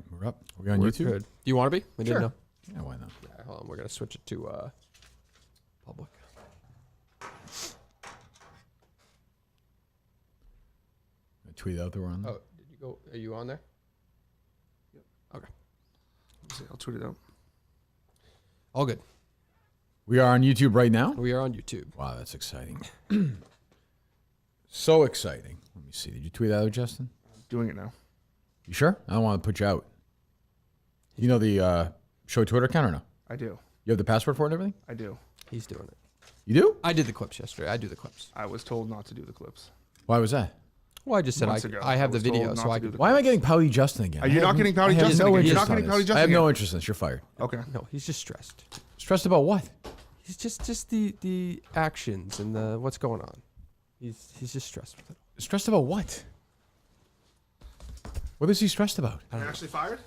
right, we're up. Are we on YouTube? Good. Do you want to be? We didn't know. Yeah, why not? Yeah, hold on. We're going to switch it to public. I tweet out that we're on there. Oh, did you go? Are you on there? Yep. Okay. I'll tweet it out. All good. We are on YouTube right now? We are on YouTube. Wow, that's exciting. So exciting. Let me see. Did you tweet that out, Justin? I'm doing it now. You sure? I don't want to put you out. You know the show Twitter account or no? I do. You have the password for it and everything? I do. He's doing it. You do? I did the clips yesterday. I do the clips. I was told not to do the clips. Why was that? Well, I just said Months ago, I have I the was told video, not so to I do could. the Why am I getting Pouty Justin again? You're not getting Pouty Justin no again. You're interest not getting in Pouty this. Justin I have again. no interest in this. You're fired. Okay. No, he's just stressed. Stressed about what? He's just the actions and the what's going on. He's just stressed with it. Stressed about what? What is he stressed about? You're actually fired?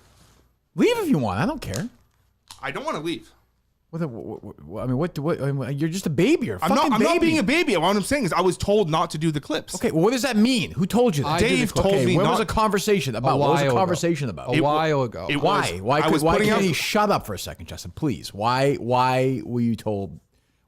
Leave if you want. I don't care. I don't want to leave. I mean, what? I mean, you're just a baby. You're a fucking I'm baby. not being a baby. What I'm saying is I was told not to do the clips. Okay, well, what does that mean? Who told you that? I did the Dave clip. told Okay, me when not. was the conversation about? What was the conversation about? A while ago. it Why? was- Why I was putting can't out- he shut up for a second, Justin? Please. Why were you told?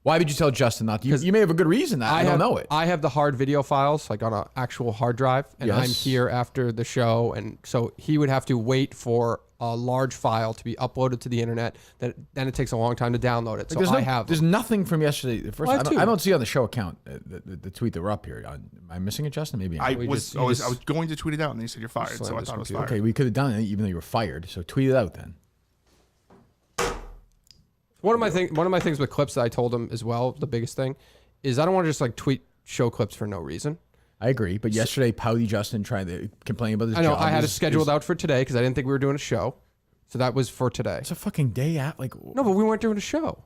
Why did you tell Justin not to? You may have a good reason. I don't know it. I have the hard video files, like on an actual hard drive, and I'm Yes. here after the show, and so he would have to wait for a large file to be uploaded to the internet. Then it takes a long time to download it. So There's nothing from yesterday. First, Well, I have two. I don't see on the show account the tweet that we're up here. Am I missing it, Justin? Maybe I I'm. was going to tweet it out, and they said you're fired, slammed so I his thought I was computer. fired. Okay, we could have done it even though you were fired. So tweet it out then. One of my things with clips that I told him as well, the biggest thing, is I don't want to just like tweet show clips for no reason. I agree, but yesterday, Pouty Justin tried to complain about his I know job. I had it scheduled out for today because I didn't think we were doing a show, so that was for today. It's a fucking day out. Like, No, but we weren't doing a show,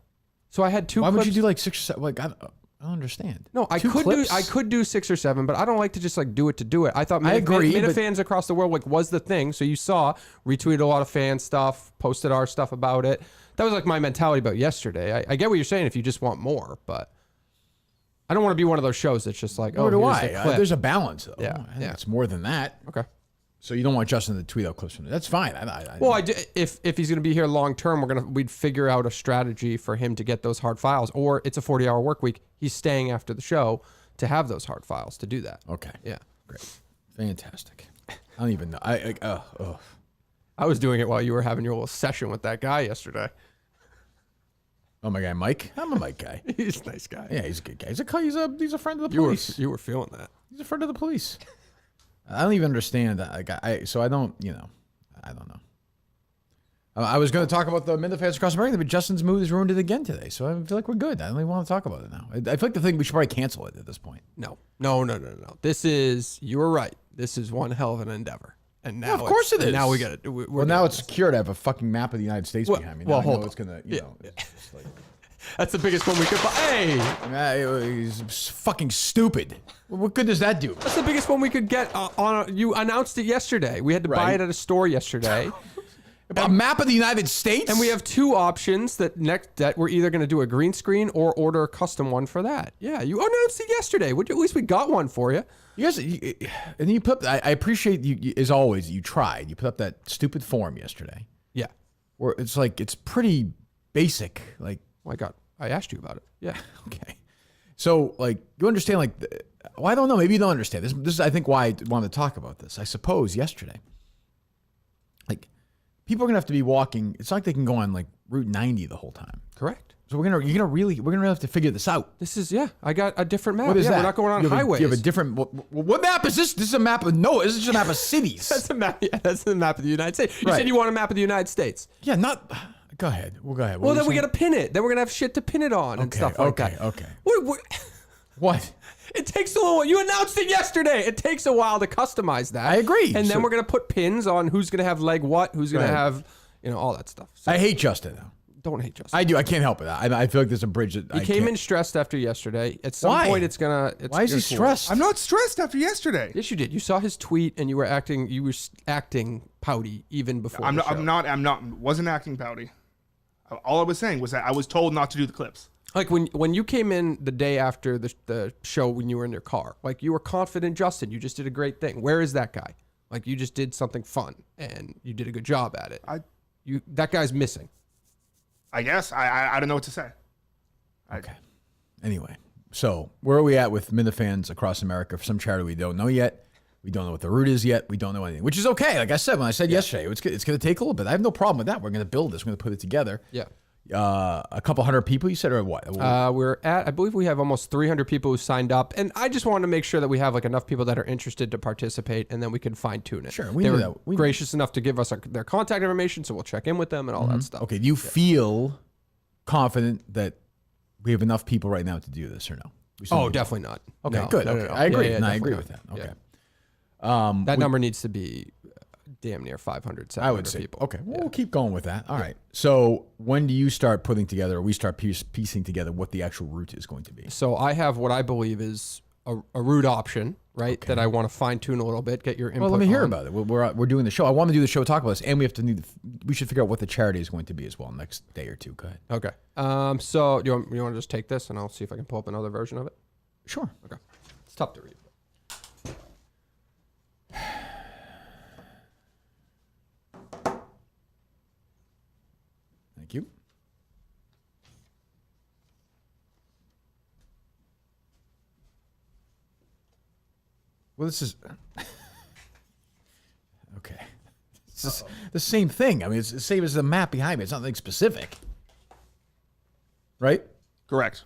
so I had two. why clips. would you do like 6 or 7? Like, I don't understand. No, I could do 6 or 7, but I don't like to just like do it to do it. I thought I agree, but- Minifans Across the World like was the thing. So you saw retweeted a lot of fan stuff, posted our stuff about it. That was like my mentality about yesterday. I get what you're saying if you just want more, but I don't want to be one of those shows that's just like, Nor do here's I. the clip. There's a balance though. Yeah, I think yeah. it's more than that. Okay. So you don't want Justin to tweet out clips from it. That's fine. Well, I do, if he's going to be here long term, we'd figure out a strategy for him to get those hard files. Or it's a 40-hour work week. He's staying after the show to have those hard files to do that. Okay. Yeah. Great. Fantastic. I don't even know. I was doing it while you were having your little session with that guy yesterday. Oh, my guy, Mike. I'm a Mike guy. He's a nice guy. Yeah, he's a good guy. He's a friend of the You police. were feeling that. He's a friend of the police. I don't even understand that. So I don't, I don't know. I was going to talk about the Minifans Across America, but Justin's mood has ruined it again today. So I feel like we're good. I don't even want to talk about it now. I feel like we should probably cancel it at this point. No. You were right. This is one hell of an endeavor. And now, of course it is. Now we got it. Well, now it's secure to have a fucking map of the United States behind me. Now I know it's going to, it's like, That's the biggest one we could buy. Hey, he's fucking stupid. What good does that do? that's the biggest one we could get. You announced it yesterday. We had to buy Right. it at a store yesterday. A map of the United States? And we have two options that we're either going to do a green screen or order a custom one for that. Yeah, you announced it yesterday. At least we got one for you. You guys, and you put. I appreciate you as always. You tried. You put up that stupid form yesterday, Yeah. where it's like it's pretty basic. Like, Oh my God, I asked you about it. Yeah. okay, so like you understand. Like, well, I don't know. Maybe you don't understand this. This is, I think, why I wanted to talk about this. I suppose yesterday, like people are gonna have to be walking. It's not like they can go on like Route 90 the whole time. Correct. So we're gonna really have to figure this out. This is I got a different map. What is that? We're not going on you have highways. You have a different. What map is this? This is a map of no. This is just a map of cities. That's the map. Yeah, that's the map of the United States. You Right. said you want a map of the United States. Yeah, not. Go ahead. Well, go ahead. Well, then we got to pin it. Then we're gonna have shit to pin it on and stuff like that. Okay. What? What? It takes a little. You announced it yesterday. It takes a while to customize that. I agree. And So- then we're gonna put pins on who's gonna have leg what, who's gonna Right. have, all that stuff. So I hate Justin though. don't hate Justin. I do. I can't help it. I feel like there's a bridge that He came in stressed after yesterday. At some Why? point, it's gonna. Why is he gonna cool. stressed? I'm not stressed after yesterday. Yes, you did. You saw his tweet, and you were acting. You were acting pouty even before. I'm the not. show. Wasn't acting pouty. All I was saying was that I was told not to do the clips. Like when you came in the day after the show when you were in your car, like you were confident, Justin. You just did a great thing. Where is that guy? Like you just did something fun and you did a good job at it. That guy's missing. I guess I don't know what to say. Okay. Anyway, so where are we at with Minifans Across America for some charity we don't know yet? We don't know what the route is yet. We don't know anything, which is okay. Like I said, when I said yesterday, it's going to take a little bit. I have no problem with that. We're going to build this. We're going to put it together. Yeah. A couple hundred people, you said, or what? I believe we have almost 300 people who signed up. And I just wanted to make sure that we have like enough people that are interested to participate, and then we can fine tune it. Sure. They were gracious enough to give us their contact information, so we'll check in with them and all that stuff. Okay. Do you feel confident that we have enough people right now to do this or no? Oh, definitely not. Okay, No, good. no, Okay. no. I agree. Yeah, and I agree definitely with that. not. Okay. That number needs to be damn near 500, 700 I would say people. Okay, well, we'll keep going with that. All right. So when do you start putting together, or we start piecing together what the actual route is going to be? So I have what I believe is a route option, right? That I want to fine tune a little bit, get your input. Well, let me hear on. about it. We're doing the show. I want to do the show, talk about this, and we should figure out what the charity is going to be as well next day or two. Go ahead. Okay. So you want to just take this, and I'll see if I can pull up another version of it. Sure. Okay. It's tough to read. Thank you. Well, this is okay. It's the same thing. I mean, it's the same as the map behind me. It's nothing specific, right? Correct.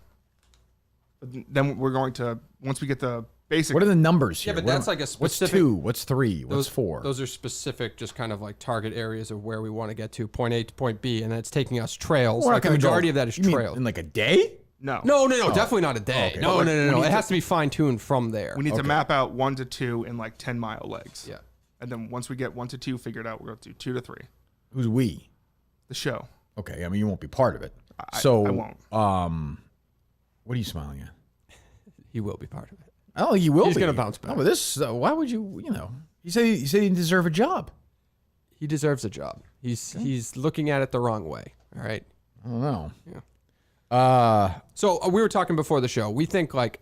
But then we're going to, once we get the basic. What are the numbers here? Yeah, but What that's am- like a What's specific. 2? What's 3? What's 4? Those are specific, just kind of like target areas of where we want to get to point A to point B, and it's taking us trails. We're not Like the gonna go- majority of that is you mean trails. in like a day? No. No, definitely not a day. okay. No, But no. we need It has to- to be fine tuned from there. We need to map out 1 to 2 in like 10-mile legs. Yeah. And then once we get 1 to 2 figured out, we're going to do 2 to 3. Who's we? The show. Okay, I mean you won't be part of it. I So won't. what are you smiling at? He will be part of it. I don't think you will. He's be. gonna bounce back. No, but this. Why would you? You know, he said he didn't deserve a job. He deserves a job. He's looking at it the wrong way. All right. I don't know. Yeah. So we were talking before the show. We think like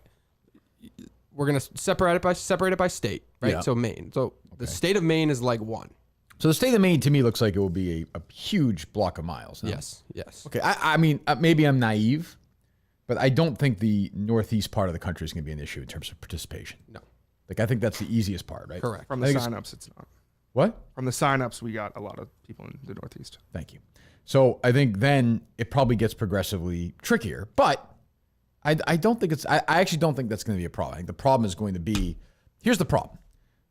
we're gonna separate it by state, right? Yeah. So Maine. So the state of Maine is leg 1. So the state of Maine to me looks like it will be a huge block of miles. No? Yes. Okay. I mean, maybe I'm naive, but I don't think the northeast part of the country is going to be an issue in terms of participation. No. Like I think that's the easiest part, right? Correct. From I the think sign-ups, it's not. What? From the sign-ups, we got a lot of people in the Northeast. Thank you. So I think then it probably gets progressively trickier, but I don't think it's. I actually don't think that's going to be a problem. I think the problem is going to be. Here's the problem.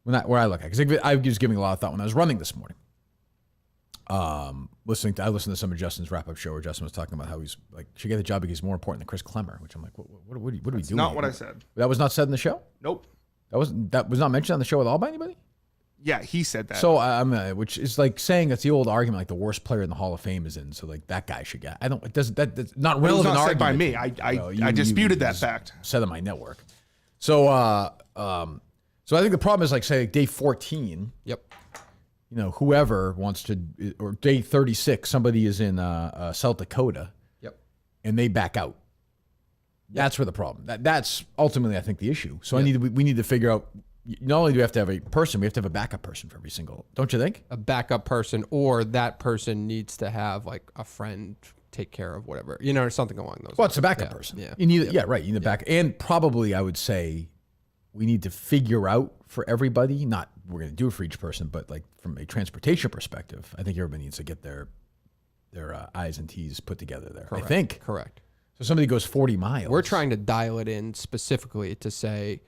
Where I look at, because I was giving a lot of thought when I was running this morning. I listened to some of Justin's wrap-up show where Justin was talking about how he's like should get the job because he's more important than Chris Clemmer, which I'm like, what are we doing? Not here? what I said. That was not said in the show. Nope. That was not mentioned on the show at all by anybody. Yeah, he said that. So which is like saying it's the old argument, like the worst player in the Hall of Fame is in, so like that guy should get. I don't. It doesn't. That's not It was relevant. not said by argument. me. Well, I disputed that just fact. Said on my network. So so I think the problem is like say day 14. Yep. You know, whoever wants to, or day 36, somebody is in South Dakota. Yep. And they back out. That's where the problem. That's ultimately I think the issue. So we need to figure out. Not only do we have to have a person, we have to have a backup person for every single. Don't you think? A backup person, or that person needs to have like a friend take care of whatever, or something along those. Well, lines. it's a backup Yeah, person. Yeah. You need, right. You need a back, and probably I would say we need to figure out for everybody. Not we're going to do it for each person, but like from a transportation perspective, I think everybody needs to get their I's and T's put together there. Correct. I think. Correct. So somebody goes 40 miles. We're trying to dial it in specifically to say,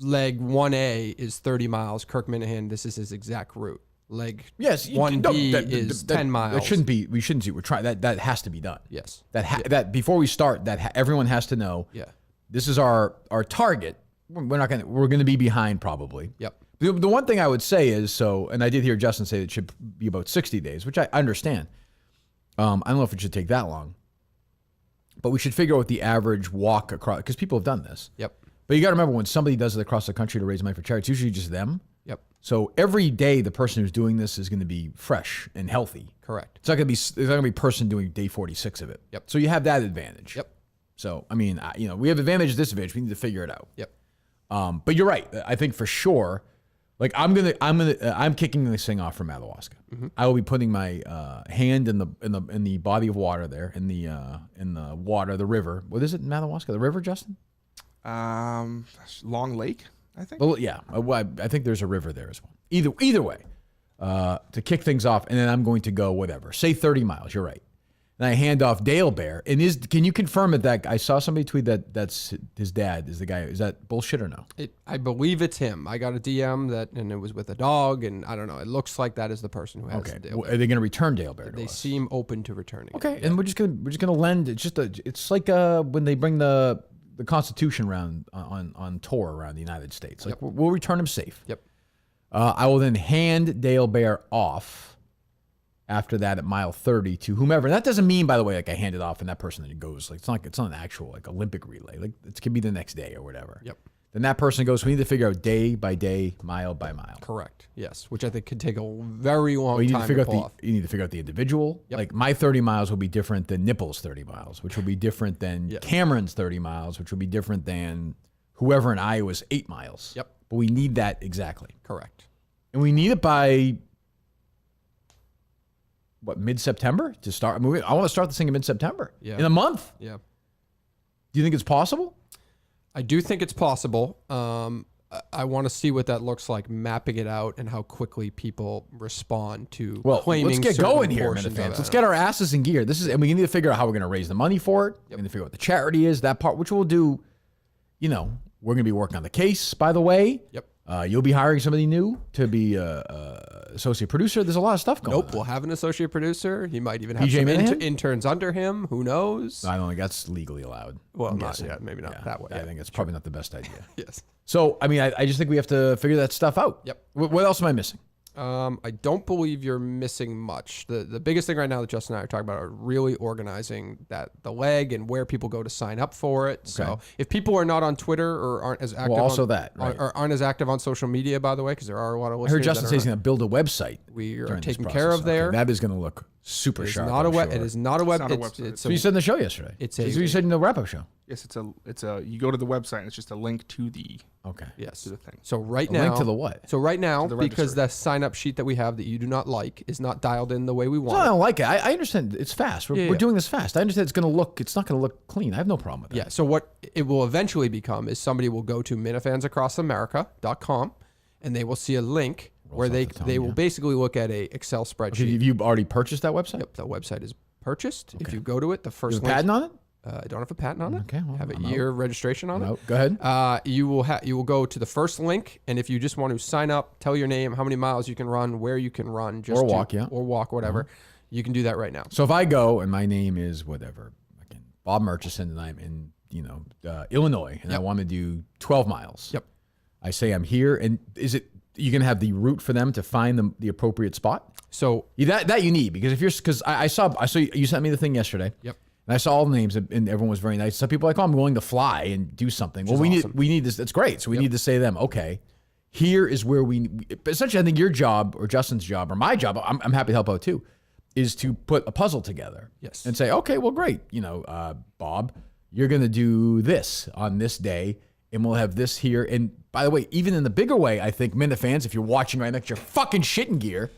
leg 1A is 30 miles. Kirk Minihane, this is his exact route. Leg 1B is 10 miles. That shouldn't be. We shouldn't do. We're trying. That has to be done. Yes. That before we start, everyone has to know. Yeah. This is our target. We're not going. We're going to be behind probably. Yep. The one thing I would say is and I did hear Justin say it should be about 60 days, which I understand. I don't know if it should take that long, but we should figure out what the average walk across, because people have done this. Yep. But you got to remember when somebody does it across the country to raise money for charity, it's usually just them. Yep. So every day the person who's doing this is going to be fresh and healthy. Correct. It's not going to be a person doing day 46 of it. Yep. So you have that advantage. Yep. So I mean, we have advantage, disadvantage. We need to figure it out. Yep. But you're right. I think for sure, Like I'm kicking this thing off from Madawaska. I will be putting my hand in the body of water there, in the water, the river. What is it in Madawaska? The river, Justin? Long Lake, I think. Well, yeah. I think there's a river there as well. Either way, to kick things off, and then I'm going to go whatever. Say 30 miles. You're right. And I hand off Dale Bear. And can you confirm that I saw somebody tweet that's his dad is the guy? Is that bullshit or no? I believe it's him. I got a DM and it was with a dog, and I don't know. It looks like that is the person who has Dale Bear. Are they going to return Dale Bear to They us? seem open to returning. Okay, and we're just gonna lend. It's like when they bring the Constitution around on tour around the United States. Like we'll return him safe. Yep. I will then hand Dale Bear off. After that, at mile 30 to whomever. And that doesn't mean, by the way, like I hand it off and that person then goes. Like it's not an actual like Olympic relay. Like it could be the next day or whatever. Yep. Then that person goes. We need to figure out day by day, mile by mile. Correct. Yes, which I think could take a very long You need time to figure to pull out off. you need to figure out the individual. Yep. Like my 30 miles will be different than Nipple's 30 miles, which will be different than Cameron's 30 miles, which will be different than whoever in Iowa's 8 miles. Yep. But we need that exactly. Correct. And we need it by mid-September to start moving? I want to start this thing in mid-September. Yeah. In a month. Yeah. Do you think it's possible? I do think it's possible. I want to see what that looks like, mapping it out, and how quickly people respond to claiming. Let's get certain going here, portions of Minifans. it. Let's get our asses in gear. And we need to figure out how we're going to raise the money for it. We need to figure out what the charity is, that part, which we'll do. We're going to be working on the case, by the way. Yep. You'll be hiring somebody new to be associate producer. There's a lot of stuff going on. We'll have an associate producer. He might even have PJ some Minihane? interns under him. Who knows? I don't think that's legally allowed. Well, I'm not guessing. yet. Maybe not that way. I think it's probably not the best idea. Yes. So, I just think we have to figure that stuff out. Yep. What else am I missing? I don't believe you're missing much. The biggest thing right now that Justin and I are talking about are really organizing the leg and where people go to sign up for it. So if people are not on Twitter or aren't as active, or aren't as active on social media, by the way, because there are a lot of I listeners. heard Justin say he's going to build a website. We are during this taking care of process. there. That is going to look super sharp. It is not a web. It's not a website. It's So you said in the show yesterday. It's That's what you said in the wrap-up show. Yes, it's a. You go to the website and it's just a link to the yes. to the thing. So right A now, link to the what? So right now, the because registry. the sign-up sheet that we have that you do not like is not dialed in the way we No, I want. don't like it. I understand it's fast. We're doing this fast. I understand it's not going to look clean. I have no problem with that. Yeah. So what it will eventually become is somebody will go to minifansacrossamerica.com and they will see a link where they will basically look at a Excel spreadsheet. Have you already purchased that website? Yep, the website is purchased. If you go to it, the first You have a link. patent on it? I don't have a patent on it. Okay, well, have a I'm year registration on No, it. go ahead. You will go to the first link, and if you just want to sign up, tell your name, how many miles you can run, where you can run, just or walk, whatever, you can do that right now. So if I go and my name is whatever, again, Bob Murchison, and I'm in Illinois, and I want to do 12 miles. Yep. I say I'm here, and is it you going to have the route for them to find the appropriate spot? So that you need, because I saw you sent me the thing yesterday. Yep. And I saw all the names, and everyone was very nice. Some people are like, oh, I'm willing to fly and do something. Well, we need this. That's great. So we need to say to them, okay, here is where essentially, I think your job or Justin's job or my job, I'm happy to help out too, is to put a puzzle together. Yes. And say, okay, well, great. Bob, you're going to do this on this day, and we'll have this here. And by the way, even in the bigger way, I think Minifans, if you're watching right next to your fucking shitting gear,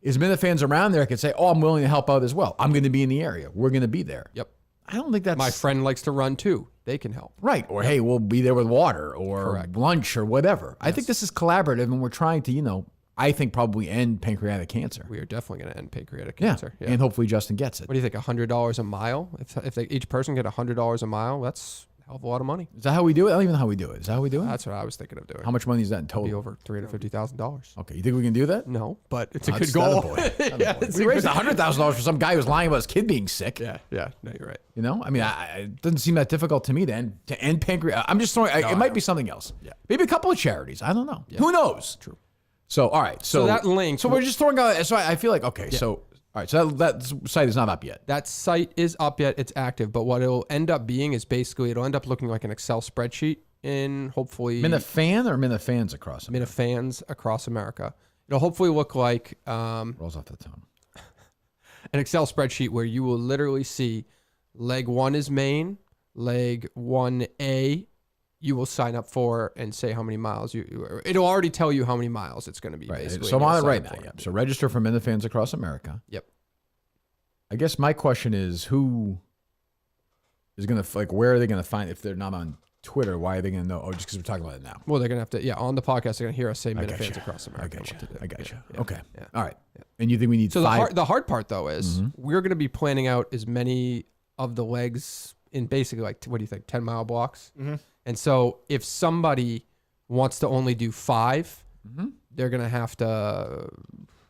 is Minifans around there can say, oh, I'm willing to help out as well. I'm going to be in the area. We're going to be there. Yep. I don't think that's... My friend likes to run too. They can help. Right. Or, hey, we'll be there with water or lunch or whatever. Yes. I think this is collaborative, and we're trying to, I think probably end pancreatic cancer. We are definitely going to end pancreatic cancer. Yeah. And hopefully Justin gets it. What do you think, $100 a mile? If each person get $100 a mile, that's a hell of a lot of money. Is that how we do it? I don't even know how we do it. Is that how we do it? That's what I was thinking of doing. How much money is that in It'd be total? over $350,000. Okay. You think we can do that? No, but it's a good goal. Yeah, we raised $100,000 for some guy who was lying about his kid being sick. Yeah. No, you're right. I mean, it doesn't seem that difficult to me to end pancreatic. I'm just throwing. It might be something else. Yeah. Maybe a couple of charities. I don't know. Yeah. Who knows? True. So all right. So that link. So we're just throwing out. So I feel like okay. Yeah. So all right. So that site is not up yet. That site is up yet. It's active. But what it'll end up being is basically it'll end up looking like an Excel spreadsheet in hopefully Minifan or Minifans Across America? Minifans Across America. It'll hopefully look like rolls off the tongue. An Excel spreadsheet where you will literally see leg 1 is main, leg 1A you will sign up for and say how many miles it'll already tell you how many miles it's going to be. Right. Basically. So I'm on it You'll right sign now. up for Yeah. So register for Minifans Across America. Yep. I guess my question is, who is going to, like, where are they going to find, if they're not on Twitter, why are they going to know? Oh, just because we're talking about it now. Well, they're going to have to, on the podcast, they're going to hear us say Minifans gotcha. Across America. I got you. Yeah. Okay. Yeah. All right. And you think we need So 5? the hard part, though, is we're going to be planning out as many of the legs in basically, like, what do you think, 10-mile blocks? Mm-hmm. And so if somebody wants to only do 5, they're going to have to,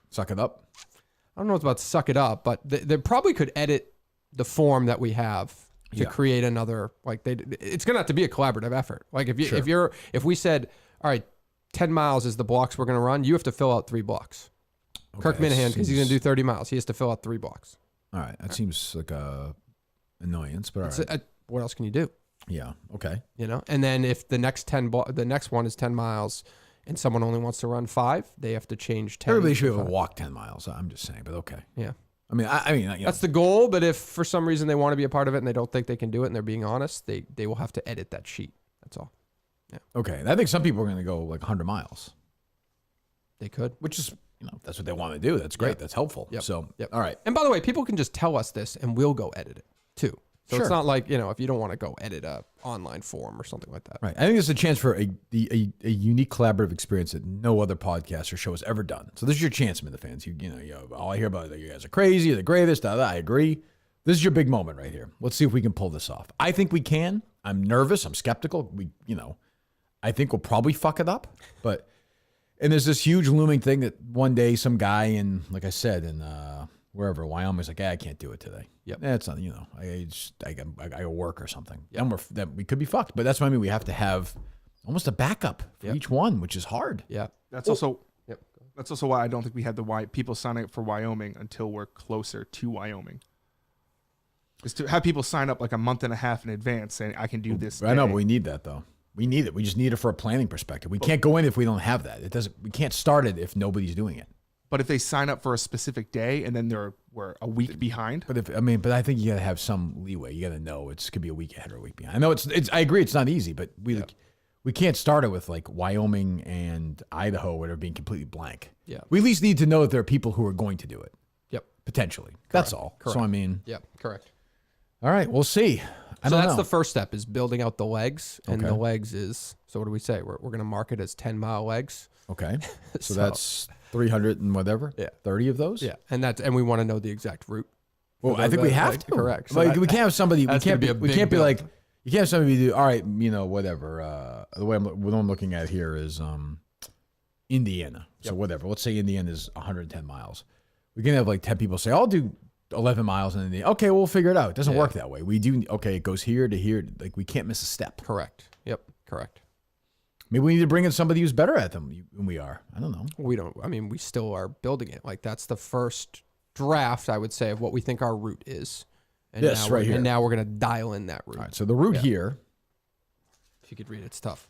Suck it up. I don't know what's about to suck it up, but they probably could edit the form that we have to create another, like, it's going to have to be a collaborative effort. Like, if we said, all right, 10 miles is the blocks we're going to run, you have to fill out 3 blocks. Okay, Kirk Minihane, because he's going to do 30 miles, he has to fill out 3 blocks. All right. That seems like a annoyance, but all right. What else can you do? Yeah. Okay. You know, and then if the next the next one is 10 miles and someone only wants to run 5, they have to change 10. Everybody should be able to walk 10 miles. I'm just saying, but okay. Yeah. I mean, you know. That's the goal, but if for some reason they want to be a part of it and they don't think they can do it and they're being honest, they will have to edit that sheet. That's all. Yeah. Okay. And I think some people are going to go like 100 miles, They could. which is, you know, that's what they want to do. That's great. Yep. That's helpful. Yep. So, Yep. all right. And by the way, people can just tell us this and we'll go edit it too. So Sure. it's not like, you know, if you don't want to go edit a online form or something like that. Right. I think it's a chance for a unique collaborative experience that no other podcast or show has ever done. So this is your chance, Minifans. You know, all I hear about is that you guys are crazy, you're the greatest. I agree. This is your big moment right here. Let's see if we can pull this off. I think we can. I'm nervous. I'm skeptical. I think we'll probably fuck it up. And there's this huge looming thing that one day some guy in, like I said, in wherever, Wyoming's like, I can't do it today. Yep. That's not, I got work or something. Yep. And we could be fucked. But that's what I mean. We have to have almost a backup for each one, which is hard. Yeah. That's also Yep. That's also why I don't think we had the people signing up for Wyoming until we're closer to Wyoming. Is to have people sign up like a month and a half in advance saying I can do this. I know, but we need that though. We need it. We just need it for a planning perspective. We can't go in if we don't have that. We can't start it if nobody's doing it. But if they sign up for a specific day and then we're a week behind. But I think you got to have some leeway. You got to know it could be a week ahead or a week behind. I know I agree it's not easy, but we can't start it with like Wyoming and Idaho where they're being completely blank. Yeah. We at least need to know that there are people who are going to do it. Yep. Potentially. That's all. Correct. So I mean, Yep. Correct. all right, we'll see. So don't that's know. the first step is building out the legs. And Okay. the legs is, so what do we say? We're going to mark it as 10-mile legs. Okay. So So- that's 300 and whatever. Yeah. 30 of those. Yeah. And we want to know the exact route. Well, For I think those we that- have like, to. correct. So Like that- we can't have somebody. We that's can't be. gonna be a We big can't be build. like. You can't have somebody do. All right, whatever. The way what I'm looking at here is Indiana. So whatever. Let's say Indiana is 110 miles. We can have like 10 people say, "I'll do 11 miles," and then okay, we'll figure it out. It doesn't work that way. We do. Okay, it goes here to here. Like we can't miss a step. Correct. Yep. Correct. Maybe we need to bring in somebody who's better at them than we are. I don't know. We still are building it. Like that's the first draft, I would say, of what we think our route is. And This now right here. And now we're going to dial in that route. All right. So the route here If you could read it, it's tough.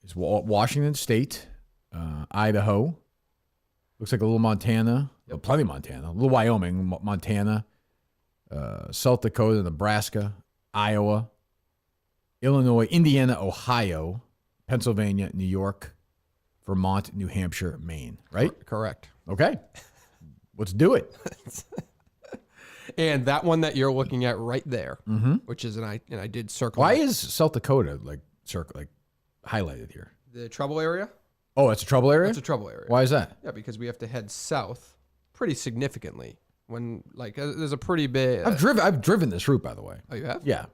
is Washington State, Idaho. Looks like a little Montana, plenty of Montana, a little Wyoming, Montana, South Dakota, Nebraska, Iowa, Illinois, Indiana, Ohio, Pennsylvania, New York, Vermont, New Hampshire, Maine. Right? Correct. Okay. Let's do it. And that one that you're looking at right there, which is I did circle. Why is South Dakota like highlighted here? the trouble area? Oh, it's a trouble area? It's a trouble area. Why is that? Yeah, because we have to head south pretty significantly. When there's a pretty big. I've driven this route, by the way. Oh, you have? Yeah.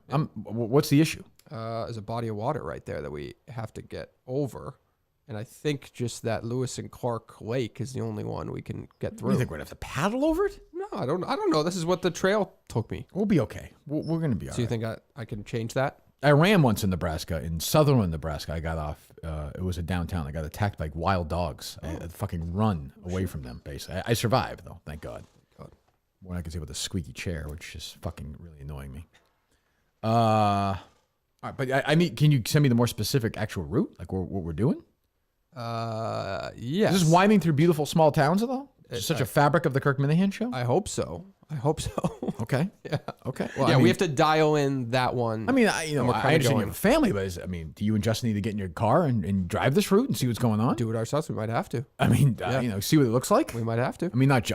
What's the issue? There's a body of water right there that we have to get over. And I think just that Lewis and Clark Lake is the only one we can get through. You think we're gonna have to paddle over it? No, I don't know. This is what the trail took me. We'll be okay. We're gonna be all So you right. think I can change that? I ran once in Nebraska, in southern Nebraska. I got off. It was a downtown. I got attacked by wild dogs. I had to fucking run away from them. Basically, I survived though. Thank God. What I can say with a squeaky chair, which is fucking really annoying me. All right, but I mean, can you send me the more specific actual route, like what we're doing? Yes. Is this winding through beautiful small towns, though? It's such a fabric of the Kirk Minihane show. I hope so. I hope so. Okay. Yeah. Okay. Well, yeah, I mean, we have to dial in that one. I mean, and we're I kinda understand you going- have a family, but I mean, do you and Justin need to get in your car and drive this route and see what's going on? do it ourselves. We might have to. I mean, see what it looks like. We might have to. I mean, not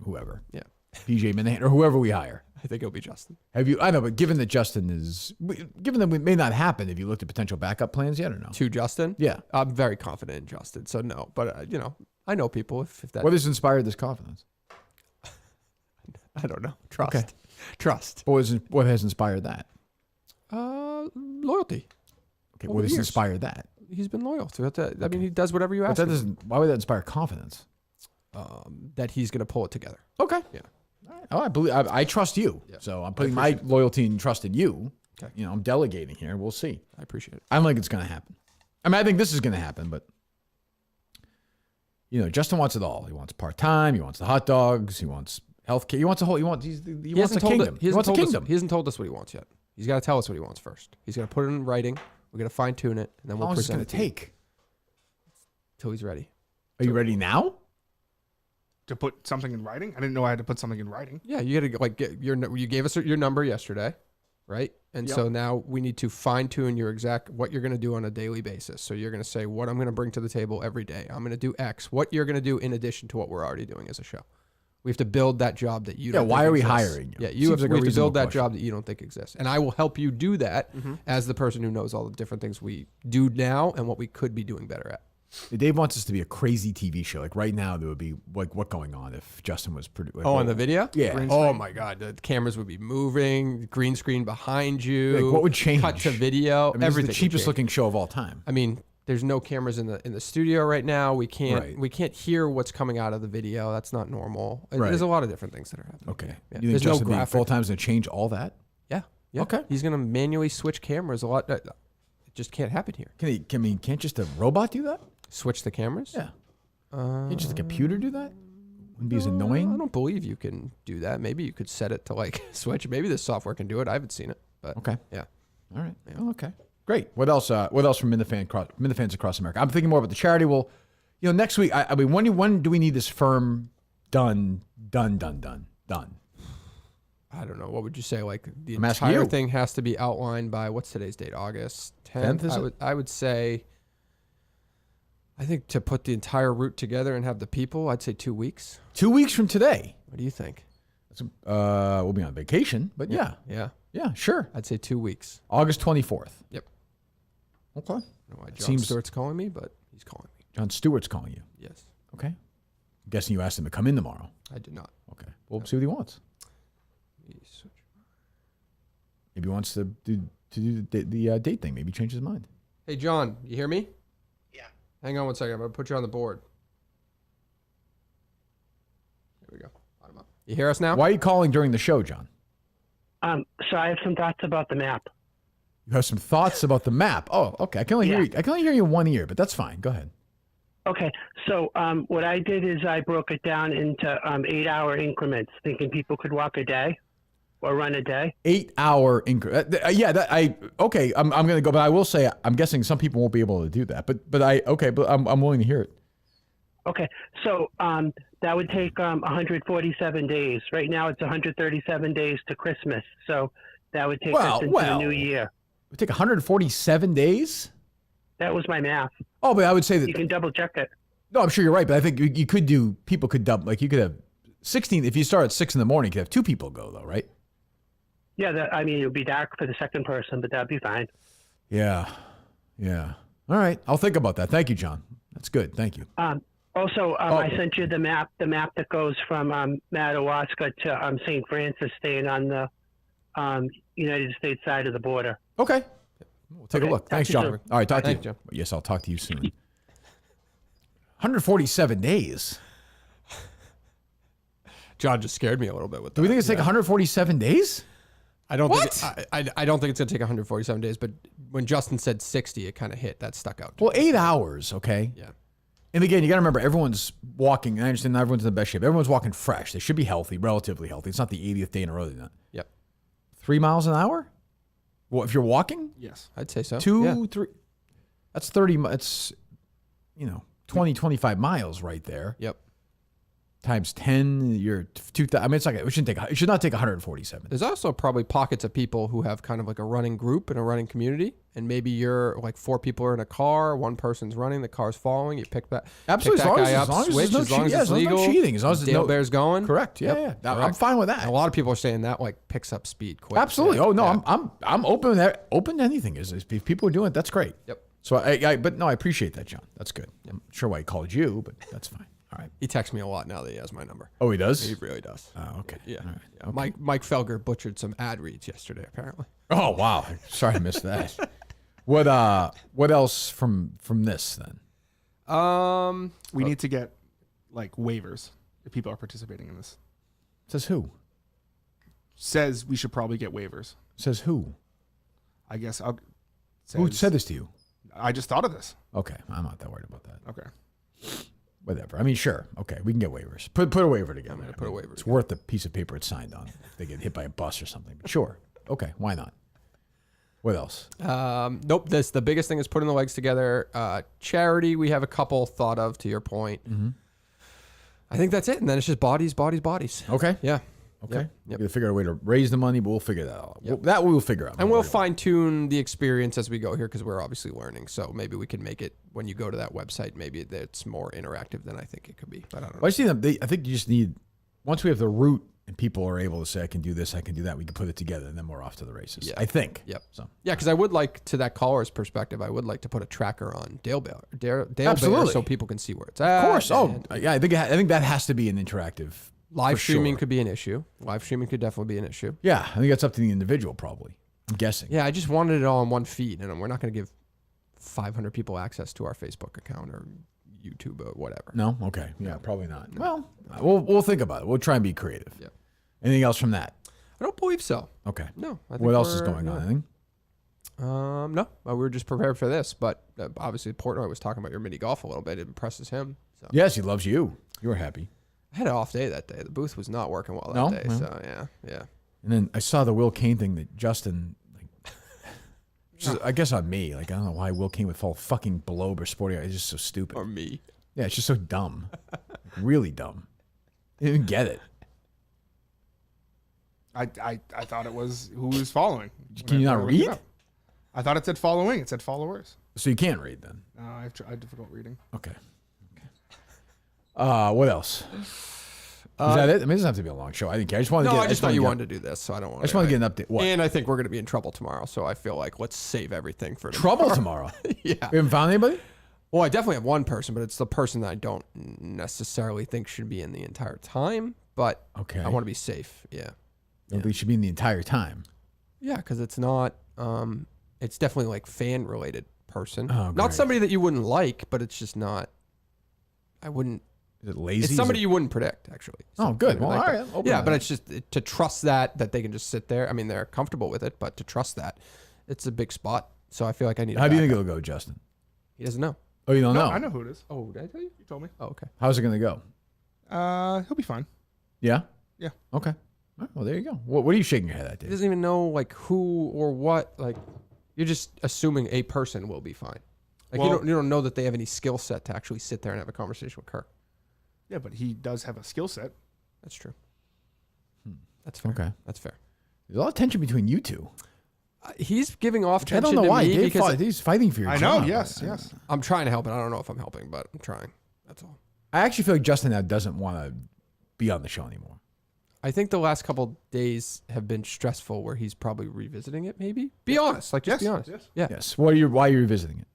whoever. Yeah. PJ Minihane or whoever we hire. I think it'll be Justin. Have you? I know, but given that it may not happen, have you looked at potential backup plans yet or no? To Justin? Yeah. I'm very confident in Justin, so no. But, I know people if that. What has inspired this confidence? I don't know. Trust. Okay. Trust. What has inspired that? Loyalty. Okay, Over what the has years. inspired that? He's been loyal to it. I mean, he does whatever you But ask that him. doesn't. Why would that inspire confidence? That he's going to pull it together. Okay. Yeah. Oh, I trust you. Yeah. So I'm putting my loyalty and trust in you. Okay. I'm delegating here. We'll see. I appreciate it. I don't think it's going to happen. I mean, I think this is going to happen, but Justin wants it all. He wants part-time. He wants the hot dogs. He wants healthcare. He wants a whole. He wants a kingdom. He wants a kingdom. He hasn't told us what he wants yet. He's got to tell us what he wants first. He's got to put it in writing. We're going to fine tune it, and then How we'll long is it present going it to to you take? till he's ready. Are you ready now? To put something in writing? I didn't know I had to put something in writing. Yeah, you got to get you gave us your number yesterday, right? And Yep. so now we need to fine tune what you're going to do on a daily basis. So you're going to say what I'm going to bring to the table every day. I'm going to do X. What you're going to do in addition to what we're already doing as a show. We have to build that job that you don't why think are we exists. hiring you? Yeah, you Seems have like a we have to reasonable build that question. job that you don't think exists. And I will help you do that as the person who knows all the different things we do now and what we could be doing better at. Dave wants us to be a crazy TV show. Like right now, there would be like what going on if Justin was producing. On the video? Yeah. Green Oh screen. my God, the cameras would be moving, green screen behind you. Like, what would change? Cut to video, I mean, everything. This is would the cheapest change. looking show of all time. I mean, there's no cameras in the studio right now. We can't Right. we can't hear what's coming out of the video. That's not normal. Right. There's a lot of different things that are happening. Okay. Yeah. You think There's no Justin being graphic. full time is going to change all that? Yeah. Yeah. Okay. He's gonna manually switch cameras a lot. It just can't happen here. Can't just a robot do that? Switch the cameras? Yeah. Can't just a computer do that? Wouldn't be as I annoying. don't believe you can do that. Maybe you could set it to like switch. Maybe this software can do it. I haven't seen it, but Okay. yeah. All right. Oh, okay. Great. What else? What else from Minifans Across America? I'm thinking more about the charity. Well, next week. I mean, when do we need this firm done? I don't know. What would you say? Like the I'm asking entire you. thing has to be outlined by what's today's date? August 10th. 10th, is it? I would say. I think to put the entire route together and have the people, I'd say 2 weeks. 2 weeks from today. What do you think? We'll be on vacation, but yeah, sure. I'd say 2 weeks. August 24th. Yep. Okay. I don't know why John seems- Stewart's calling me, but he's calling me. John Stewart's calling you. Yes, Okay. I'm guessing you asked him to come in tomorrow. I did not. Okay. We'll see what he wants. Maybe he wants to do the date thing. Maybe change his mind. Hey, John, you hear me? Yeah. Hang on one second. I'm going to put you on the board. There we go. Bottom up. You hear us now? Why are you calling during the show, John? So I have some thoughts about the map. You have some thoughts about the map. Oh, okay. I can only hear you. I can only hear you in one ear, but that's fine. Go ahead. Okay, so what I did is I broke it down into 8-hour increments, thinking people could walk a day or run a day. 8-hour increment. Okay. I'm going to go, but I will say I'm guessing some people won't be able to do that. But I'm willing to hear it. Okay, so that would take 147 days. Right now it's 137 days to Christmas, so that would take us into the new year. It would take 147 days. That was my math. Oh, but I would say that. You can double check it. No, I'm sure you're right, but I think you could do. People could double. Like you could have 16. If you start at 6 in the morning, you could have 2 people go though, right? Yeah, I mean it would be dark for the second person, but that'd be fine. Yeah. All right, I'll think about that. Thank you, John. That's good. Thank you. Also, I sent you the map that goes from Madawaska to St. Francis, staying on the United States side of the border. Okay. We'll take a look. Thanks, Talk to John. you All right, talk to you. Thank you. Yes, I'll talk to you soon. 147 days. John just scared me a little bit with that. Do we think it's like 147 days? I don't What? think I don't think it's going to take 147 days, but when Justin said 60, it kind of hit. That stuck out. Well, 8 hours, okay? Yeah. And again, you got to remember, everyone's walking, and I understand not everyone's in the best shape. Everyone's walking fresh. They should be healthy, relatively healthy. It's not the 80th day in a row they're not. Yep. 3 miles an hour? Well, if you're walking? Yes. I'd say so. 2, Yeah. 3. That's 30. It's 20, 25 miles right there. Yep. times 10, you're 2,000. I mean, it's like it should not take 147. There's also probably pockets of people who have kind of like a running group and a running community, and maybe you're like 4 people are in a car, one person's running, the car's following. You pick that, Absolutely, pick that guy as up, long as switch, there's no as long as it's legal. no cheating, as long as there's Dale no Bear's going. Correct. Yeah, Yep, yeah. I'm correct. fine with that. And a lot of people are saying that like picks up speed quick. Absolutely. Yeah. Oh no, Yeah. I'm open to anything. If people are doing it, that's great. Yep. So but no, I appreciate that, John. That's good. I'm sure why he called you, but that's fine. All right. He texts me a lot now that he has my number. Oh, he does? He really does. Oh, okay. Yeah. All right. Yeah. Okay. Mike Felger butchered some ad reads yesterday, apparently. Oh, wow. Sorry I missed that. What else from this then? We need to get like waivers if people are participating in this. Says who? Says we should probably get waivers. Says who? I guess Who said this to you? I just thought of this. Okay. I'm not that worried about that. Okay. Whatever. I mean, sure. Okay. We can get waivers. Put a waiver together. I'm gonna put a waiver It's worth the piece of paper it's signed on if they get hit by a bus or something. But sure. Okay. Why not? What else? Nope. The biggest thing is putting the legs together. Charity, we have a couple thought of, to your point. Mm-hmm. I think that's it. And then it's just bodies. Okay. Yeah. Okay. Yep. We're going to figure out a way to raise the money, but we'll figure that out. Yep. That we'll figure out. And we'll fine tune the experience as we go here because we're obviously learning. So maybe we can make it when you go to that website, maybe it's more interactive than I think it could be. But I don't know. Well, I see them. I think you just need, once we have the route and people are able to say, I can do this, I can do that, we can put it together and then we're off to the races. Yeah. I think. Yep. So. Yeah, because I would like, to that caller's perspective, I would like to put a tracker on Dale Bear Absolutely. so people can see where it's at. Of course. Oh, and yeah. I think that has to be an interactive. live for streaming sure. could be an issue. Live streaming could definitely be an issue. Yeah. I think that's up to the individual, probably. I'm guessing. Yeah, I just wanted it all in one feed, and we're not going to give 500 people access to our Facebook account or YouTube or whatever. No? Okay. Yeah, probably not. Well, we'll think about it. We'll try and be creative. Yeah. Anything else from that? I don't believe so. Okay. No. I think What else is we're- going no. on? Anything? No. We were just prepared for this, but obviously Portnoy was talking about your mini golf a little bit. It impresses him. So. Yes, he loves you. You were happy. I had an off day that day. The booth was not working well that No? day. No. So yeah. And then I saw the Will Kane thing that Justin, which is, I guess on me. Like, I don't know why Will Kane would fall fucking below or sporty. It's just so stupid. Or me. Yeah, it's just so dumb. Really dumb. I didn't get it. I thought it was who was following. Can you not When I looked it read? up. I thought it said following. It said followers. So you can't read then. I have difficult reading. Okay. What else? Is that it? I mean, it doesn't have to be a long show. I didn't care. I just wanted to No, get. I just thought wanted you to wanted to do this, so I don't want. I just want to get an update. What? And I think we're going to be in trouble tomorrow, so I feel like let's save everything for Trouble tomorrow. Yeah. We haven't found anybody? Well, I definitely have one person, but it's the person that I don't necessarily think should be in the entire time. But Okay. I want to be safe. Yeah. Nobody should be in the entire time. Yeah, because it's not. It's definitely like fan related person. Oh, Not great. somebody that you wouldn't like, but it's just not. I wouldn't. Is it lazy? It's Is somebody it- you wouldn't predict, actually. Oh, good. Somebody Well, like all that. right. Open Yeah, to but that. it's just to trust that they can just sit there. I mean, they're comfortable with it, but to trust that, it's a big spot. So I feel like I need. How do you think it'll go, Justin? He doesn't know. Oh, you don't No, know? I know who it is. Oh, did I tell you? You told me. Oh, okay. How's it going to go? He'll be fine. Yeah? Yeah. Okay. All right, well, there you go. What are you shaking your head at, He Dave? doesn't even know like who or what. Like, you're just assuming a person will be fine. Like Well- you don't know that they have any skill set to actually sit there and have a conversation with Kirk. Yeah, but he does have a skill set. That's true. That's fair. Okay. That's fair. There's a lot of tension between you two. He's giving off I tension don't know to why. me Dave because he's fighting for your I know. job. Yes. Yes. I'm trying to help, and I don't know if I'm helping, but I'm trying. That's all. I actually feel like Justin now doesn't want to be on the show anymore. I think the last couple days have been stressful, where he's probably revisiting it. Maybe be honest, like just be honest. Yes. Yeah. Yes. Why are you revisiting it?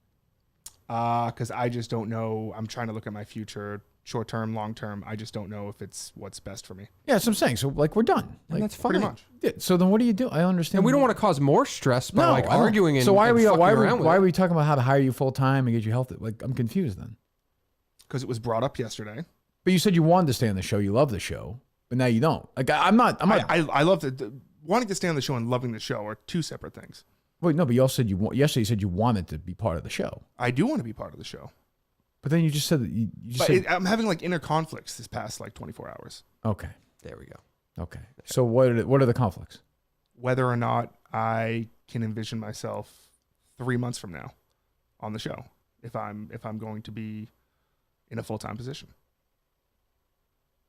Because I just don't know. I'm trying to look at my future, short term, long term. I just don't know if it's what's best for me. Yeah, that's what I'm saying. So, like, we're done. And Like, that's fine. Pretty much. yeah, so then what do you do? I don't understand. And we don't want to cause more stress by like I don't. arguing and so why are we and why fucking are we, around with why it. are we talking about how to hire you full time and get you healthy? Like, I'm confused then. Because it was brought up yesterday. But you said you wanted to stay on the show. You love the show, but now you don't. Like, I'm not. I love it. Wanting to stay on the show and loving the show are two separate things. Wait, no. But you also said yesterday. You said you wanted to be part of the show. I do want to be part of the show. But then you just said that you just But said, I'm having like inner conflicts this past like 24 hours. okay, There we go. okay. So what are the conflicts? Whether or not I can envision myself 3 months from now on the show, if I'm going to be in a full-time position.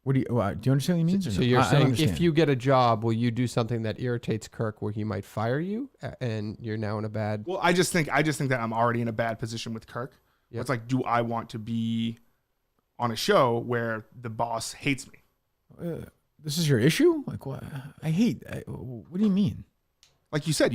What do you understand what he means? So you're saying if you get a job, will you do something that irritates Kirk where he might fire you and you're now in a bad... Well, I just think that I'm already in a bad position with Kirk. Yep. It's like, do I want to be on a show where the boss hates me? This is your issue? Like what? What do you mean? Like you said,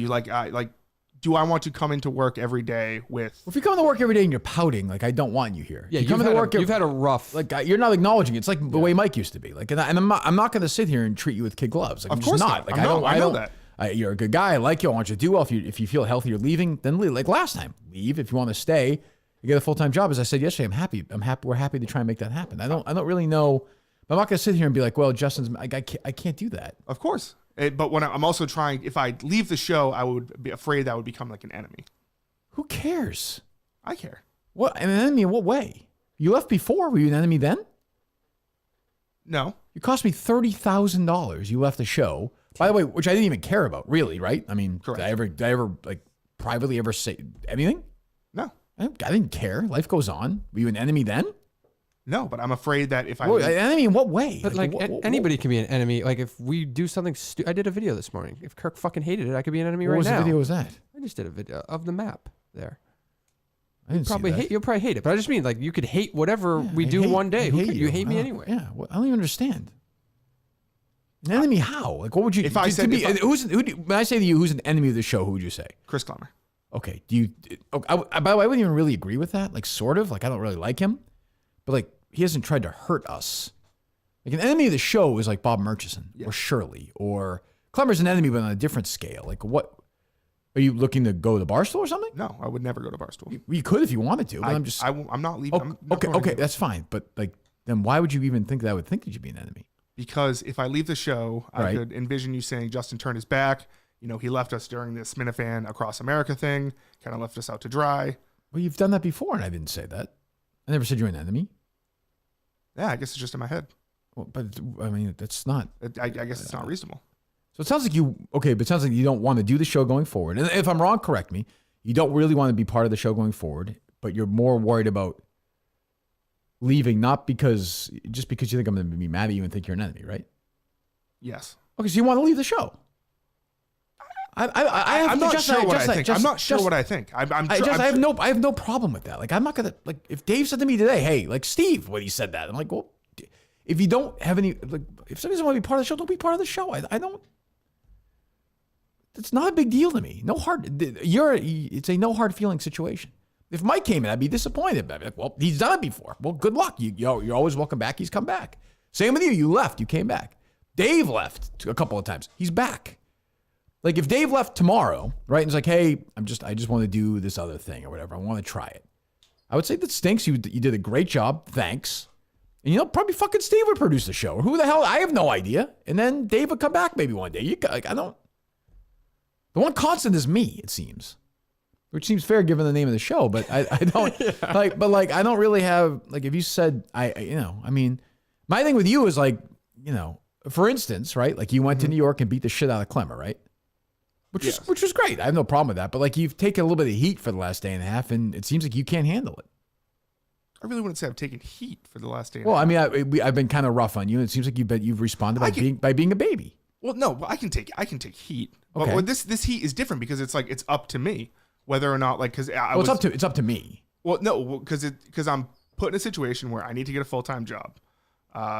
do I want to come into work every day with... Well, if you come to work every day and you're pouting, like I don't want you here. Yeah, you come to work. You've had a rough... Like you're not acknowledging it. It's like the way Mike used to be. Like, and I'm not going to sit here and treat you with kid gloves. Like, of I'm course just not. Like I know that. You're a good guy. I like you. I want you to do well. If you feel healthy, you're leaving, then leave. Like last time, leave. If you want to stay, you get a full-time job. As I said yesterday, I'm happy. We're happy to try and make that happen. I don't really know. I'm not going to sit here and be like, well, Justin's. I can't do that. Of course. But when I'm also trying, if I leave the show, I would be afraid that would become like an enemy. Who cares? I care. What? An enemy in what way? You left before. Were you an enemy then? No. You cost me $30,000. You left the show. By the way, which I didn't even care about, really, right? I mean, correct. Did I ever like privately ever say anything? No. I didn't care. Life goes on. Were you an enemy then? No, but I'm afraid that if I... An enemy in what way? But anybody can be an enemy. Like if we do something stupid... I did a video this morning. If Kirk fucking hated it, I could be an enemy right now. What video was that? I just did a video of the map there. I didn't see that. You'll probably hate it, but I just mean like you could hate whatever we do one day. You hate me anyway. Yeah, I don't even understand. An enemy how? Like what would you... If I said... when I say to you, who's an enemy of the show, who would you say? Chris Clemmer. Okay, do you... by the way, I wouldn't even really agree with that. Like sort of. Like I don't really like him. But like he hasn't tried to hurt us. Like an enemy of the show is like Bob Murchison or Shirley or... Clemmer's an enemy, but on a different scale. Like what... Are you looking to go to Barstool or something? No, I would never go to Barstool. You could if you wanted to. But I'm not leaving. Okay, that's fine. But like, then why would you even think that I would think that you'd be an enemy? Because if I leave the show, I could envision you saying Justin turned his back. You know, he left us during this Minifan Across America thing. Kind of left us out to dry. Well, you've done that before, and I didn't say that. I never said you're an enemy. Yeah, I guess it's just in my head. Well, but I mean, that's not. I guess it's not reasonable. So it sounds like but it sounds like you don't want to do the show going forward. And if I'm wrong, correct me. You don't really want to be part of the show going forward, but you're more worried about leaving, not because you think I'm going to be mad at you and think you're an enemy, right? Yes. Okay, so you want to leave the show. I'm not sure what I think. I'm not sure what I think. I have no problem with that. Like I'm not gonna like if Dave said to me today, hey, like Steve, when he said that, I'm like, well, if you don't have any, like, if somebody doesn't want to be part of the show, don't be part of the show. I don't. It's not a big deal to me. It's a no hard feeling situation. If Mike came in, I'd be disappointed. I'd be like, well, he's done it before. Well, good luck. You're always welcome back. He's come back. Same with you. You left. You came back. Dave left a couple of times. He's back. Like if Dave left tomorrow, right, and he's like, hey, I just want to do this other thing or whatever. I want to try it. I would say that stinks. You did a great job. Thanks. And probably fucking Steve would produce the show. Or who the hell? I have no idea. And then Dave would come back maybe one day. I don't. The one constant is me, it seems. Which seems fair given the name of the show, but I don't I don't really have if you said my thing with you is for instance, right? Like you went to New York and beat the shit out of Clemmer, right? Which was great. I have no problem with that. But you've taken a little bit of heat for the last day and a half, and it seems like you can't handle it. I really wouldn't say I've taken heat for the last day. Well, I mean, I've been kind of rough on you, and it seems like you've responded by being a baby. Well, no, I can take heat. Okay. But this heat is different because it's it's up to me whether or not it's up to me. Well, no, because I'm put in a situation where I need to get a full-time job.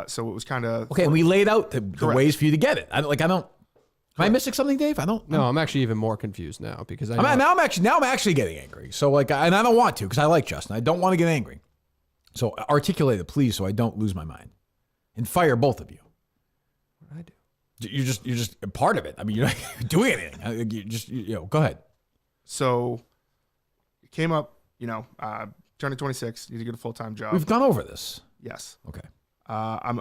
So it was kind of okay. And we laid out the ways for you to get it. I don't. Am I missing something, Dave? I don't. No, I'm actually even more confused now because I'm actually getting angry. So and I don't want to because I like Justin. I don't want to get angry. So articulate it, please, so I don't lose my mind, and fire both of you. What I do? You're just a part of it. I mean, you're not doing anything. You just go ahead. So it came up, turning 26, need to get a full-time job. We've gone over this. Yes. Okay. I'm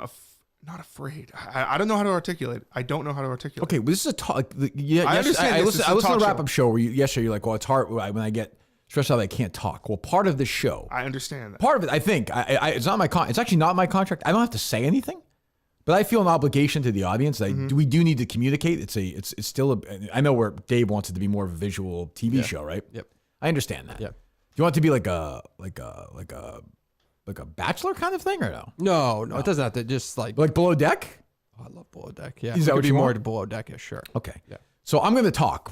not afraid. I don't know how to articulate it. I don't know how to articulate. Okay, well, this is a talk. Yeah, I understand. I listened to the wrap-up show where yesterday you're like, well, it's hard when I get stressed out. I can't talk. Well, part of the show. I understand that. Part of it, I think, it's not it's actually not my contract. I don't have to say anything, but I feel an obligation to the audience. We do need to communicate. It's still I know where Dave wants it to be more of a visual TV show, right? Yep. I understand that. Yep. Do you want it to be like a like a bachelor kind of thing or no? No, it doesn't have to. Just like Like below deck? I love below deck. Yeah, Is that it what could you be more want? to below deck? Yeah, sure. Okay. Yeah. So I'm going to talk,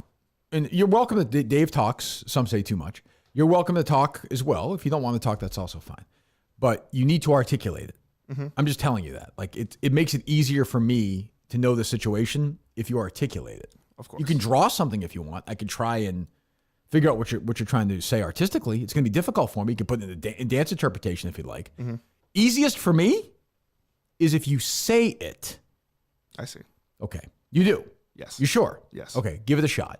and you're welcome to. Dave talks. Some say too much. You're welcome to talk as well. If you don't want to talk, that's also fine. But you need to articulate it. I'm just telling you that. Like it makes it easier for me to know the situation if you articulate it. Of course. You can draw something if you want. I can try and figure out what you're trying to say artistically. It's going to be difficult for me. You can put it in dance interpretation if you'd like. Easiest for me is if you say it. I see. Okay. You do. Yes. You sure? Yes. Okay. Give it a shot.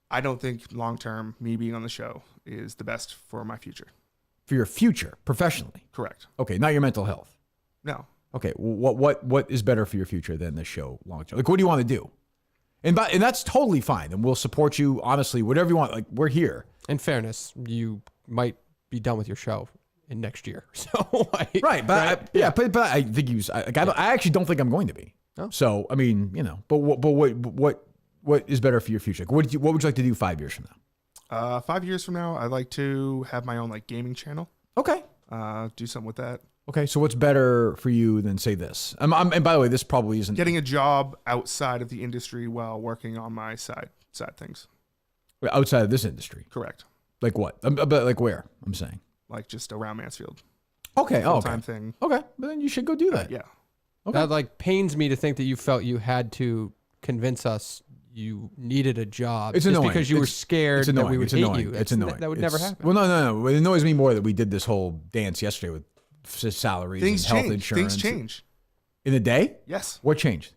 I don't think long term me being on the show is the best for my future. For your future, professionally. Correct. Okay. Not your mental health. No. Okay. What is better for your future than this show long term? Like, what do you want to do? And that's totally fine. And we'll support you, honestly, whatever you want. Like, we're here. In fairness, you might be done with your show in next year. So Right. But but I think I actually don't think I'm going to be. Oh. So, I mean, but what is better for your future? Like, what would you like to do 5 years from now? 5 years from now, I'd like to have my own like gaming channel. Okay. Do something with that. Okay. So what's better for you than say this? And by the way, this probably isn't Getting a job outside of the industry while working on my side things. outside of this industry. Correct. Like what? But like where? I'm saying. Like just around Mansfield. Okay. Oh, Full-time okay. thing. Okay. But then you should go do that. Yeah. Okay. that like pains me to think that you felt you had to convince us you needed a job It's just annoying. because you were It's scared that we would It's hate annoying. you. It's That's- annoying. That would never happen. Well, no. It annoys me more that we did this whole dance yesterday with salaries Things and health change. insurance. Things change. In a day? Yes. What changed?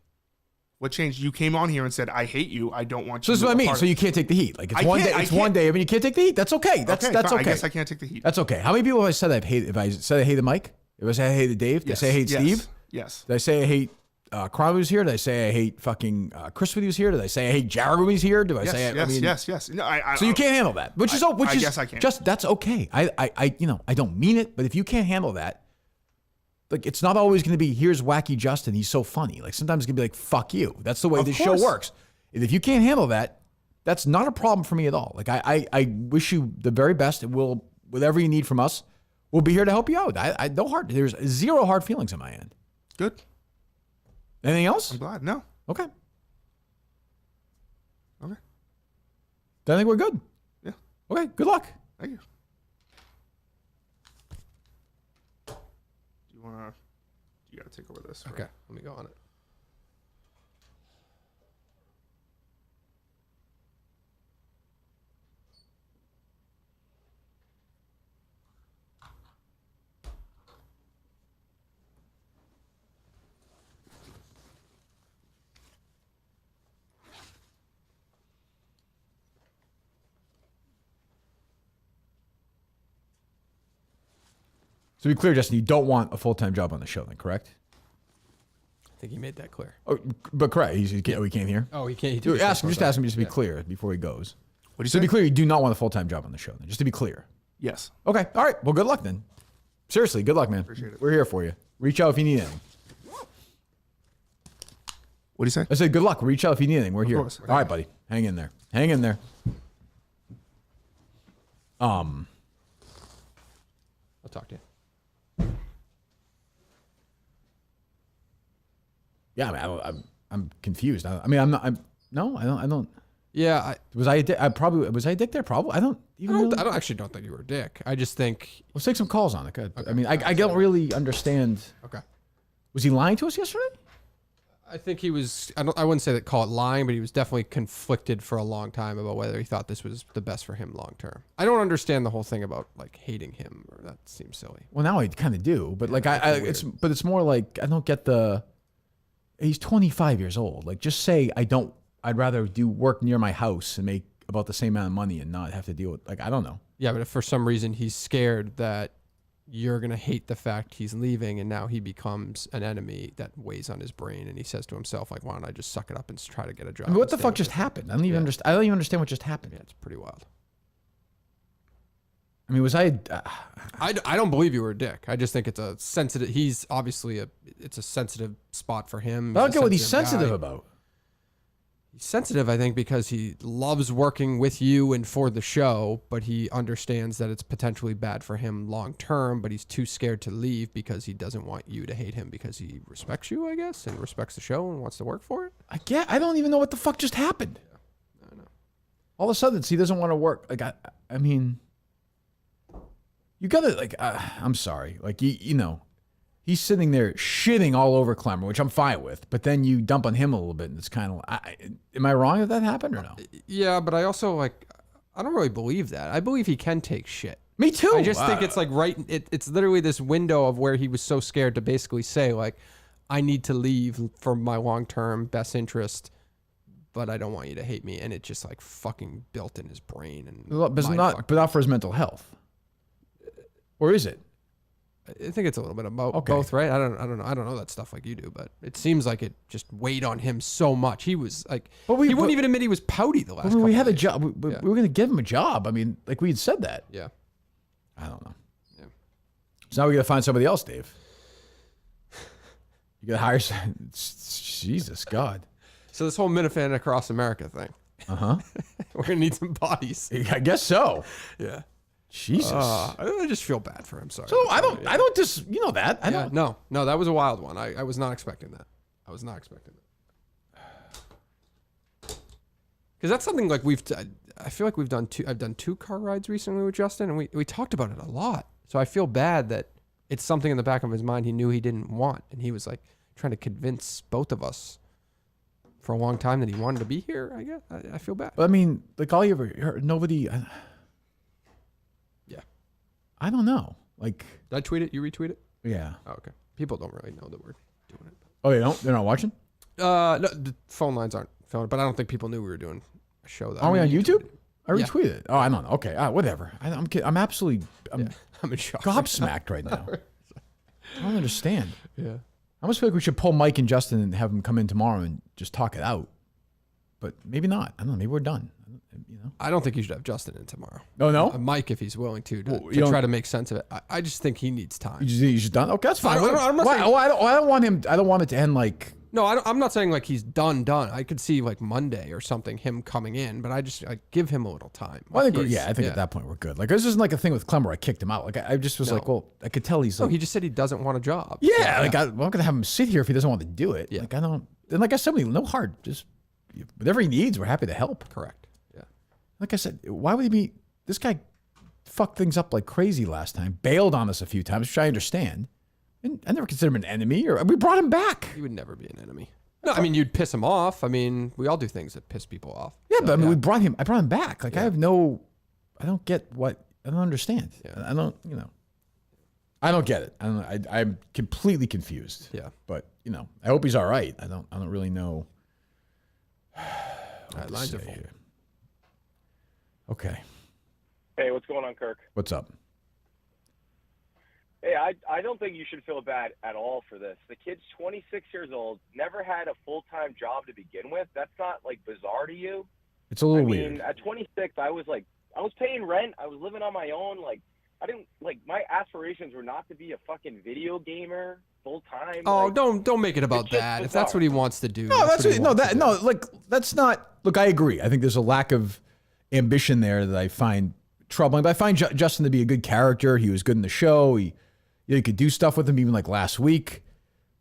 What changed? You came on here and said, "I hate you. I don't want So you." this is what I a mean. part So of you it." can't take the heat. Like it's I one can't- day. I It's one can't. day. I mean, you can't take the heat. That's okay. That's fine. okay. I guess I can't take the heat. That's okay. How many people have I said I've hated? If I said I hated Mike, if I say I hated Dave, did I say I hate yes. Steve? Yes. Did I say I hate Crowley was here? Did I say I hate fucking Chris when he was here? Did I say I hate Jared when he's here? Do I Yes. say? Yes. No, So you can't handle that, which is I guess I can. Just that's okay. I don't mean it, but if you can't handle that, like it's not always going to be here's wacky Justin. He's so funny. Like sometimes it's gonna be like fuck you. That's the way Of this course. show works. And if you can't handle that, that's not a problem for me at all. Like I wish you the very best, and we'll whatever you need from us, we'll be here to help you out. There's zero hard feelings on my end. Good. Anything else? I'm glad. No. Okay. Okay. Then I think we're good. Yeah. Okay. Good luck. Thank you. Do you wanna? You gotta take over this. Right? Okay, let me go on it. To be clear, Justin, you don't want a full-time job on the show, then, correct? I think he made that clear. Oh, but correct. We can't hear. Oh, he can't. He Dude, just ask him just to be clear before he goes. What do you So to say? be clear, you do not want a full-time job on the show, then. Just to be clear. Yes. Okay. All right. Well, good luck then. Seriously, good luck, man. Appreciate it. We're here for you. Reach out if you need anything. What do you say? I said good luck. Reach out if you need anything. We're here. course. All right, buddy. Hang in there. Hang in there. I'll talk to you. Yeah, I mean, I'm confused. I mean, I'm not. I don't. Yeah, Was I a dick? Was I a dick there? Probably. I don't even. Really, I don't actually don't think you were a dick. I just think. Let's take some calls on it. Good. I mean, I don't really understand. Okay. Was he lying to us yesterday? I think he was. I wouldn't say that call it lying, but he was definitely conflicted for a long time about whether he thought this was the best for him long term. I don't understand the whole thing about like hating him, or that seems silly. Well, now I kind of do, but like it's more like I don't get the. He's 25 years old. Like, just say I'd rather do work near my house and make about the same amount of money and not have to deal with, like, I don't know. Yeah, but if for some reason he's scared that you're gonna hate the fact he's leaving, and now he becomes an enemy that weighs on his brain, and he says to himself, like, "Why don't I just suck it up and try to get a job?" I mean, what the instead fuck of just this?" happened? I don't even Yeah. understand. I don't even understand what just happened. Yeah, it's pretty wild. I mean, was I? I don't believe you were a dick. I just think it's a sensitive. He's obviously it's a sensitive spot for him. I don't get what he's a sensitive guy. about. He's sensitive, I think, because he loves working with you and for the show, but he understands that it's potentially bad for him long term, but he's too scared to leave because he doesn't want you to hate him because he respects you, I guess, and respects the show and wants to work for it. I don't even know what the fuck just happened. Yeah, I know. All of a sudden, he doesn't want to work. Like, I mean, you gotta, like, I'm sorry. Like, you know, he's sitting there shitting all over Clemmer, which I'm fine with, but then you dump on him a little bit, and it's kind of, am I wrong if that happened or no? Yeah, but I also, like, I don't really believe that. I believe he can take shit. Me too. I just think it's like it's literally this window of where he was so scared to basically say, like, I need to leave for my long-term best interest, but I don't want you to hate me. And it just like fucking built in his brain. And but not for his mental health. Or is it? I think it's a little bit of both, right? I don't know. I don't know that stuff like you do, but it seems like it just weighed on him so much. He was like, he wouldn't even admit he was pouty the last. We had a job. We were going to give him a job. I mean, like we had said that. Yeah. I don't know. Yeah. So now we got to find somebody else, Dave. You got to hire. Jesus God. So this whole Minifan Across America thing. We're gonna need some bodies. I guess so. Yeah. Jesus. I just feel bad for him. Sorry. So I don't just, you know that. I don't. No, that was a wild one. I was not expecting that. I was not expecting that. Because that's something like I feel like I've done 2 car rides recently with Justin, and we talked about it a lot. So I feel bad that it's something in the back of his mind he knew he didn't want, and he was like trying to convince both of us for a long time that he wanted to be here. I guess I feel bad. But I mean, like all you ever heard, nobody. Yeah. I don't know. Like. Did I tweet it? You retweet it? Yeah. Oh, okay. People don't really know that we're doing it. Oh, they don't? They're not watching? No, the phone lines aren't filming, but I don't think people knew we were doing a show. Are we on YouTube? I Yeah. retweeted it. Oh, I don't know. Okay, whatever. I'm absolutely I'm in shock. gobsmacked right now. I don't understand. Yeah. I almost feel like we should pull Mike and Justin and have them come in tomorrow and just talk it out. But maybe not. I don't know. Maybe we're done. You know? I don't think you should have Justin in tomorrow. Oh, no? Mike, if he's willing to you try to make sense of it. I just think he needs time. You just done? Okay, that's fine. I'm not saying- I don't want him. I don't want it to end like. No, I'm not saying like he's done. I could see like Monday or something him coming in, but I just give him a little time. Well, I think at that point we're good. Like this isn't like a thing with Clemmer. I kicked him out. Like I just was like, well, I could tell he's like. No, he just said he doesn't want a job. Yeah, like I'm not gonna have him sit here if he doesn't want to do it. Yeah. Like I don't. And like I said, no hard. Just whatever he needs, we're happy to help. Correct. Yeah. Like I said, why would he be? This guy fucked things up like crazy last time. Bailed on us a few times, which I understand. And I never considered him an enemy, or we brought him back. He would never be an enemy. No, I mean you'd piss him off. I mean we all do things that piss people off. Yeah, but I mean I brought him back. Like I don't get what I don't understand. Yeah. I don't, I don't get it. I'm completely confused. Yeah. But I hope he's all right. I don't really know. Lines are full. Okay. Hey, what's going on, Kirk? What's up? Hey, I don't think you should feel bad at all for this. The kid's 26 years old, never had a full-time job to begin with. That's not, like, bizarre to you? It's a little I weird. mean, at 26, I was paying rent. I was living on my own. Like, my aspirations were not to be a fucking video gamer full-time. Oh, like, don't make it about that. If that's what he wants to do. No, that's look, I agree. I think there's a lack of ambition there that I find troubling. But I find Justin to be a good character. He was good in the show. You could do stuff with him even like last week.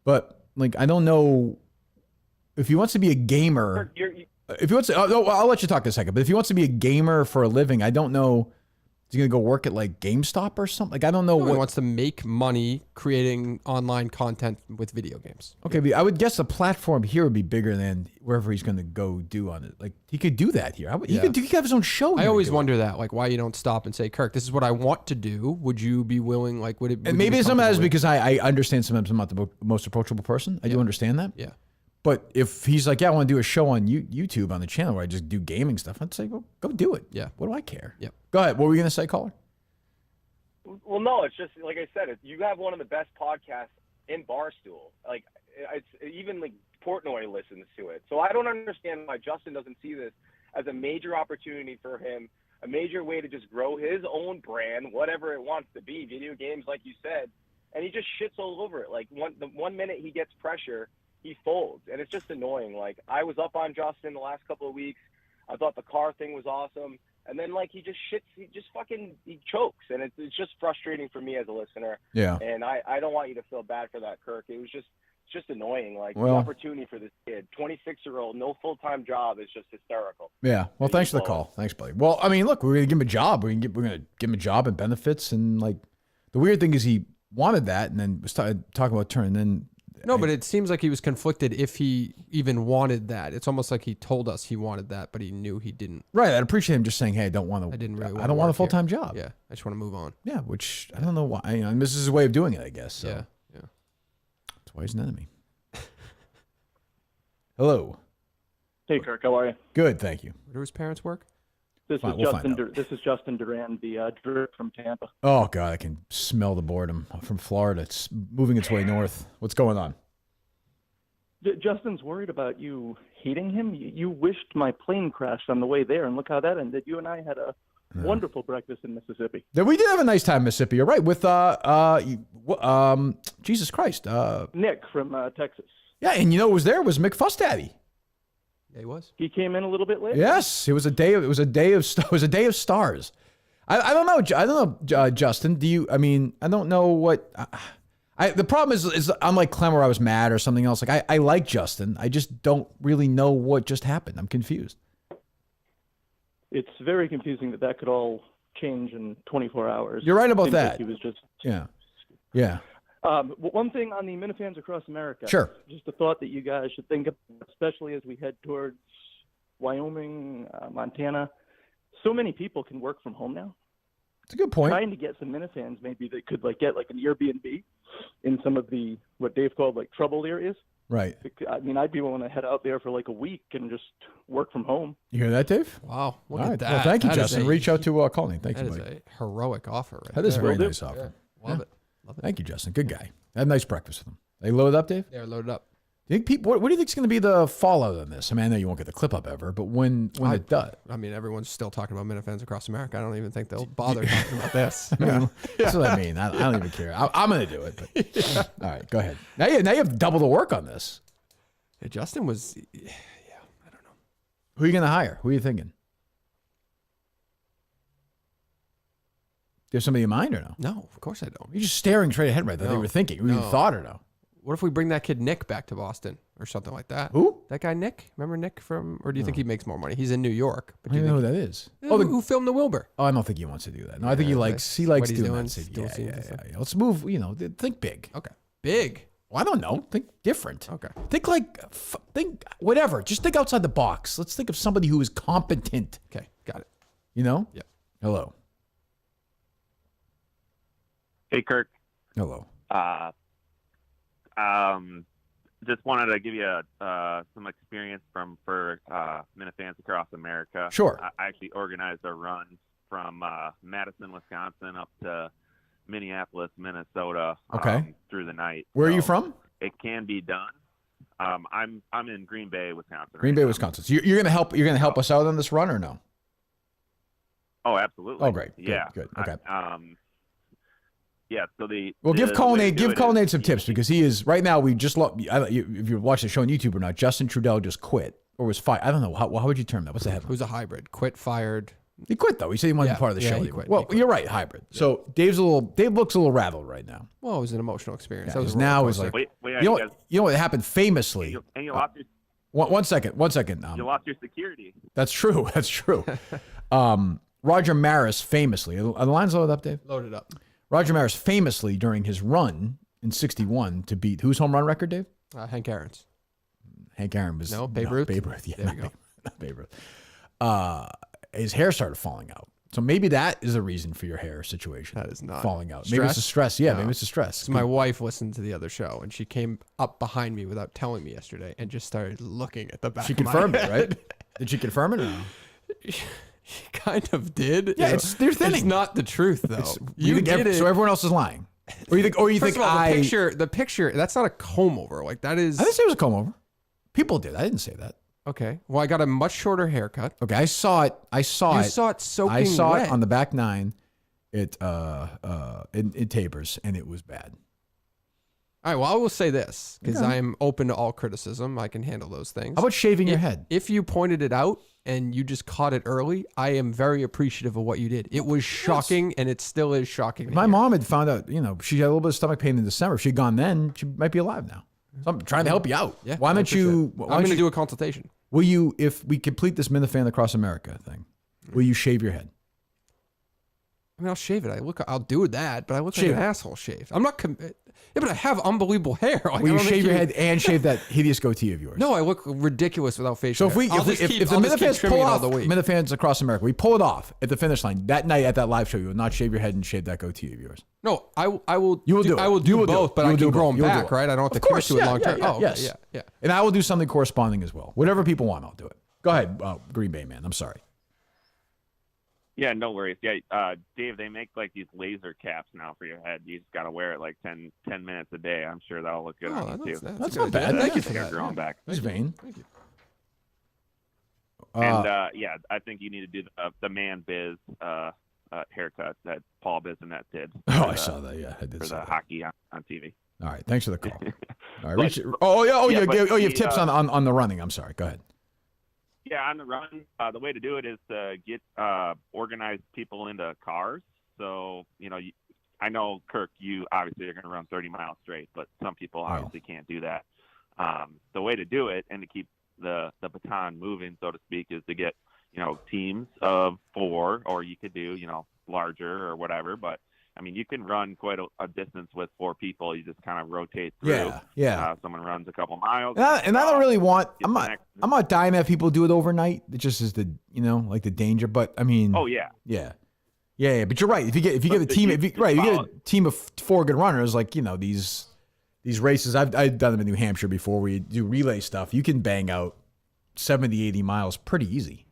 But like, I don't know if he wants to be a gamer. If he wants to, I'll let you talk in a second. But if he wants to be a gamer for a living, I don't know. Is he going to go work at like GameStop or something? Like, I don't know He wants to make money creating online content with video games. Okay, but I would guess the platform here would be bigger than wherever he's going to go do on it. Like, he could do that here. He could have his own show. I always wonder that, like, why you don't stop and say, Kirk, this is what I want to do. Would you be willing? Like, would it? And maybe sometimes because I understand sometimes I'm not the most approachable person. I do understand that. Yeah. But if he's like, yeah, I want to do a show on YouTube on the channel where I just do gaming stuff, I'd say, well, go do it. Yeah. What do I care? Yep. Go ahead. What were you going to say, caller? Well, no, it's just like I said. You have one of the best podcasts in Barstool. Like, it's even like Portnoy listens to it. So I don't understand why Justin doesn't see this as a major opportunity for him, a major way to just grow his own brand, whatever it wants to be, video games, like you said. And he just shits all over it. Like the one minute he gets pressure, he folds, and it's just annoying. Like, I was up on Justin the last couple of weeks. I thought the car thing was awesome. And then, like, he just chokes. And it's just frustrating for me as a listener. Yeah. And I don't want you to feel bad for that, Kirk. It was just annoying. Like, Well, the opportunity for this kid, 26-year-old, no full-time job, is just hysterical. Yeah. Well, thanks for the call. Thanks, buddy. Well, I mean, look, we're going to give him a job. We're going to give him a job and benefits. And, like, the weird thing is he wanted that and then started talking about turn. And then No, but it seems like he was conflicted if he even wanted that. It's almost like he told us he wanted that, but he knew he didn't. Right. I'd appreciate him just saying, hey, I don't want to. I didn't really. I don't want a full-time job. Yeah, I just want to move on. Yeah, which I don't know why. You know, and this is his way of doing it, I guess. So. Yeah. That's why he's an enemy. Hello. Hey, Kirk, how are you? Good, thank you. Where do his parents work? This Fine, is we'll Justin. find out. This is Justin Duran, the drip from Tampa. Oh God, I can smell the boredom from Florida. It's moving its way north. What's going on? Justin's worried about you hating him. You wished my plane crashed on the way there, and look how that ended. You and I had a wonderful breakfast in Mississippi. We did have a nice time in Mississippi. You're right. With Jesus Christ, Nick from Texas. yeah, and you know who was there was Mick Fustaddy. Yeah, he was. He came in a little bit late. Yes, it was a day of stars. I don't know. I don't know, Justin. Do you? I mean, I don't know what. The problem is I'm like Clem where I was mad or something else. Like I like Justin. I just don't really know what just happened. I'm confused. It's very confusing that could all change in 24 hours. You're right about Seems that. Like he was just. Yeah. One thing on the Minifans Across America. Sure. Just a thought that you guys should think of, especially as we head towards Wyoming, Montana. So many people can work from home now. It's a good point. Trying to get some Minifans maybe that could get like an Airbnb in some of the what Dave called like trouble areas. Right. I mean, I'd be willing to head out there for like a week and just work from home. You hear that, Dave? Wow. Look All at right. that. Well, thank you, That is Justin. Reach out to Colleen. Thank That you, is buddy. a heroic offer. Right That is a there. very nice offer. Love it. Love it. Thank you, Justin. Good guy. I had a nice breakfast with him. They loaded up, Dave? They're loaded up. Do you think people? What do you think is going to be the fallout on this? I mean, I know you won't get the clip up ever, but when it does, I mean, everyone's still talking about Minifans Across America. I don't even think they'll bother talking about this. I mean, that's what I mean. I don't even care. I'm going to do it. But all right, go ahead. Now you have double the work on this. Yeah, Justin was, I don't know. Who are you going to hire? Who are you thinking? Do you have somebody in mind or no? No, of course I don't. You're just staring straight ahead right there. No. You were thinking. Who you No. thought or no? What if we bring that kid Nick back to Boston or something like that? Who? That guy Nick? Remember Nick from, or do you think he makes more money? He's in New York. But I do don't you know think, who that is. who filmed the Wilbur? Oh, I don't think he wants to do that. No, I think he Yeah, likes that's what he's doing doing, that. City. still Yeah, seems yeah, the same. yeah. Let's move. Think big. Okay. Big. Well, I don't know. Think different. Okay. Think whatever. Just think outside the box. Let's think of somebody who is competent. Okay. Got it. You know? Yep. Hello. Hey, Kirk. Hello. Just wanted to give you some experience for Minifans Across America. Sure. I actually organized a run from Madison, Wisconsin, up to Minneapolis, Minnesota. Okay. Through the night. Where are you So from? It can be done. I'm in Green Bay, Wisconsin. Green right Bay, now. Wisconsin. So you're gonna help. You're gonna help us out on this run or no? Oh, absolutely. Oh, great. Good, Yeah. good. Okay. Yeah. So give Colonnade some tips because he is right now. We just if you watch the show on YouTube or not, Justin Trudell just quit or was fired. I don't know how would you term that? What's the headline? Who's a hybrid? Quit, fired. He quit though. He said he wanted to be part of the show. he quit. Well, He quit. you're right, hybrid. So Dave looks a little rattled right now. Well, it was an emotional experience. Yeah, That was he's a roller now is coaster. like Wait, you know what happened famously. and you lost your One second. you lost your security. That's true. That's true. Roger Maris famously, are the lines loaded up, Dave? Loaded up. Roger Maris famously during his run in '61 to beat whose home run record, Dave? Hank Aaron's. Hank Aaron was Babe Ruth? Babe Ruth, yeah, There you go. not Babe Ruth. His hair started falling out, so maybe that is a reason for your hair situation. That is not falling out. Maybe it's the stress. Yeah, maybe it's the stress. So my wife listened to the other show, and she came up behind me without telling me yesterday and just started looking at the back She of my confirmed it, head. right? Did she confirm it or no? She kind of did. Yeah, You know, they're thinning. It's not the truth, though. You think did it. so everyone else is lying, or you think First of all, the picture, that's not a comb over. Like that is. I didn't say it was a comb over. People did. I didn't say that. Okay. Well, I got a much shorter haircut. Okay, I saw it. You saw it soaking I saw wet. it on the back nine. It tapers, and it was bad. All right. Well, I will say this because I am open to all criticism. I can handle those things. How about shaving your head? If you pointed it out and you just caught it early, I am very appreciative of what you did. It was shocking, and it still is shocking. If my mom had found out, she had a little bit of stomach pain in December. If she'd gone then, she might be alive now. So I'm trying to help you out. Yeah. Why don't you? I'm going to do a consultation. Will you, if we complete this Minifan Across America thing, will you shave your head? I mean, I'll shave it. I'll do that, but I look Shave like an it. asshole shaved. I'm not. Yeah, but I have unbelievable hair. Like, Will you I don't shave think your head and shave that hideous goatee of yours? No, I look ridiculous without facial So if hair. if the Minifans pull off Minifans Across America, we pull it off at the finish line that night at that live show, you will not shave your head and shave that goatee of yours. No, I will. You will do it. I will You do will do both, it. but You I will can do grow both. them You will do back, it. right? I don't have to Of commit course, to it yeah, long term. yeah, Oh, okay, yes. yeah. And I will do something corresponding as well. Whatever people want, I'll do it. Go ahead, Green Bay man. I'm sorry. Yeah, no worries. Yeah, Dave, they make like these laser caps now for your head. You just got to wear it like 10 minutes a day. I'm sure that'll look good on you too. That's not bad. Thank you for that. Growing back. He's vain. Thank you. And yeah, I think you need to do the man biz haircut that Paul Bissonnette did. I saw that. Yeah, I did for see the that. hockey on TV. All right, thanks for the call. All right, But- you have the, tips on the running. I'm sorry. Go ahead. Yeah, on the run, the way to do it is to get organized people into cars. So, I know, Kirk, you obviously are going to run 30 miles straight, but some people obviously can't do that. The way to do it and to keep the baton moving, so to speak, is to get, teams of 4, or you could do, larger or whatever. But, I mean, you can run quite a distance with 4 people. You just kind of rotate through. Yeah. Someone runs a couple miles. And I don't really want. get I'm the not. next- I'm not dying to have people do it overnight. It just is the like the danger. But I mean. Oh, yeah. Yeah. But you're right. If you get a team, you get a team of 4 good runners, like these races. I've done them in New Hampshire before. Where you do relay stuff. You can bang out 70, 80 miles pretty easy.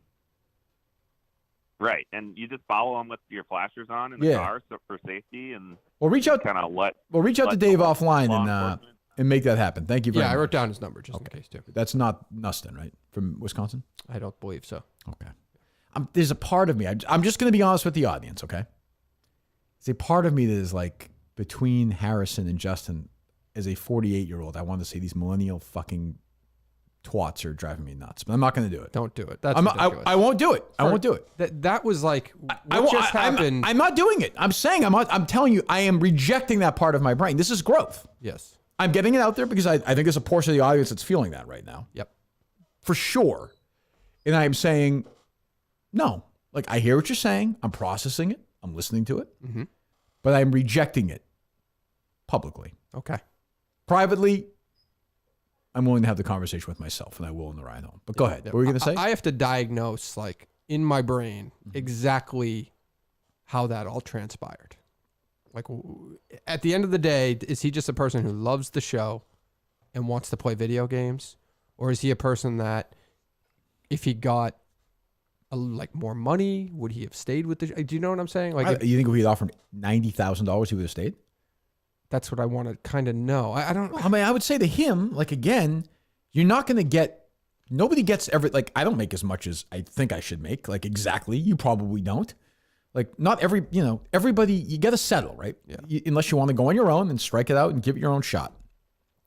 Right, and you just follow them with your flashers on in the car for safety, and reach out to Dave offline and make that happen. Thank you very much. Yeah, I wrote down his number just in case too. That's not Nustin, right? From Wisconsin? I don't believe so. Okay. There's a part of me. I'm just going to be honest with the audience, okay? There's a part of me that is like between Harrison and Justin. As a 48-year-old, I want to say these millennial fucking twats are driving me nuts, but I'm not going to do it. Don't do it. That's ridiculous. I won't do it. I won't do it. That was like what just happened. I'm not doing it. I'm saying I'm telling you, I am rejecting that part of my brain. This is growth. Yes. I'm getting it out there because I think there's a portion of the audience that's feeling that right now. Yep. For sure. And I'm saying, no. Like, I hear what you're saying. I'm processing it. I'm listening to it. Mm-hmm. But I'm rejecting it publicly. Okay. Privately, I'm willing to have the conversation with myself, and I will in the ride home. But go ahead. What were you going to say? I have to diagnose, like, in my brain exactly how that all transpired. Like, at the end of the day, is he just a person who loves the show and wants to play video games? Or is he a person that if he got more money, would he have stayed with the show? Do you know what I'm saying? Like, you think if we had offered $90,000, he would have stayed? That's what I want to kind of know. I don't. I mean, I would say to him, like, again, you're not going to get. Nobody gets I don't make as much as I think I should make. Like, exactly. You probably don't. Like, not everybody. You got to settle, right? Yeah. Unless you want to go on your own and strike it out and give it your own shot.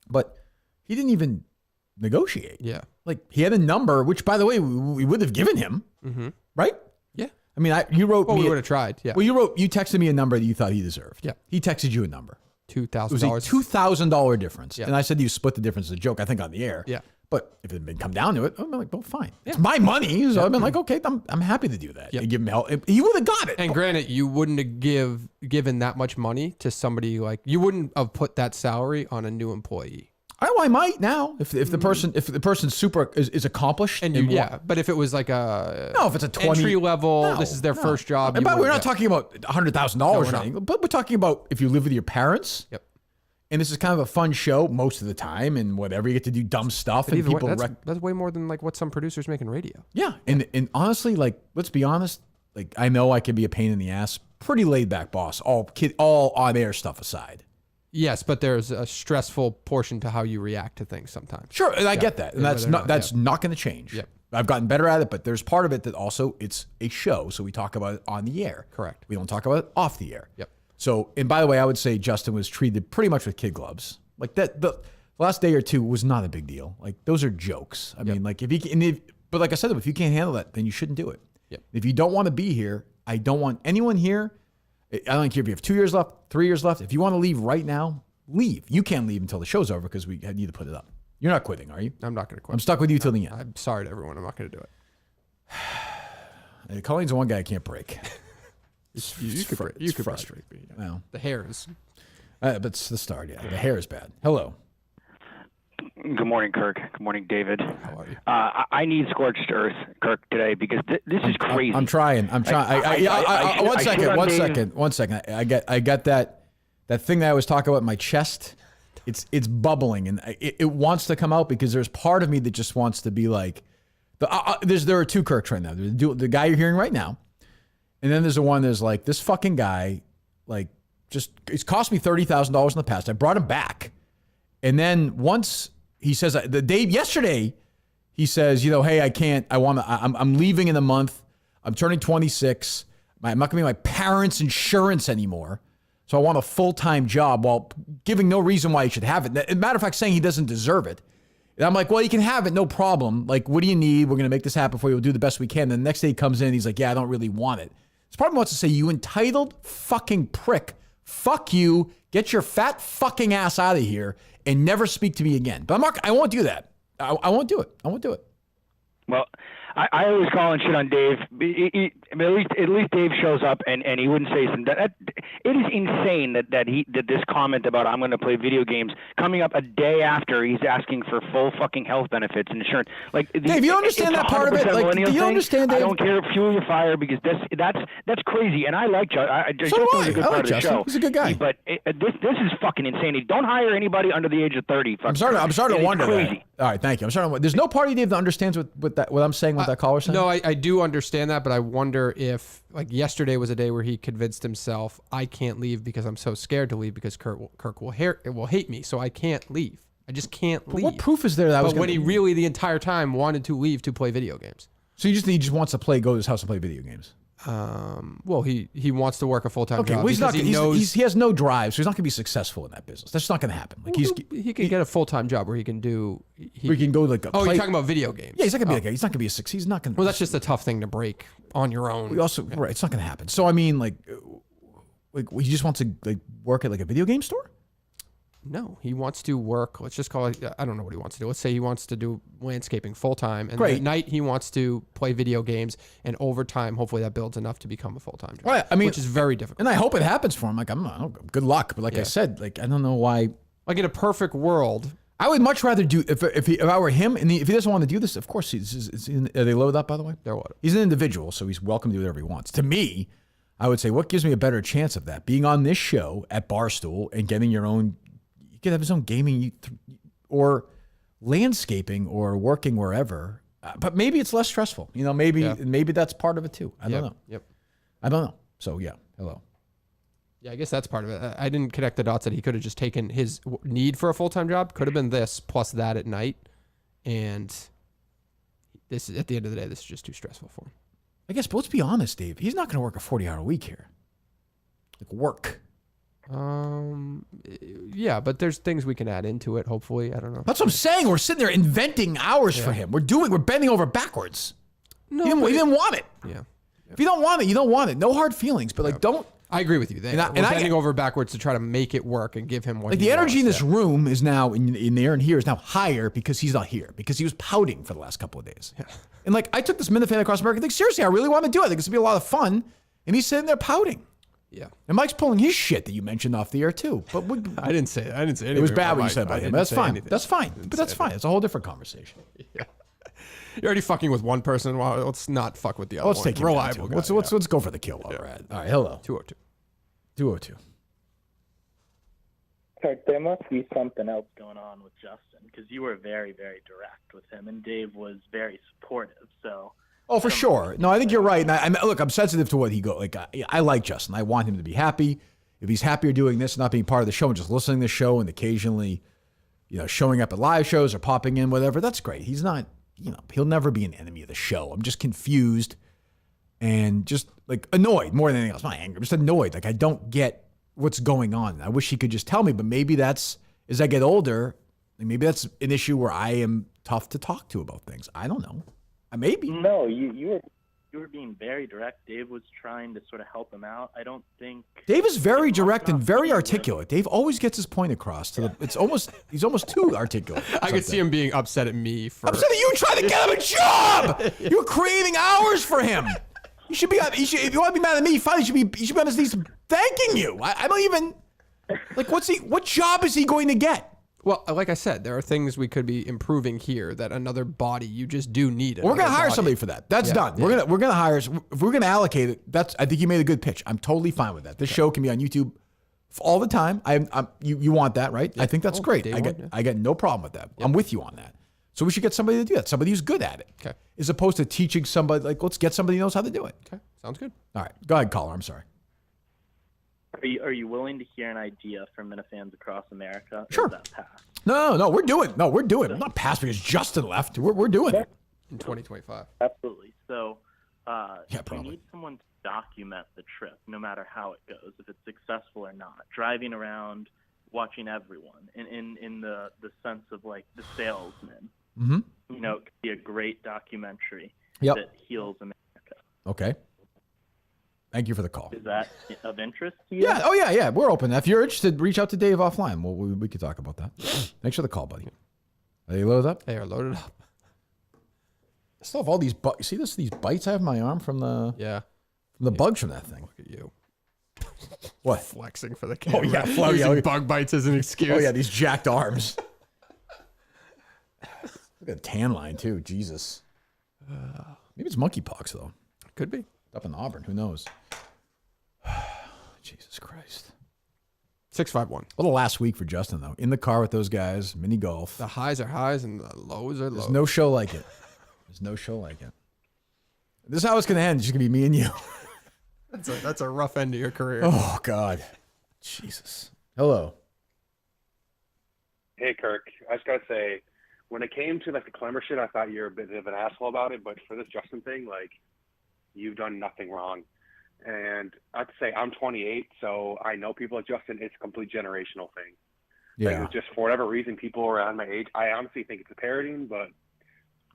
But he didn't even negotiate. Yeah. Like, he had a number, which, by the way, we would have given him, right? Yeah. I mean, you wrote. Well, we would have tried. Yeah. Well, you texted me a number that you thought he deserved. Yeah. He texted you a number. $2,000. It was a $2,000 difference. Yeah. And I said you split the difference as a joke, I think, on the air. Yeah. But if it had been come down to it, I'm like, well, fine. Yeah. It's my money. So I've been like, okay, I'm happy to do that. Yeah. And give him help. He would have got it. And granted, you wouldn't have given that much money to somebody you wouldn't have put that salary on a new employee. I might now if the person's super is accomplished And but if it was like if it's a 20 entry level, this is their first job. But we're not talking about $100,000 or not. anything. But we're talking about if you live with your parents. Yep. And this is kind of a fun show most of the time, and whatever, you get to do dumb stuff, and people. That's way more than what some producers make in radio. Yeah, and honestly, let's be honest. I know I can be a pain in the ass. Pretty laid back boss. All on air stuff aside. Yes, but there's a stressful portion to how you react to things sometimes. Sure, and I get that, and that's not going to change. Yep. I've gotten better at it, but there's part of it that also it's a show, so we talk about it on the air. Correct. We don't talk about it off the air. Yep. So, and by the way, I would say Justin was treated pretty much with kid gloves. Like that, the last day or two was not a big deal. Like those are jokes. I mean, like but like I said, if you can't handle that, then you shouldn't do it. Yep. If you don't want to be here, I don't want anyone here. I don't care if you have 2 years left, 3 years left. If you want to leave right now, leave. You can't leave until the show's over because we need to put it up. You're not quitting, are you? I'm not going to quit. I'm stuck with you till the end. I'm sorry to everyone. I'm not going to do it. Colleen's the one guy I can't break. You could frustrate me. Yeah. Well, The hair is. but it's the start. Yeah, the hair is bad. Hello. Good morning, Kirk. Good morning, David. How are you? I need scorched earth, Kirk, today because this is crazy. I'm trying. One second. I got that thing that I was talking about in my chest. It's bubbling and it wants to come out because there's part of me that just wants to be like, there are two Kirks right now. There's the guy you're hearing right now, and then there's the one that's like this fucking guy, like just it's cost me $30,000 in the past. I brought him back, and then once he says the day yesterday, he says, hey, I can't. I'm leaving in a month. I'm turning 26. I'm not gonna be my parents' insurance anymore. So I want a full-time job while giving no reason why he should have it. As a matter of fact, saying he doesn't deserve it. And I'm like, well, you can have it, no problem. Like, what do you need? We're going to make this happen for you. We'll do the best we can. Then the next day he comes in and he's like, yeah, I don't really want it. This part of me wants to say, you entitled fucking prick. Fuck you. Get your fat fucking ass out of here and never speak to me again. But I won't do that. I won't do it. I won't do it. Well, I always call and shit on Dave. At least Dave shows up and he wouldn't say something. It is insane that this comment about I'm going to play video games coming up a day after he's asking for full fucking health benefits and insurance. Like, Dave, you don't understand that part of it. Like, do you understand, Dave? I don't care if fuel your fire because that's crazy. And I like Justin. So do Justin's a good I part like of the Justin. show. He's a good guy. But this is fucking insane. Don't hire anybody under the age of 30. I'm starting to wonder crazy. that. All right, thank you. I'm starting to wonder. There's no party, Dave, that understands what I'm saying, what that caller saying? No, I do understand that, but I wonder if, like, yesterday was a day where he convinced himself, I can't leave because I'm so scared to leave because Kirk will hate me, so I can't leave. I just can't leave. What proof is there that I was when he really the entire time wanted to leave to play video games? So he just wants to go to his house and play video games? Well, he wants to work a full-time job well, because he has no drive, so he's not going to be successful in that business. That's just not going to happen. Like he can get a full-time job where he can do. Where he can go like. You're talking about video games? Yeah, he's not going to be he's not going to be a six. He's not going to. Well, that's just a tough thing to break on your own. We also right. It's not going to happen. So I mean, like he just wants to work at like a video game store. No, he wants to work. Let's just call it. I don't know what he wants to do. Let's say he wants to do landscaping full time, and at night he wants to play video games. And over time, hopefully, that builds enough to become a full time job. Right. I mean, which is very difficult. And I hope it happens for him. Like good luck. But like I said, like I don't know why. Like in a perfect world, I would much rather do if I were him and if he doesn't want to do this. Of course, are they loaded up? By the way, they're loaded. He's an individual, so he's welcome to do whatever he wants. To me, I would say, what gives me a better chance of that? Being on this show at Barstool and getting your own. Could have his own gaming or landscaping or working wherever, but maybe it's less stressful. Maybe that's part of it too. I don't know. Yep. I don't know. So yeah, hello. Yeah, I guess that's part of it. I didn't connect the dots that he could have just taken his need for a full-time job. Could have been this plus that at night, and this at the end of the day, this is just too stressful for him. I guess, but let's be honest, Dave. He's not going to work a 40-hour week here. Like work. Yeah, but there's things we can add into it. Hopefully, I don't know. That's what I'm saying. We're sitting there inventing hours for him. We're bending over backwards. No, he didn't want it. Yeah. If you don't want it, you don't want it. No hard feelings, but don't. I agree with you. We're bending over backwards to try to make it work and give him what. Like the energy in this room is now in there and here is now higher because he's not here because he was pouting for the last couple of days. Yeah. And like I took this Minifans Across America. I think seriously, I really want to do it. I think it's gonna be a lot of fun. And he's sitting there pouting. Yeah, and Mike's pulling his shit that you mentioned off the air too. But I didn't say anything. It was bad what you said about him. But that's fine. Anything. That's fine. But that's fine. It's a whole different conversation. Yeah, you're already fucking with one person. Well, let's not fuck with the other. Let's take him reliable. Guy, let's go for the kill while we're at it. All right, hello. 202. Kirk, there must be something else going on with Justin because you were very, very direct with him, and Dave was very supportive. So. Oh, for sure. No, I think you're right. And look, I'm sensitive to what he goes. Like, I like Justin. I want him to be happy. If he's happier doing this, not being part of the show, and just listening to the show, and occasionally, showing up at live shows or popping in, whatever, that's great. He's not, he'll never be an enemy of the show. I'm just confused and just like annoyed more than anything else. Not angry, I'm just annoyed. Like I don't get what's going on. I wish he could just tell me, but maybe that's As I get older, maybe that's an issue where I am tough to talk to about things. I don't know. Maybe. No, you were being very direct. Dave was trying to sort of help him out. I don't think Dave is very direct and very articulate. Dave always gets his point across. He's almost too articulate. I could see him being upset at me for upset at you trying to get him a job. You're creating hours for him. You should be. If you want to be mad at me, fine. You should be on his knees thanking you. I don't even like. What job is he going to get? Well, like I said, there are things we could be improving here that another body you just do need. We're going to hire somebody for that. That's done. Yeah. We're going to hire. If we're going to allocate it, I think you made a good pitch. I'm totally fine with that. This show can be on YouTube all the time. You want that, right? Yeah. I think that's great. I get no problem with that. I'm with you on that. So we should get somebody to do that. Somebody who's good at it. Okay. As opposed to teaching somebody, like, let's get somebody who knows how to do it. Okay. Sounds good. All right. Go ahead, caller. I'm sorry. Are you willing to hear an idea from Minifans Across America? Sure. Or is that pass? No, we're doing it. I'm not past because Justin left. We're doing it. In 2025. Absolutely. So probably. we need someone to document the trip, no matter how it goes, if it's successful or not. Driving around, watching everyone in the sense of like the salesman. Mm-hmm. You know, it could be a great documentary that heals America. Okay. Thank you for the call. Is that of interest to you? Yeah. Oh, yeah. We're open. If you're interested, reach out to Dave offline. We could talk about that. Thanks for the call, buddy. Are you loaded up? They are loaded up. I still have all these bugs. You see these bites I have in my arm from the bugs from that thing. Look at you. What? Flexing for the camera. Oh, yeah. Using bug bites as an excuse. Oh, yeah. These jacked arms. Look at the tan line, too. Jesus. Maybe it's monkeypox, though. Could be. Up in Auburn. Who knows? Jesus Christ. 651. A little last week for Justin, though. In the car with those guys, mini golf. The highs are highs and the lows are lows. There's no show like it. This is how it's going to end. It's just going to be me and you. That's a rough end to your career. Oh, God. Jesus. Hello. Hey, Kirk. I just got to say, when it came to like the Clemmer shit, I thought you were a bit of an asshole about it. But for this Justin thing, like, you've done nothing wrong. And I have to say, I'm 28, so I know people like Justin. It's a complete generational thing. Yeah. Like, just for whatever reason, people around my age, I honestly think it's a parroting, but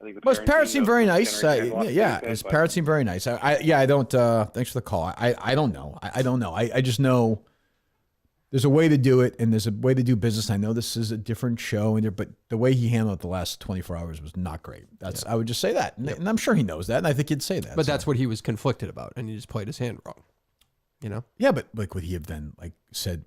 I think his parrots seem very nice. His parrots seem very nice. I don't, thanks for the call. I don't know. I don't know. I just know there's a way to do it, and there's a way to do business. I know this is a different show, but the way he handled it the last 24 hours was not great. I would just say that. And I'm sure he knows that, and I think he'd say that. But that's what he was conflicted about, and he just played his hand wrong. You know? Yeah, but like would he have then said,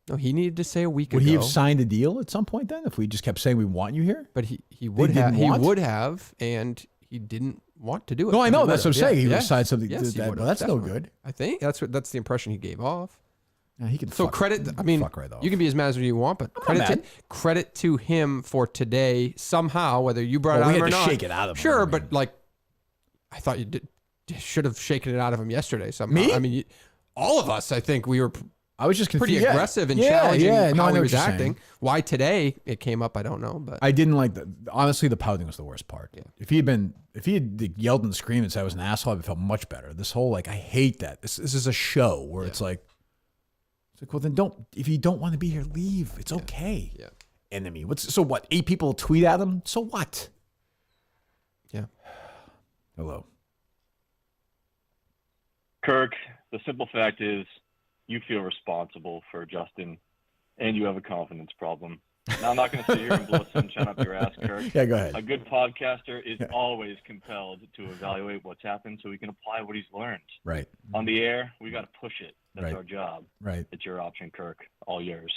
no, he needed to say a week ago. Would he have signed a deal at some point then if we just kept saying we want you here? But he would have, and he didn't want to do it. No, I know. That's what I'm saying. He would have signed something. Yes, well, that's no good. I think that's the impression he gave off. Yeah, he can. So credit. I mean, you can be as mad as you want, but credit to him for today somehow. Whether you brought it out of him or not, shake it out of him. Sure, but like, I thought you should have shaken it out of it yesterday somehow. Me? I mean, all of us. I think we were. I was just pretty aggressive and challenging how he was acting. Why today it came up, I don't know. But I didn't like the. Honestly, the pouting was the worst part. Yeah. If he had yelled and screamed and said I was an asshole, I would have felt much better. This whole I hate that. This is a show where it's like, well then if you don't want to be here, leave. It's okay. Yeah. Enemy. So what? 8 people tweet at him. So what? Yeah. Hello. Kirk, the simple fact is you feel responsible for Justin and you have a confidence problem. Now, I'm not going to sit here and blow sunshine up your ass, Kirk. Yeah, go ahead. A good podcaster is always compelled to evaluate what's happened so he can apply what he's learned. Right. On the air, we got to push it. That's our job. Right. It's your option, Kirk. All yours.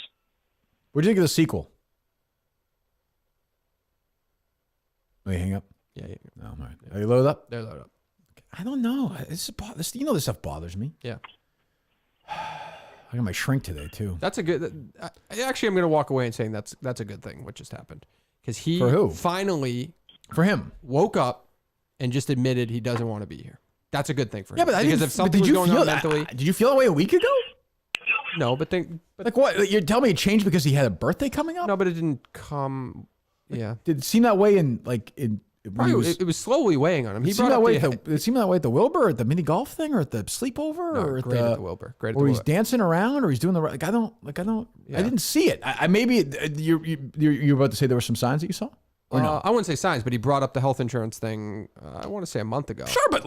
What do you think of the sequel? Oh, you hang up? Yeah. No, all right. Are you loaded up? They're loaded up. I don't know. This stuff bothers me. Yeah. I got my shrink today too. That's a good. Actually, I'm going to walk away and saying that's a good thing. What just happened? Because he finally woke up and just admitted he doesn't want to be here. That's a good thing for him. Yeah, but because if something was going on mentally, did you feel that way a week ago? No, but like what? You're telling me it changed because he had a birthday coming up? No, but it didn't come. Yeah. Did it seem that way in It was slowly weighing on him. He It seemed brought that up way. the- It seemed that way at the Wilbur, at the mini golf thing, or at the sleepover, No, or at great at the Wilbur. Great at the or he's Wilbur. dancing around, or he's doing the right. I don't. Yeah. I didn't see it. I maybe you're about to say there were some signs that you saw. Or no? I wouldn't say signs, but he brought up the health insurance thing. I want to say a month ago. Sure, but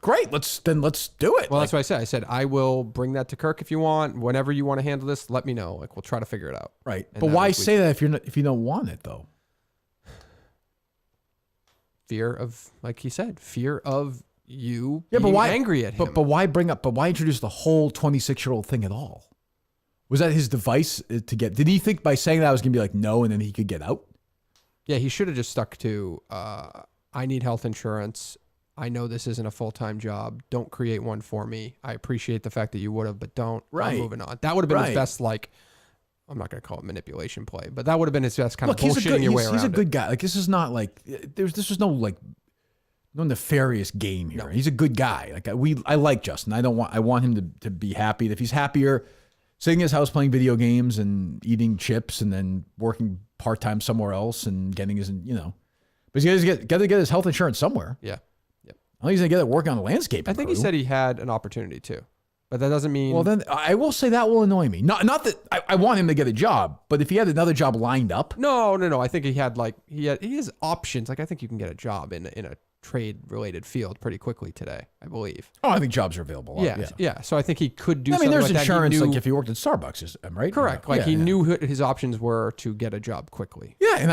great. Let's do it. Well, that's what I said. I said I will bring that to Kirk if you want. Whenever you want to handle this, let me know. Like we'll try to figure it out. Right. And But that why was- say that if you don't want it though? Fear of, like he said, fear of you Yeah, being but why angry at him. But why bring up? But why introduce the whole 26-year-old thing at all? Was that his device to get? Did he think by saying that I was gonna be like no, and then he could get out? Yeah, he should have just stuck to, I need health insurance. I know this isn't a full-time job. Don't create one for me. I appreciate the fact that you would have, but don't. Right. I'm moving on. That would have been his Right. best, I'm not going to call it manipulation play, but that would have been his best kind Look, of bullshitting your way around he's a it. good guy. Like this is not like this was no nefarious game here. He's a good guy. Like I like Justin. I want him to be happy. If he's happier sitting in his house playing video games and eating chips and then working part-time somewhere else and getting his, but he's got to get his health insurance somewhere. Yeah. Yep. I think he's going to get it working on the landscape. I think he said he had an opportunity too, but that doesn't mean. Well, then I will say that will annoy me. Not that I want him to get a job, but if he had another job lined up. No. I think he has options. Like I think you can get a job in a trade-related field pretty quickly today, I believe. Oh, I think jobs are available. Yeah. So I think he could do. I mean, something there's like that. insurance, He knew, like if he worked at Starbucks, right? correct. Like he knew his options were to get a job quickly. Yeah, and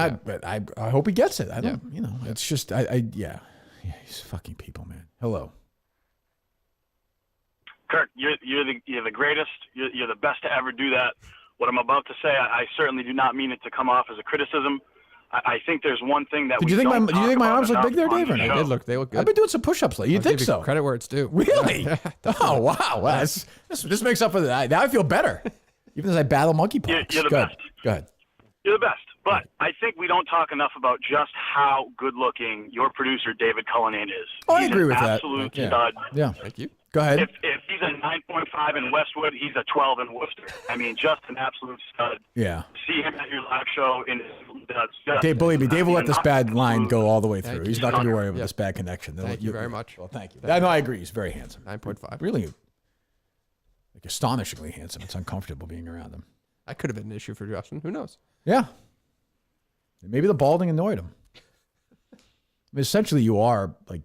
I hope he gets it. I don't, it's just, yeah, these fucking people, man. Hello. Kirk, you're the greatest. You're the best to ever do that. What I'm about to say, I certainly do not mean it to come off as a criticism. I think there's one thing that Did you think my arms look big there, Dave? Or no? They look good. I've been doing some push-ups lately. You think so? Credit where it's due. Really? Oh wow, well, this makes up for that. Now I feel better, even as I battle monkeypox. You're the Go ahead. best. Go ahead. You're the best. But I think we don't talk enough about just how good-looking your producer David Cullinane is. Oh, I He's agree an with that. absolute Yeah. stud. Yeah. Thank you. Go ahead. If he's a 9.5 in Westwood, he's a 12 in Worcester. I mean, just an absolute stud. Yeah. See him at your live show, and that's just. Dave, believe me, Dave will let this bad line go all the way through. Thank He's you. not going to worry about Yep. this bad connection. Thank you very much. Well, thank you. No, I agree. He's very handsome. 9.5. Really, like astonishingly handsome. It's uncomfortable being around him. That could have been an issue for Justin. Who knows? Yeah. Maybe the balding annoyed him. I mean, essentially, you are like,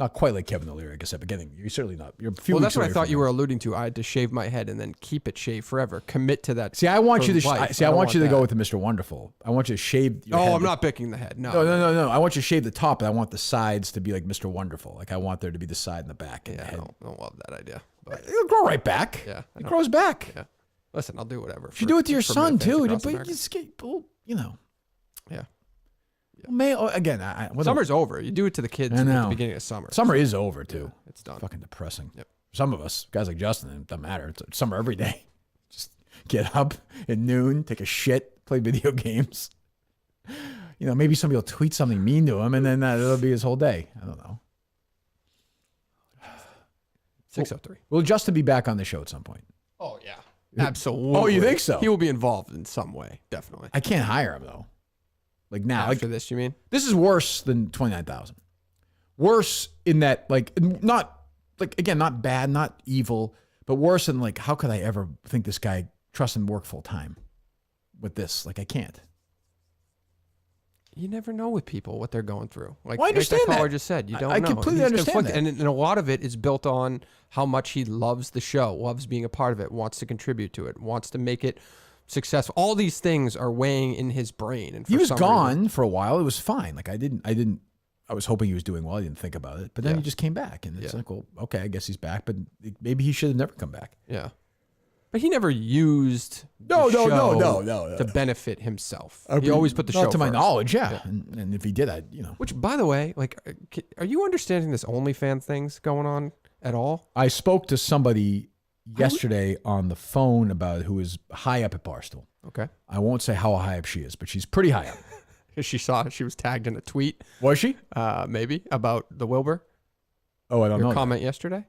not quite like Kevin O'Leary, I guess, but you're certainly not. You're a few Well, weeks that's what I away thought from you it. were alluding to. I had to shave my head and then keep it shaved forever. Commit to that. See, I want you to. life. I don't want you to that. go with the Mr. Wonderful. I want you to shave. Your head. I'm not picking the head. No. No. I want you to shave the top, and I want the sides to be like Mr. Wonderful. Like I want there to be the side and the back. And Yeah, the I head. don't love that idea. But It'll grow right back. Yeah, it grows back. Yeah. Listen, I'll do whatever. You do it to your for son Minifans too. Across But America. Yeah. Yeah. May again. Summer's over. You do it to the kids I at know. the beginning of summer. Summer is over too. It's done. Fucking depressing. Yep. Some of us, guys like Justin, it doesn't matter. It's summer every day. Just get up at noon, take a shit, play video games. Maybe somebody will tweet something mean to him, and then that'll be his whole day. I don't know. 6:03. Will Justin be back on the show at some point? Oh yeah. Absolutely. Oh, you think so? He will be involved in some way, definitely. I can't hire him though. Like now, After this, you mean? This is worse than 29,000. Worse in that, not bad, not evil, but worse than how could I ever think this guy trust him to work full time with this? I can't. You never know with people what they're going through. I understand that. Caller that. just said, you don't I know. completely He's understand conflicted. And a lot of it is built on how much he loves the show, loves being a part of it, wants to contribute to it, wants to make it successful. All these things are weighing in his brain. And He was gone for a while. It was fine. I was hoping he was doing well. I didn't think about it, but then he just came back, and it's well, okay, I guess he's back, but maybe he should have never come back. Yeah. But he never used No, show to benefit himself. He always put the show Not to my first. knowledge, yeah. And if he did, Which, by the way, are you understanding this OnlyFans thing's going on at all? I spoke to somebody yesterday on the phone about who is high up at Barstool. Okay. I won't say how high up she is, but she's pretty high up. She was tagged in a tweet. Was she? Maybe about the Wilbur. Oh, I don't know. Your comment yesterday?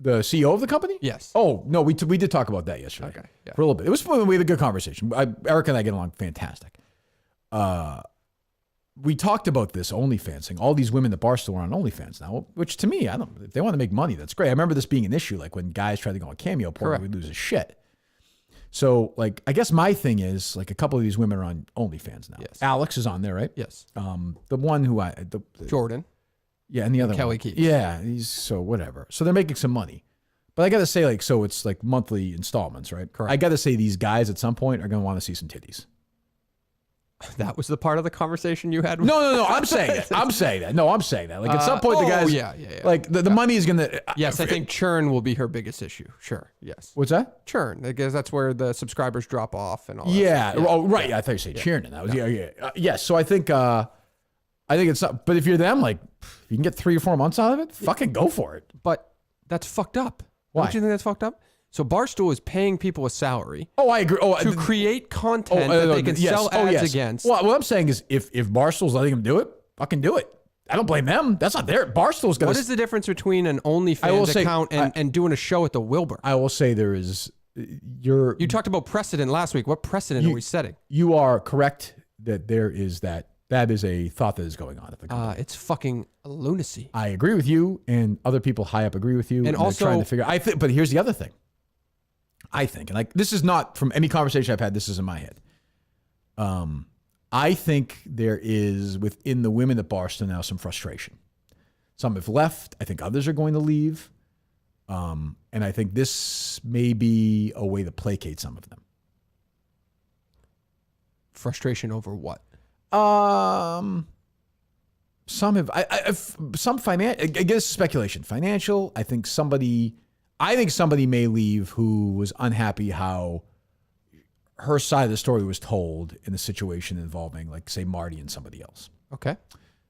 The CEO of the company? Yes. Oh, no, we did talk about that yesterday. Okay. Yeah. For a little bit. It was fun. We had a good conversation. Eric and I get along fantastic. we talked about this OnlyFans thing. All these women at Barstool are on OnlyFans now, which to me, if they want to make money, that's great. I remember this being an issue, like when guys tried to go on Cameo porn, we lose his shit. So, like, I guess my thing is, like, a couple of these women are on OnlyFans now. Yes. Alex is on there, right? Yes. The one who Jordan. Yeah, and the other Kelly one. Keith. Yeah, so whatever. So they're making some money. But I got to say, like, so it's like monthly installments, right? Correct. I got to say these guys at some point are going to want to see some titties. That was the part of the conversation you had with No. I'm saying that. I'm saying that. No, I'm saying that. Like, at some point, the guys. Yeah. Like, the money is going to. Yes, I think churn will be her biggest issue. Sure. Yes. What's that? Churn. Because that's where the subscribers drop off and all that. Yeah. Stuff. Oh, right. I thought you said cheering. That was, yeah. Yes. So I think it's not. But if you're them, like, if you can get 3 or 4 months out of it, fucking go for it. But that's fucked up. Why? Don't you think that's fucked up? So Barstool is paying people a salary. Oh, I agree. To create content that they can sell ads against. Well, what I'm saying is, if Barstool's letting them do it, fucking do it. I don't blame them. That's not their Barstool's going to. What is the difference between an OnlyFans account and doing a show at the Wilbur? I will say there is. You talked about precedent last week. What precedent are we setting? You are correct that there is that. That is a thought that is going on at the company. It's fucking lunacy. I agree with you, and other people high up agree with you. And also, they're trying to figure. I think, but here's the other thing. I think, and like this is not from any conversation I've had. This is in my head. I think there is within the women at Barstool now some frustration. Some have left. I think others are going to leave, and I think this may be a way to placate some of them. Frustration over what? Some have. Some financial. I guess speculation. Financial. I think somebody may leave who was unhappy how her side of the story was told in a situation involving, like, say, Marty and somebody else. Okay.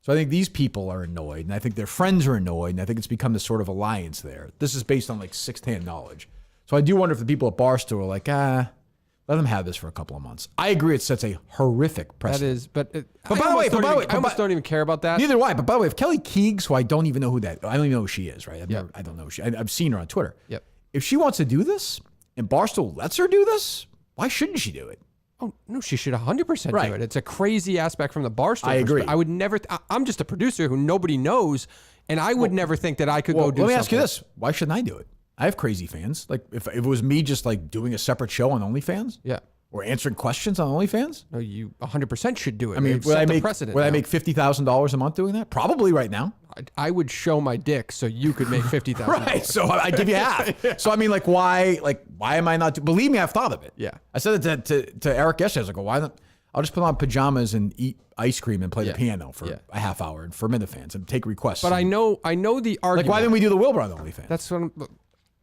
So I think these people are annoyed, and I think their friends are annoyed, and I think it's become this sort of alliance there. This is based on, like, sixth-hand knowledge. So I do wonder if the people at Barstool are like, let them have this for a couple of months. I agree it sets a horrific precedent. That is, but by the way, I almost don't even care about that. Neither do I. But by the way, if Kelly Keegs, who I don't even know I don't even know who she is, right? I don't know who I've seen her on Twitter. Yep. If she wants to do this, and Barstool lets her do this, why shouldn't she do it? Oh, no, she should 100% Right. do it. It's a crazy aspect from the Barstool. I agree. I would never, I'm just a producer who nobody knows, and I would never think that I could go do something. Let me ask you this. Why shouldn't I do it? I have crazy fans. Like, if it was me just, like, doing a separate show on OnlyFans? Yeah. Or answering questions on OnlyFans? No, you 100% should do it. I mean, would I make $50,000 a month doing that? Probably right now. I would show my dick so you could make $50,000. Right. So I give you half. So I mean, like, why am I not? Believe me, I've thought of it. Yeah. I said it to Eric yesterday. I was like, well, why not? I'll just put on pajamas and eat ice cream and play the piano for a half hour and for Minifans and take requests. But I know the argument. Like, why didn't we do the Wilbur on OnlyFans? That's what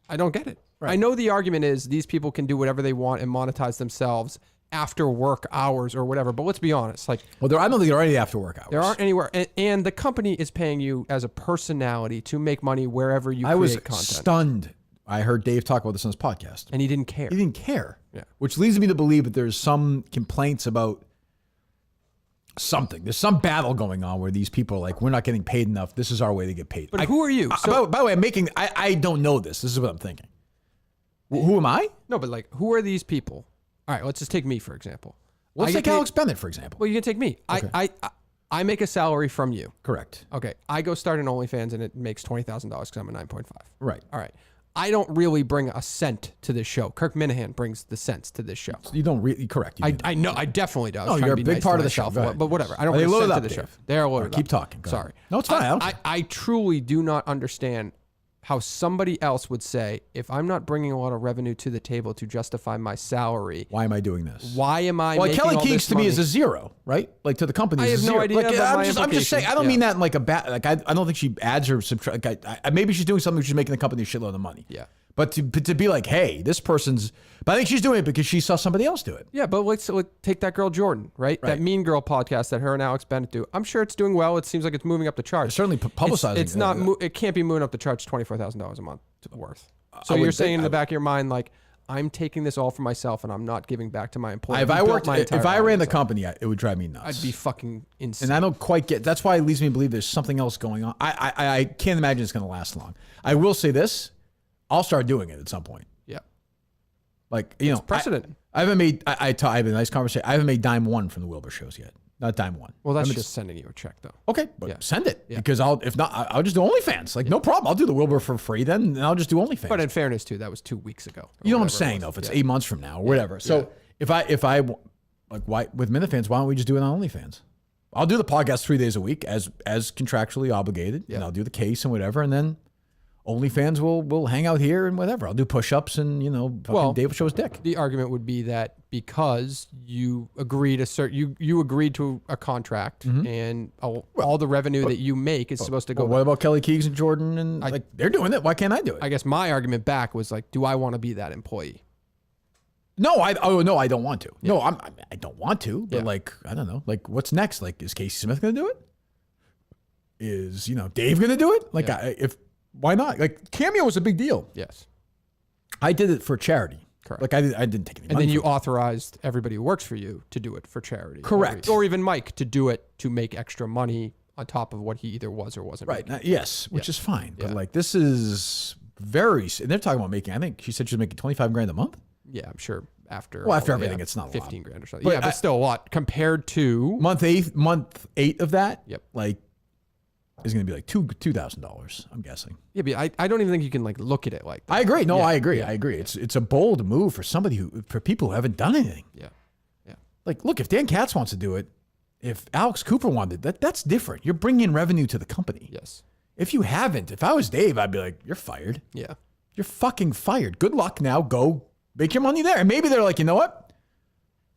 I don't get it. Right. I know the argument is these people can do whatever they want and monetize themselves after work hours or whatever. But let's be honest. Like, well, I don't think there are any after work hours. There aren't anywhere. And the company is paying you as a personality to make money wherever you create content. I was stunned. I heard Dave talk about this on his podcast. And he didn't care. He didn't care. Yeah. Which leads me to believe that there's some complaints about something. There's some battle going on where these people are like, we're not getting paid enough. This is our way to get paid. But who are you? By the way, I don't know this. This is what I'm thinking. Who am I? No, but like, who are these people? All right, let's just take me, for example. Let's take Alex Bennett, for example. Well, you can take me. Okay. I make a salary from you. Correct. Okay. I go start an OnlyFans and it makes $20,000 because I'm a 9.5. Right. All right. I don't really bring a cent to this show. Kirk Minihane brings the cents to this show. So you don't really, correct. I know, I definitely do. No, you're a big part of the show. But whatever. I don't bring a cent to the show. They're loaded up. Keep talking. Sorry. No, it's fine. I truly do not understand how somebody else would say, if I'm not bringing a lot of revenue to the table to justify my salary, why am I doing this? Why am I making Kelly all Keeks this to money? me is a zero, right? Like to the company, I have no idea. Like, I'm just saying. I don't mean that in like a bad. Like I don't think she adds or subtract. Like maybe she's doing something. She's making the company a shitload of money. Yeah. But to be like, hey, this person's. But I think she's doing it because she saw somebody else do it. Yeah, but let's take that girl Jordan, right? That Mean Girl podcast that her and Alex Bennett do. I'm sure it's doing well. It seems like it's moving up the charts. It's certainly publicizing. It's not. It can't be moving up the charts $24,000 a month worth. So you're saying in the back of your mind, like, I'm taking this all for myself and I'm not giving back to my employer. If I ran the company, it would drive me nuts. I'd be fucking insane. And I don't quite get. That's why it leads me to believe there's something else going on. I can't imagine it's going to last long. I will say this. I'll start doing it at some point. Yeah. Like, you know, precedent. I haven't made, I have a nice conversation. I haven't made dime one from the Wilbur shows yet. not time one. Well, that's I mean, just sending you a check, though. okay, but Yeah. send it Yeah. because if not, I'll just do OnlyFans. Like no problem. I'll do the Wilbur for free then, and I'll just do OnlyFans. But in fairness, too, that was 2 weeks ago. You know what I'm whatever it saying was. though? If it's Yeah. 8 months from now or whatever. So if I like why with Minifans, why don't we just do it on OnlyFans? I'll do the podcast 3 days a week as contractually obligated, and I'll do the case and whatever, and then OnlyFans will hang out here and whatever. I'll do push-ups and fucking Dave will show his dick. The argument would be that because you agreed you agreed to a contract and all the revenue that you make is supposed to go. Well, what about Kelly Keegs and Jordan and like they're doing it? Why can't I do it? I guess my argument back was like, do I want to be that employee? No, I don't want to. No, I don't want to. But like, I don't know. Like, what's next? Like, is Casey Smith going to do it? Is Dave going to do it? Like, why not? Like, Cameo was a big deal. Yes, I did it for charity. Correct. Like, I didn't take any money. And then you from it. authorized everybody who works for you to do it for charity. Correct. Or even Mike to do it to make extra money on top of what he either was or wasn't Right. making. Yes, which is fine. But like, this is and they're talking about making. I think she said she's making $25,000 a month. Yeah, I'm sure after. Well, after everything, it's not a lot. 15 grand or something. But still a lot compared to month eight of that. Yep. Like, is going to be like $2,000. I'm guessing. Yeah, but I don't even think you can like look at it like that. I agree. No, I agree. I agree. It's a bold move for for people who haven't done anything. Yeah. Yeah. Like, look, if Dan Katz wants to do it, if Alex Cooper wanted that's different. You're bringing in revenue to the company. Yes. If you haven't, if I was Dave, I'd be like, you're fired. Yeah. You're fucking fired. Good luck now. Go make your money there. And maybe they're like, you know what?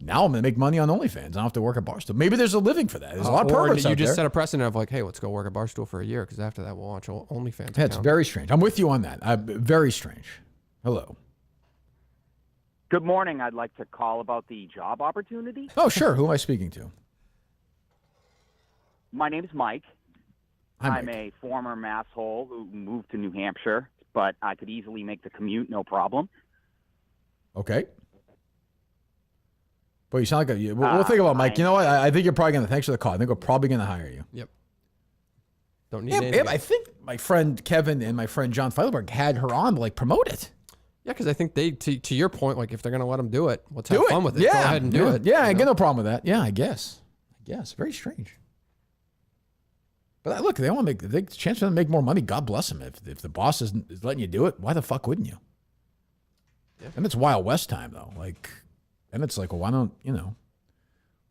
Now I'm going to make money on OnlyFans. I don't have to work at Barstool. Maybe there's a living for that. There's a lot of perverts you out just there. set a precedent of like, hey, let's go work at Barstool for a year because after that we'll launch OnlyFans. That's very strange. I'm with you on that. Very strange. Hello. Good morning. I'd like to call about the job opportunity. Oh, sure. Who am I speaking to? My name is Mike. Hi, I'm Mike. a former masshole who moved to New Hampshire, but I could easily make the commute, no problem. Okay. But you sound like we'll think about Mike. You know what? I think you're probably going to, thanks for the call. I think we're probably going to hire you. Yep. Don't need Yeah, I think my friend Kevin and my friend John Feidelberg had her on to like promote it. Yeah, because I think they, to your point, like if they're going to let them do it, let's Do have it. fun with it. Yeah. Go ahead and do it. Yeah, I get no problem with that. Yeah, I guess. Very strange. But look, they want to make the chance for them to make more money. God bless them. If the boss is letting you do it, why the fuck wouldn't you? Yeah. And it's Wild West time though. Like, and it's like, well, why don't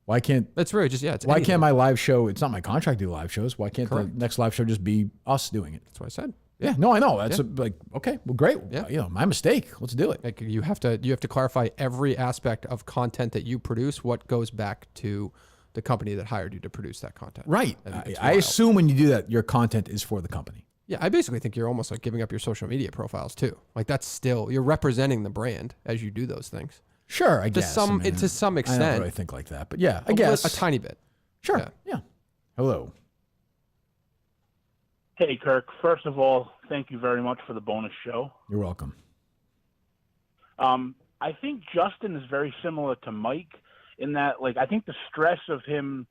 why can't that's really just it's why anything. can't my live show? It's not my contract to do live shows. Why can't the next live show just be us doing it? That's what I said. Yeah, no, I know. That's like okay, well, great. Yeah, my mistake. Let's do it. Like you have to clarify every aspect of content that you produce. What goes back to the company that hired you to produce that content. Right. It's I wild. assume when you do that, your content is for the company. Yeah, I basically think you're almost like giving up your social media profiles too. Like that's still you're representing the brand as you do those things. Sure, I guess. To some extent. I don't really think like that, but yeah, I guess a tiny bit. Sure. Yeah. Hello. Hey, Kirk. First of all, thank you very much for the bonus show. You're welcome. I think Justin is very similar to Mike in that, like, I think the stress of him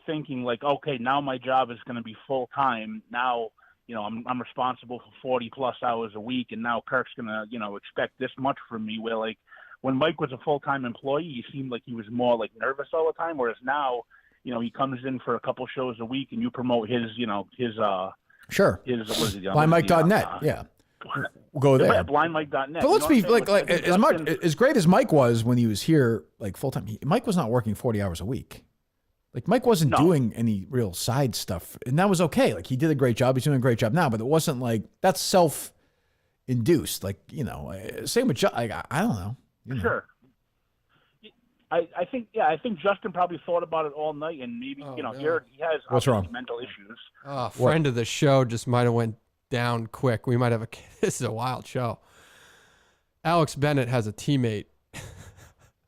thinking, like, okay, now my job is going to be full time. Now, I'm responsible for 40 plus hours a week, and now Kirk's going to, expect this much from me. Where, like, when Mike was a full time employee, he seemed like he was more like nervous all the time. Whereas now, he comes in for a couple shows a week, and you promote his, Sure. His blindmike.net. Yeah. We'll go there. Blindmike.net. But let's be like as great as Mike was when he was here, like full time. Mike was not working 40 hours a week. Like Mike wasn't doing any real side stuff, and that was okay. Like he did a great job. He's doing a great job now, but it wasn't like that's self-induced. Like same with I don't know. Sure. I think Justin probably thought about it all night, and maybe he has What's wrong? mental issues. A friend of the show just might have went down quick. We might have this is a wild show. Alex Bennett has a teammate.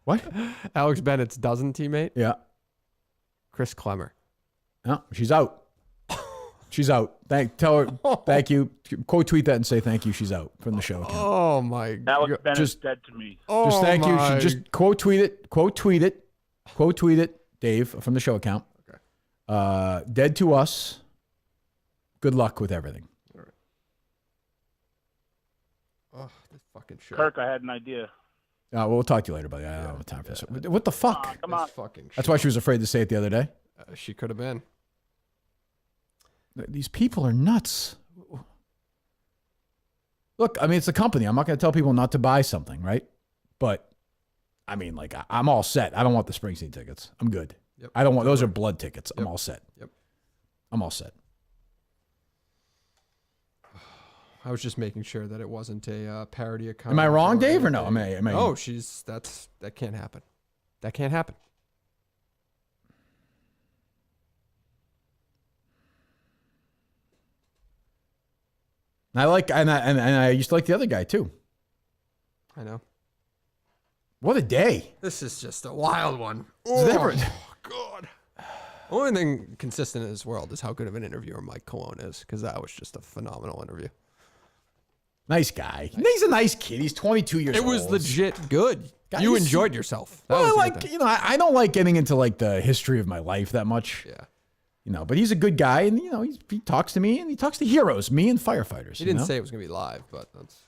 What? Alex Bennett's dozen teammate? Yeah. Chris Clemmer. No, she's out. She's out. Tell her thank you. Quote tweet that and say thank you. She's out from the show account. Oh my God. Alex Bennett's dead to me. Just thank you. She just quote tweet it. Quote tweet it, Dave, from the show account. Okay. Dead to us. Good luck with everything. All right. Oh, this fucking show. Kirk, I had an idea. We'll talk to you later, buddy. I don't have time for this. What the fuck? Come on. Fucking That's why she was afraid to say it the other day. She could have been. These people are nuts. Look, I mean, it's a company. I'm not going to tell people not to buy something, right? But, I mean, like, I'm all set. I don't want the Springsteen tickets. I'm good. Yep. I don't want, those are blood tickets. I'm all set. Yep. I'm all set. I was just making sure that it wasn't a parody account. Am I wrong, Dave, or no? Am I? Oh, that can't happen. That can't happen. And I used to like the other guy too. I know. What a day! This is just a wild one. It's different. God. Only thing consistent in this world is how good of an interviewer Mike Cologne is, because that was just a phenomenal interview. Nice guy. He's a nice kid. He's 22 years old. It was legit good. Guys, you enjoyed yourself. That was well, I don't like getting into like the history of my life that much. Yeah. But he's a good guy, and he talks to me, and he talks to heroes, me and firefighters. He didn't say it was gonna be live, but that's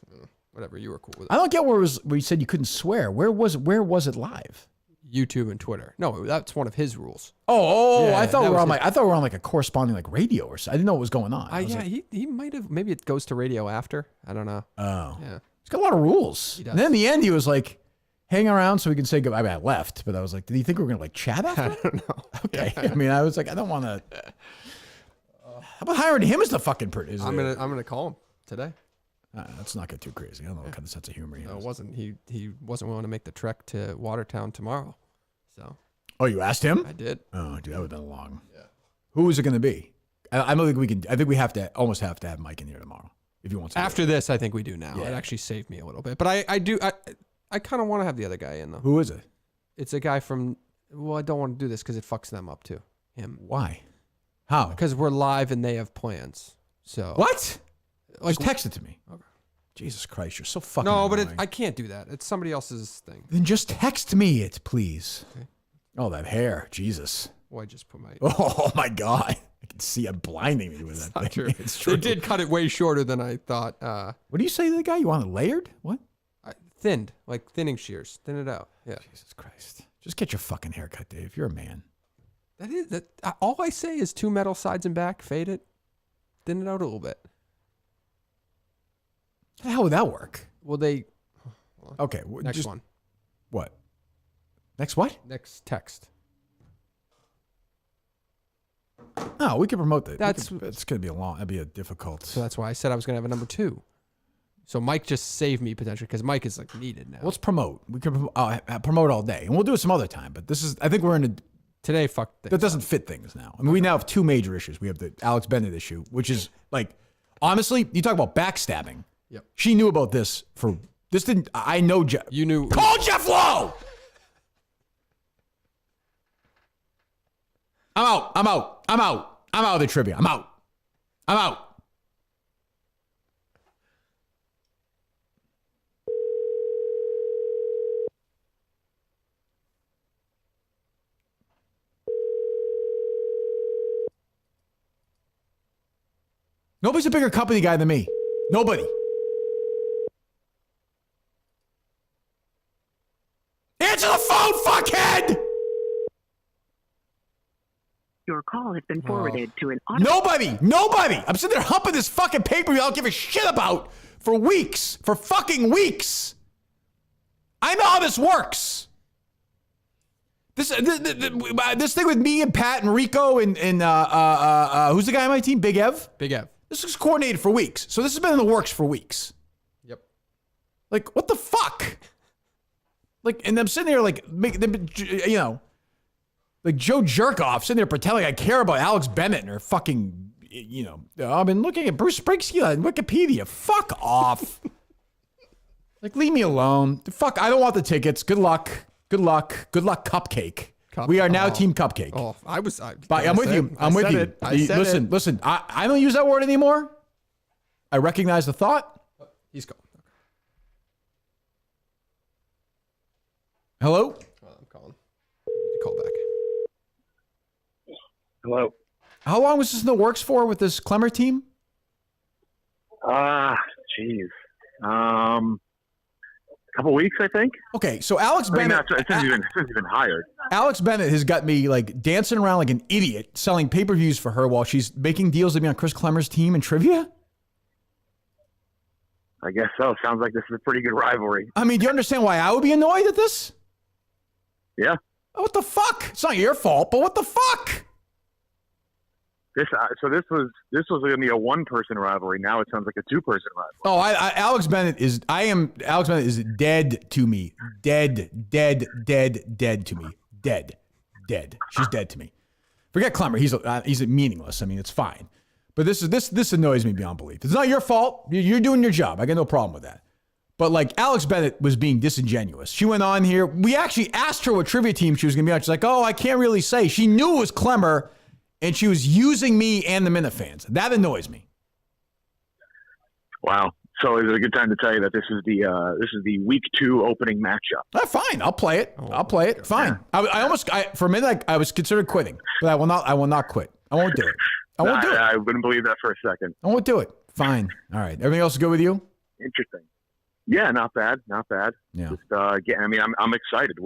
whatever. You were cool with it. I don't get where you said you couldn't swear. Where was it live? YouTube and Twitter. No, that's one of his rules. Oh, Yeah, I thought we were on his- I thought we were on like a corresponding like radio or something. I didn't know what was going on. I was Yeah, like, he might have. Maybe it goes to radio after. I don't know. oh, Yeah. he's got a lot of rules. He does. And then in the end, he was like, hang around so we can say goodbye. I mean, I left, but I was like, did he think we were gonna like chat after? I don't know. Okay. I mean, I was like, I don't want to. How about hiring him as the fucking producer? I'm gonna call him today. Let's not get too crazy. I don't know what kind of sense of humor he has. No, it wasn't. He wasn't willing to make the trek to Watertown tomorrow. So. Oh, you asked him? I did. Oh, dude, that would have been long. Yeah. Who is it going to be? I don't think we can. I think we almost have to have Mike in here tomorrow if he wants to. After this, I think we do now. Yeah. It actually saved me a little bit, but I kind of want to have the other guy in though. Who is it? It's a guy from. Well, I don't want to do this because it fucks them up too. Him. Why? How? Because we're live and they have plans. So What? Like, Just text it to me. Okay. Jesus Christ, you're so fucking. No, but annoying. I can't do that. It's somebody else's thing. Then just text me it, please. Okay. Oh, that hair, Jesus. Well, I just put my. Oh my God, I can see it blinding me with that Not thing. true. It's true. They did cut it way shorter than I thought. What do you say to the guy? You want it layered? What? Thinned, like thinning shears. Thin it out. Yeah. Jesus Christ. Just get your fucking haircut, Dave. You're a man. That is that. All I say is 2 metal sides and back. Fade it. Thin it out a little bit. How the hell would that work? Well, they. Okay. Next one. What? Next what? Next text. No, we can promote that. It's going to be that'd be a difficult. So that's why I said I was going to have a number 2. So Mike just saved me potentially because Mike is like needed now. Let's promote. We can promote all day, and we'll do it some other time. But this is, I think we're in a. Today, fuck things. That doesn't fit things now. I mean, we now have 2 major issues. We have the Alex Bennett issue, which is like, honestly, you talk about backstabbing. Yep. She knew about this didn't. I know Jeff. You knew. Call Jeff Lowe. I'm out of the trivia. I'm out. Nobody's a bigger company guy than me. Nobody. Answer the phone, fuckhead! Your call has been forwarded to an Nobody! I'm sitting there humping this fucking paper I don't give a shit about for fucking weeks. I know how this works. This thing with me and Pat and Rico and who's the guy on my team? Big Ev? Big Ev. This was coordinated for weeks. So this has been in the works for weeks. Yep. Like, what the fuck? Like, and I'm sitting there like, like Joe Jerkoff sitting there pretending I care about Alex Bennett and her fucking, I've been looking at Bruce Springsteen on Wikipedia. Fuck off. Like, leave me alone. Fuck, I don't want the tickets. Good luck, Cupcake. We are now Team Cupcake. Oh, I'm with you. I'm with you. Listen, I don't use that word anymore. I recognize the thought. He's gone. Hello? I'm calling. Call back. Hello. How long was this in the works for with this Clemmer team? Jeez. A couple weeks, I think. Okay, so Alex I mean, Bennett. since he's been hired. Alex Bennett has got me like dancing around like an idiot, selling pay-per-views for her while she's making deals to be on Chris Clemmer's team in trivia. I guess so. Sounds like this is a pretty good rivalry. I mean, do you understand why I would be annoyed at this? Yeah. Oh, what the fuck? It's not your fault, but what the fuck? This was going to be a one-person rivalry. Now it sounds like a two-person rivalry. Oh, Alex Bennett is dead to me. Dead to me. Dead. She's dead to me. Forget Clemmer. He's meaningless. I mean, it's fine. But this annoys me beyond belief. It's not your fault. You're doing your job. I got no problem with that. But like Alex Bennett was being disingenuous. She went on here. We actually asked her what trivia team she was going to be on. She's like, oh, I can't really say. She knew it was Clemmer. And she was using me and the Minifans. That annoys me. Wow. So is it a good time to tell you that this is the week 2 opening matchup? Fine. I'll play it. Fine. For a minute I was considering quitting, but I will not quit. I won't do it. I wouldn't believe that for a second. I won't do it. Fine. All right. Everything else is good with you? Interesting. Yeah, not bad. Yeah. Just I'm excited.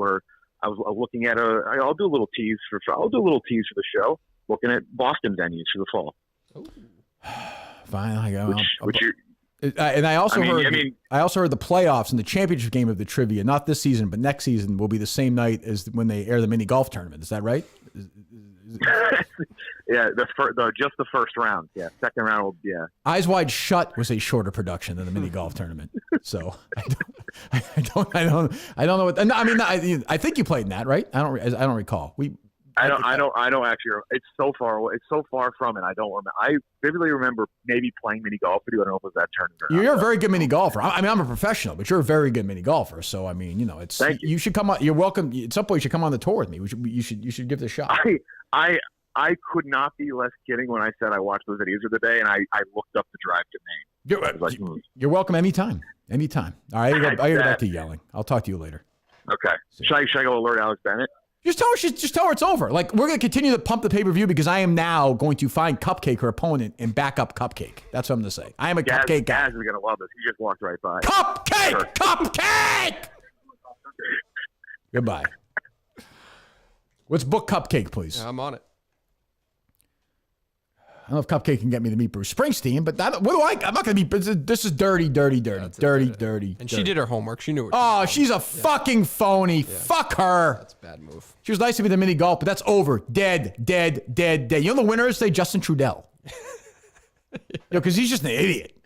I was looking at I'll do a little tease for the show. Looking at Boston venues for the fall. Fine, I also heard the playoffs and the championship game of the trivia, not this season, but next season will be the same night as when they air the mini golf tournament. Is that right? Yeah, just the first round. Yeah, second round will. Yeah. Eyes Wide Shut was a shorter production than the mini golf tournament. So I don't know what. I mean, I think you played in that, right? I don't recall. I don't actually. It's so far from it. I don't remember. I vividly remember maybe playing mini golf with you. I don't know if it was that tournament. You're a very good mini golfer. I mean, I'm a professional, but you're a very good mini golfer. So I mean, Thank you. You should come on. You're welcome. At some point, you should come on the tour with me. You should give it a shot. I could not be less kidding when I said I watched those videos of the day and I looked up the drive to Maine. You're welcome anytime. Anytime. All right, I gotta go back to yelling. I'll talk to you later. Okay. Should I go alert Alex Bennett? Just tell her it's over. Like, we're going to continue to pump the pay-per-view because I am now going to find Cupcake, her opponent, and back up Cupcake. That's what I'm going to say. I am a Cupcake guy. Gaz is going to love this. He just walked right by. Cupcake! Sure. Cupcake! Goodbye. Let's book Cupcake, please. Yeah, I'm on it. I don't know if Cupcake can get me to meet Bruce Springsteen, but I'm not going to be. This is dirty. And she did her homework. She knew it. She's a fucking phony. Yeah. Fuck her. That's a bad move. She was nice to be the mini golf, but that's over. Dead. You know the winners say Justin Trudell. Because he's just an idiot.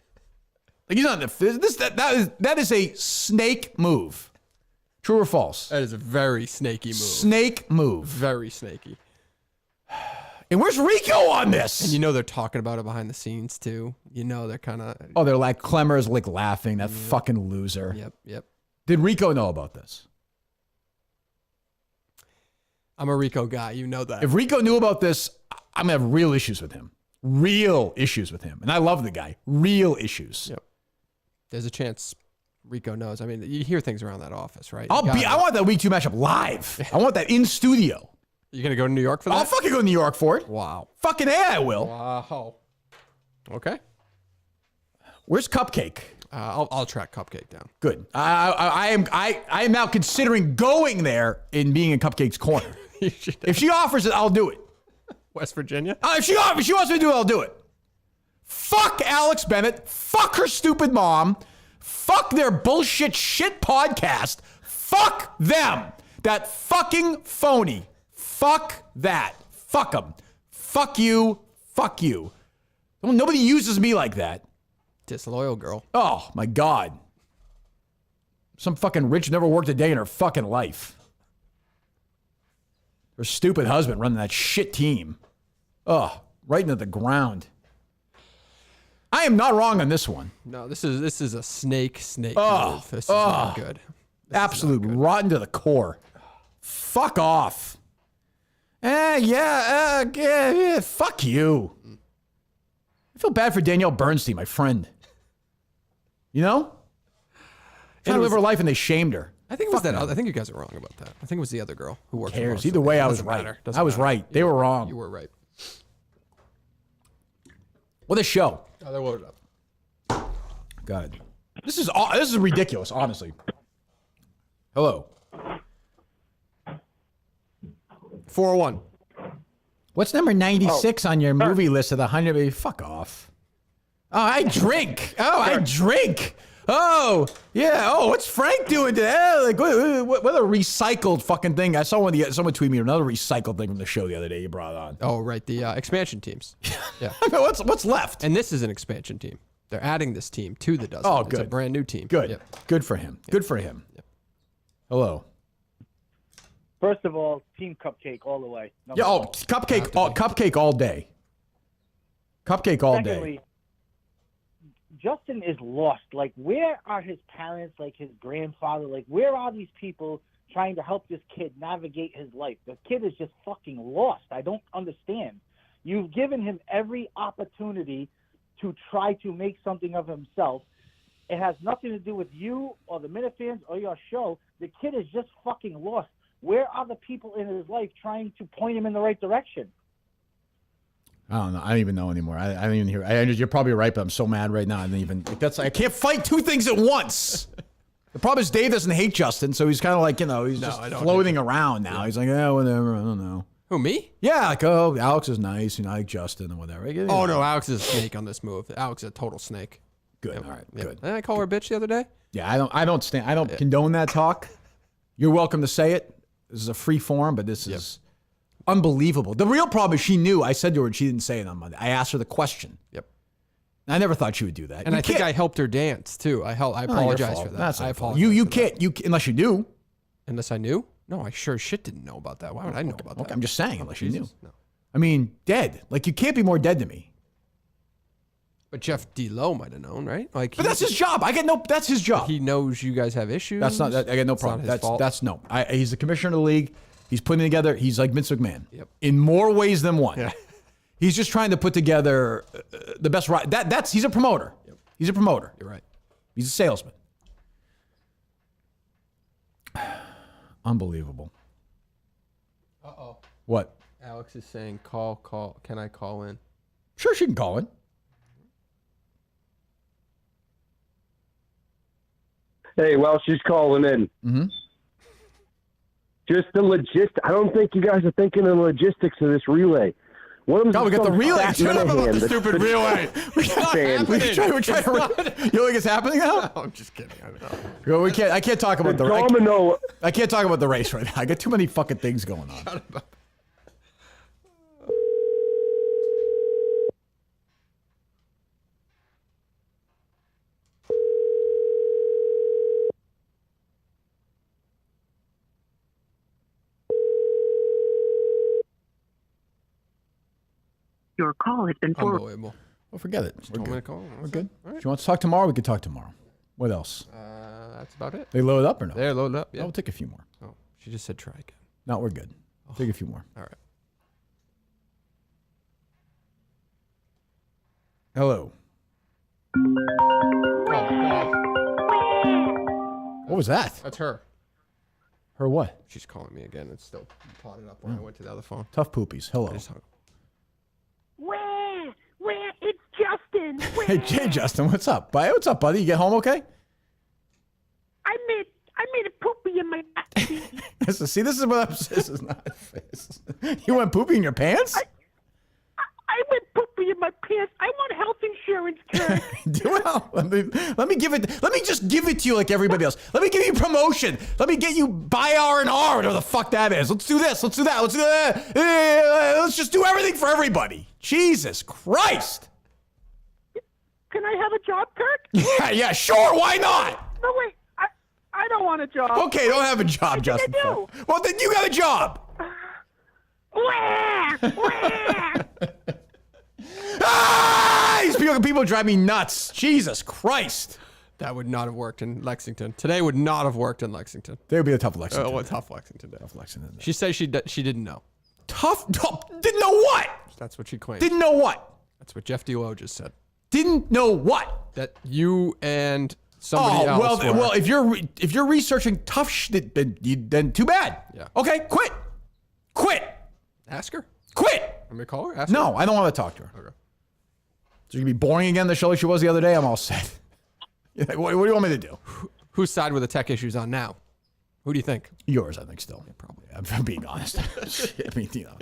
Like, he's not that is a snake move. True or false? That is a very snaky move. Snake move. Very snaky. And where's Rico on this? And they're talking about it behind the scenes too. They're kind of. Oh, they're like Clemmer's like laughing. That fucking loser. Yep. Did Rico know about this? I'm a Rico guy. You know that. If Rico knew about this, I'm gonna have real issues with him. And I love the guy. Real issues. Yep. There's a chance Rico knows. I mean, you hear things around that office, right? I want that week 2 matchup live. I want that in studio. You gonna go to New York for that? I'll fucking go to New York for it. Wow. Fucking A, I will. Wow. Okay. Where's Cupcake? I'll track Cupcake down. Good. I am now considering going there and being in Cupcake's corner. If she offers it, I'll do it. West Virginia? If she wants me to do it, I'll do it. Fuck Alex Bennett. Fuck her stupid mom. Fuck their bullshit shit podcast. Fuck them. That fucking phony. Fuck that. Fuck them. Fuck you. Fuck you. Nobody uses me like that. Disloyal girl. Oh, my God. Some fucking rich never worked a day in her fucking life. Her stupid husband running that shit team. Oh, right into the ground. I am not wrong on this one. No, this is a snake move. This is not good. Absolute rotten to the core. Fuck off. Fuck you. I feel bad for Danielle Bernstein, my friend. Trying to live her life and they shamed her. I think it was that. I think you guys are wrong about that. I think it was the other girl who worked. Cares? Either way, I was right. I was right. They were wrong. You were right. What a show. Oh, they loaded up. God, this is ridiculous. Honestly. Hello. 401. What's number 96 on your movie list of the 100? Fuck off. Oh, I drink. I drink. Oh, yeah. Oh, what's Frank doing today? Like, what a recycled fucking thing. I saw someone tweet me another recycled thing from the show the other day you brought on. Oh, right. The expansion teams. Yeah. What's left? And this is an expansion team. They're adding this team to the dozen. Oh, It's good. a brand new team. Good. Yep. Good for him. Good for him. Yep. Hello. First of all, Team Cupcake all the way. Yeah. Oh, Cupcake all day. Cupcake all Secondly, day. Justin is lost. Like, where are his parents, like his grandfather? Like, where are these people trying to help this kid navigate his life? The kid is just fucking lost. I don't understand. You've given him every opportunity to try to make something of himself. It has nothing to do with you or the Minifans or your show. The kid is just fucking lost. Where are the people in his life trying to point him in the right direction? I don't know. I don't even know anymore. I don't even hear. You're probably right, but I'm so mad right now. I can't fight two things at once. The problem is Dave doesn't hate Justin, so he's kind of like, he's just floating around now. Yeah. He's like, whatever. I don't know. Who, me? Yeah, like, oh, Alex is nice, I like Justin and whatever. Oh, no, Alex is a snake on this move. Alex is a total snake. Good. All right, good. Didn't I call her a bitch the other day? Yeah, I don't condone that talk. You're welcome to say it. This is a free forum, but this is unbelievable. The real problem is she knew. I said to her, and she didn't say it on Monday. I asked her the question. Yep. I never thought she would do that. And I think I helped her dance, too. I apologize for that. That's I apologize. You can't, unless you knew. Unless I knew? No, I sure shit didn't know about that. Why would I know about that? I'm just saying, unless you knew. No. I mean, dead. Like, you can't be more dead to me. But Jeff D. Lowe might have known, right? Like, but that's his job. That's his job. He knows you guys have issues. That's not. I got no problem. He's the commissioner of the league. He's putting together. He's like Vince McMahon. Yep. In more ways than one. Yeah. He's just trying to put together the best. He's a promoter. Yep. He's a promoter. You're right. He's a salesman. Unbelievable. Uh-oh. What? Alex is saying, call. Can I call in? Sure, she can call in. Hey, well, she's calling in. Mm-hmm. Just the I don't think you guys are thinking of the logistics of this relay. One of them we got the relay. Shut up about the stupid relay. We're trying to. You don't think it's happening now? I'm just kidding. I know. We can't. I can't talk about the domino. I can't talk about the race right now. I got too many fucking things going on. Shut up. Your call has been forwarded. Unbelievable. Well, forget it. We're good. We're good. Right. If you want to talk tomorrow, we can talk tomorrow. What else? That's about it. They loaded up or no? They're loaded up. Yeah. We'll take a few more. Oh, she just said try again. No, we're good. Take a few more. All right. Hello. Oh my God. What was that? That's her. Her what? She's calling me again. It's still potted up when I went to the other phone. Tough poopies. Hello. Where? It's Justin. Where? Hey, Justin, what's up? What's up, buddy? You get home okay? I made a poopy in my See, this is what I'm saying. This is not. You went poopy in your pants? I went poopy in my pants. I want health insurance, Kirk. Well, let me give it. Let me just give it to you like everybody else. Let me give you promotion. Let me get you by R&R, whatever the fuck that is. Let's do this. Let's do that. Let's do that. Let's just do everything for everybody. Jesus Christ. Can I have a job, Kirk? Yeah, sure. Why not? No, wait. I don't want a job. Okay, don't have a job, Justin. I do. Well, then you got a job. Where? These people drive me nuts. Jesus Christ. That would not have worked in Lexington. Today would not have worked in Lexington. They would be a tough Lexington. Oh, a tough Lexington day. Tough Lexington day. She says she didn't know. Tough? Didn't know what? That's what she claimed. Didn't know what? That's what Jeff D. Lowe just said. Didn't know what? That you and somebody else were. Well, if you're researching tough shit, then too bad. Yeah. Okay, quit. Ask her. Quit. Want me to call her? Ask her? No, I don't want to talk to her. Okay. So you can be boring again the show like she was the other day? I'm all set. What do you want me to do? Whose side were the tech issues on now? Who do you think? Yours, I think, still. Yeah, probably. I'm being honest. I mean, you know.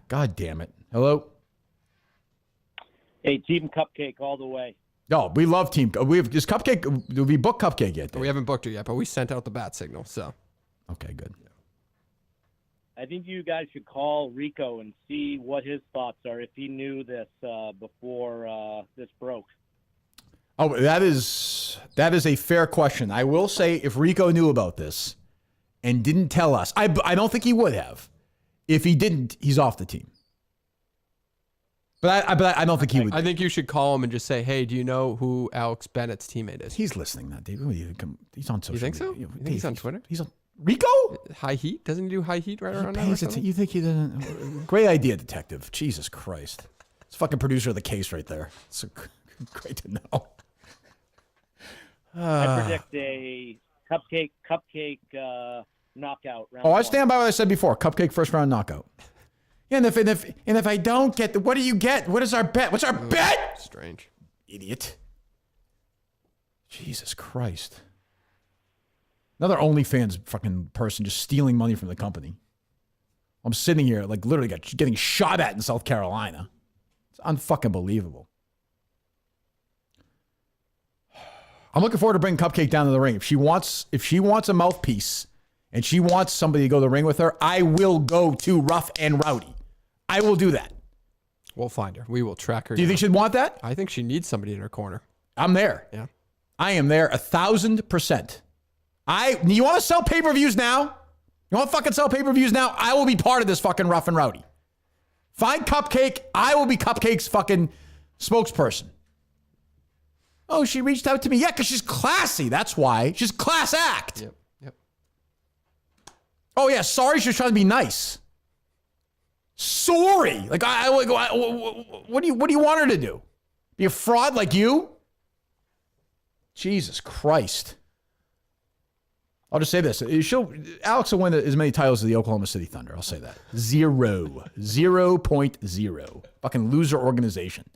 God damn it. Hello? Hey, Team Cupcake all the way. No, we love Team. Is Cupcake? Did we book Cupcake yet? We haven't booked her yet, but we sent out the bat signal. So. Okay, good. I think you guys should call Rico and see what his thoughts are if he knew this before this broke. Oh, that is a fair question. I will say, if Rico knew about this and didn't tell us, I don't think he would have. If he didn't, he's off the team. But I don't think he would. I think you should call him and just say, "Hey, do you know who Alex Bennett's teammate is?" He's listening now, David. He's on social. You think so? media. You think he's on Twitter? He's on Rico. High Heat? Doesn't he do High Heat right around now? You think he doesn't? Great idea, detective. Jesus Christ. It's fucking producer of the case right there. It's great to know. I predict a cupcake knockout round. I stand by what I said before. Cupcake first round knockout. Yeah, and if I don't get what do you get? What is our bet? What's our bet? Strange. Idiot. Jesus Christ. Another OnlyFans fucking person just stealing money from the company. I'm sitting here like literally getting shot at in South Carolina. It's unfucking believable. I'm looking forward to bringing Cupcake down to the ring. If she wants a mouthpiece and she wants somebody to go to the ring with her, I will go to Rough and Rowdy. I will do that. We'll find her. We will track her. Do you think she'd want that? I think she needs somebody in her corner. I'm there. Yeah. I am there 1,000%. You want to sell pay-per-views now? You want to fucking sell pay-per-views now? I will be part of this fucking Rough and Rowdy. Find Cupcake. I will be Cupcake's fucking spokesperson. Oh, she reached out to me. Yeah, because she's classy. That's why. She's class act. Yep. Oh, yeah. Sorry, she was trying to be nice. Sorry. Like, what do you want her to do? Be a fraud like you? Jesus Christ. I'll just say this. Alex will win as many titles as the Oklahoma City Thunder. I'll say that. 0.0. Fucking loser organization.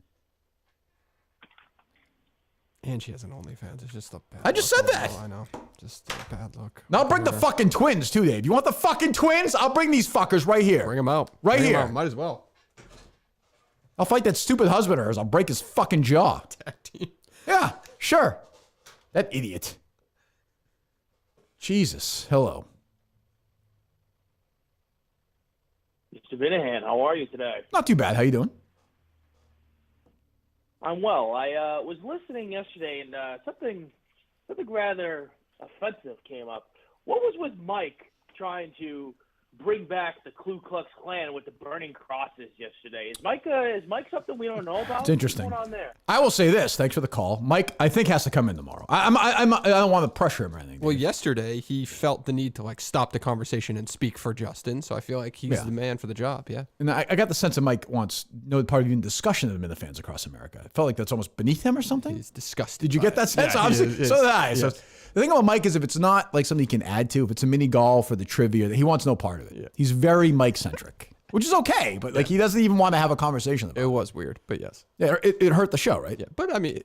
And she has an OnlyFans. It's just a bad I just look said that. overall. I know. Just a bad look. Now I'll bring the fucking twins too, Dave. You want the fucking twins? I'll bring these fuckers right here. Bring them out. Right Bring 'em here. out. Might as well. I'll fight that stupid husband of hers. I'll break his fucking jaw. Tag team. Yeah, sure. That idiot. Jesus. Hello. Mr. Minihane, how are you today? Not too bad. How you doing? I'm well. I was listening yesterday, and something rather offensive came up. What was with Mike trying to bring back the Ku Klux Klan with the burning crosses yesterday? Is Mike something we don't know about? It's interesting. What's going on there? I will say this. Thanks for the call. Mike, I think, has to come in tomorrow. I don't want to pressure him or anything. Well, yesterday he felt the need to stop the conversation and speak for Justin. So I feel like he's the man for the job. Yeah. And I got the sense that Mike wants no part of even discussion of the Minifans Across America. I felt like that's almost beneath him or something. He's disgusted. Did you get that sense? Yeah, Obviously, so did I. So yes. the thing about Mike is if it's not like something he can add to, if it's a mini golf or the trivia, he wants no part of it. Yeah. He's very Mike-centric, which is okay, but he doesn't even want to have a conversation about it. It was weird, but yes. Yeah, it hurt the show, right? Yeah, but I mean,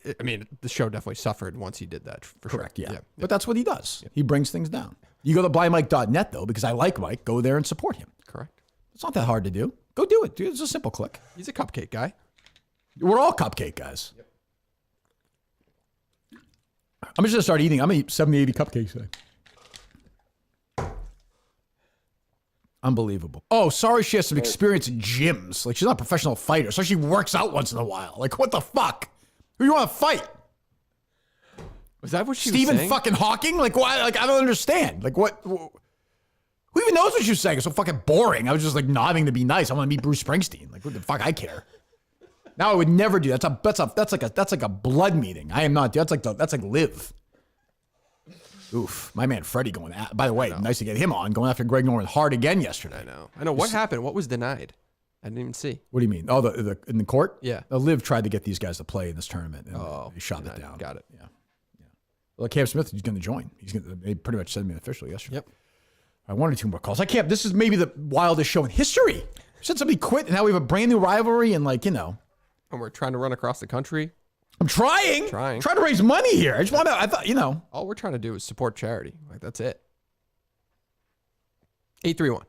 the show definitely suffered once he did that. For Correct, sure. yeah. But that's what he does. Yeah. He brings things down. You go to blindmike.net, though, because I like Mike. Go there and support him. Correct. It's not that hard to do. Go do it, dude. It's a simple click. He's a cupcake guy. We're all cupcake guys. Yep. I'm just going to start eating. I'm going to eat 70, 80 cupcakes today. Unbelievable. Oh, sorry she has some experience in gyms. Like, she's not a professional fighter, so she works out once in a while. Like, what the fuck? Who you want to fight? Was that what she Stephen was saying? fucking Hawking? Like, why? Like, I don't understand. Like, what? Who even knows what she was saying? It's so fucking boring. I was just, like, nodding to be nice. I want to meet Bruce Springsteen. Like, what the fuck? I care. Now I would never do that. That's like a blood meeting. I am not. That's like Liv. Oof, my man Freddie going. By the way, nice to get him on. Going after Greg Norman hard again yesterday. I know. What happened? What was denied? I didn't even see. What do you mean? Oh, the in the court? Yeah. Liv tried to get these guys to play in this tournament, and they shot it down. Got it. Yeah. Well, Cam Smith is going to join. They pretty much said me officially yesterday. Yep. I wanted 2 more calls. I can't. This is maybe the wildest show in history. Since somebody quit, and now we have a brand new rivalry, and And we're trying to run across the country. I'm trying to raise money here. I just want to. I thought, all we're trying to do is support charity. Like, that's it. 831.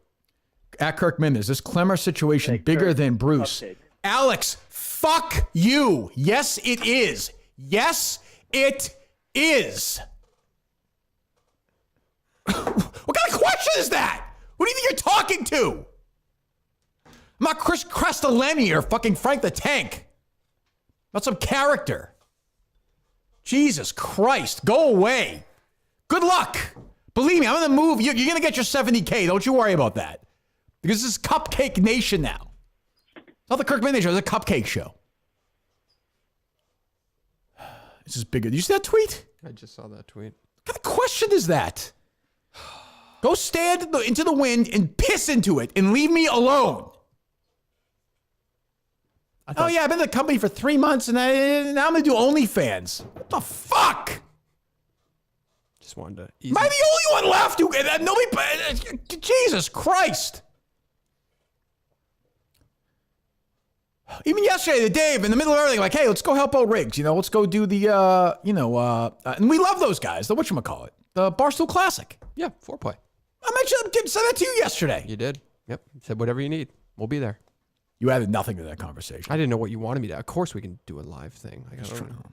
At Kirk Minihane, is this Clemmer situation bigger than Bruce? Cupcake. Alex, fuck you. Yes, it is. Yes, it is. What kind of question is that? Who do you think you're talking to? I'm not Chris Castellani or fucking Frank the Tank. Not some character. Jesus Christ, go away. Good luck. Believe me, I'm going to move. You're going to get your 70K. Don't you worry about that. Because this is Cupcake Nation now. It's not the Kirk Minihane show. It's a Cupcake show. This is bigger. Did you see that tweet? I just saw that tweet. What kind of question is that? Go stand into the wind and piss into it and leave me alone. Oh, yeah, I've been in the company for 3 months and now I'm going to do OnlyFans. What the fuck? Just wanted to Am I the only one left? Jesus Christ. Even yesterday, Dave, in the middle of everything, like, hey, let's go help out Riggs. Let's go do the, and we love those guys. The whatchamacallit. The Barstool Classic. Yeah, foreplay. I mentioned, said that to you yesterday. You did. Yep. Said whatever you need. We'll be there. You added nothing to that conversation. I didn't know what you wanted me to. Of course, we can do a live thing.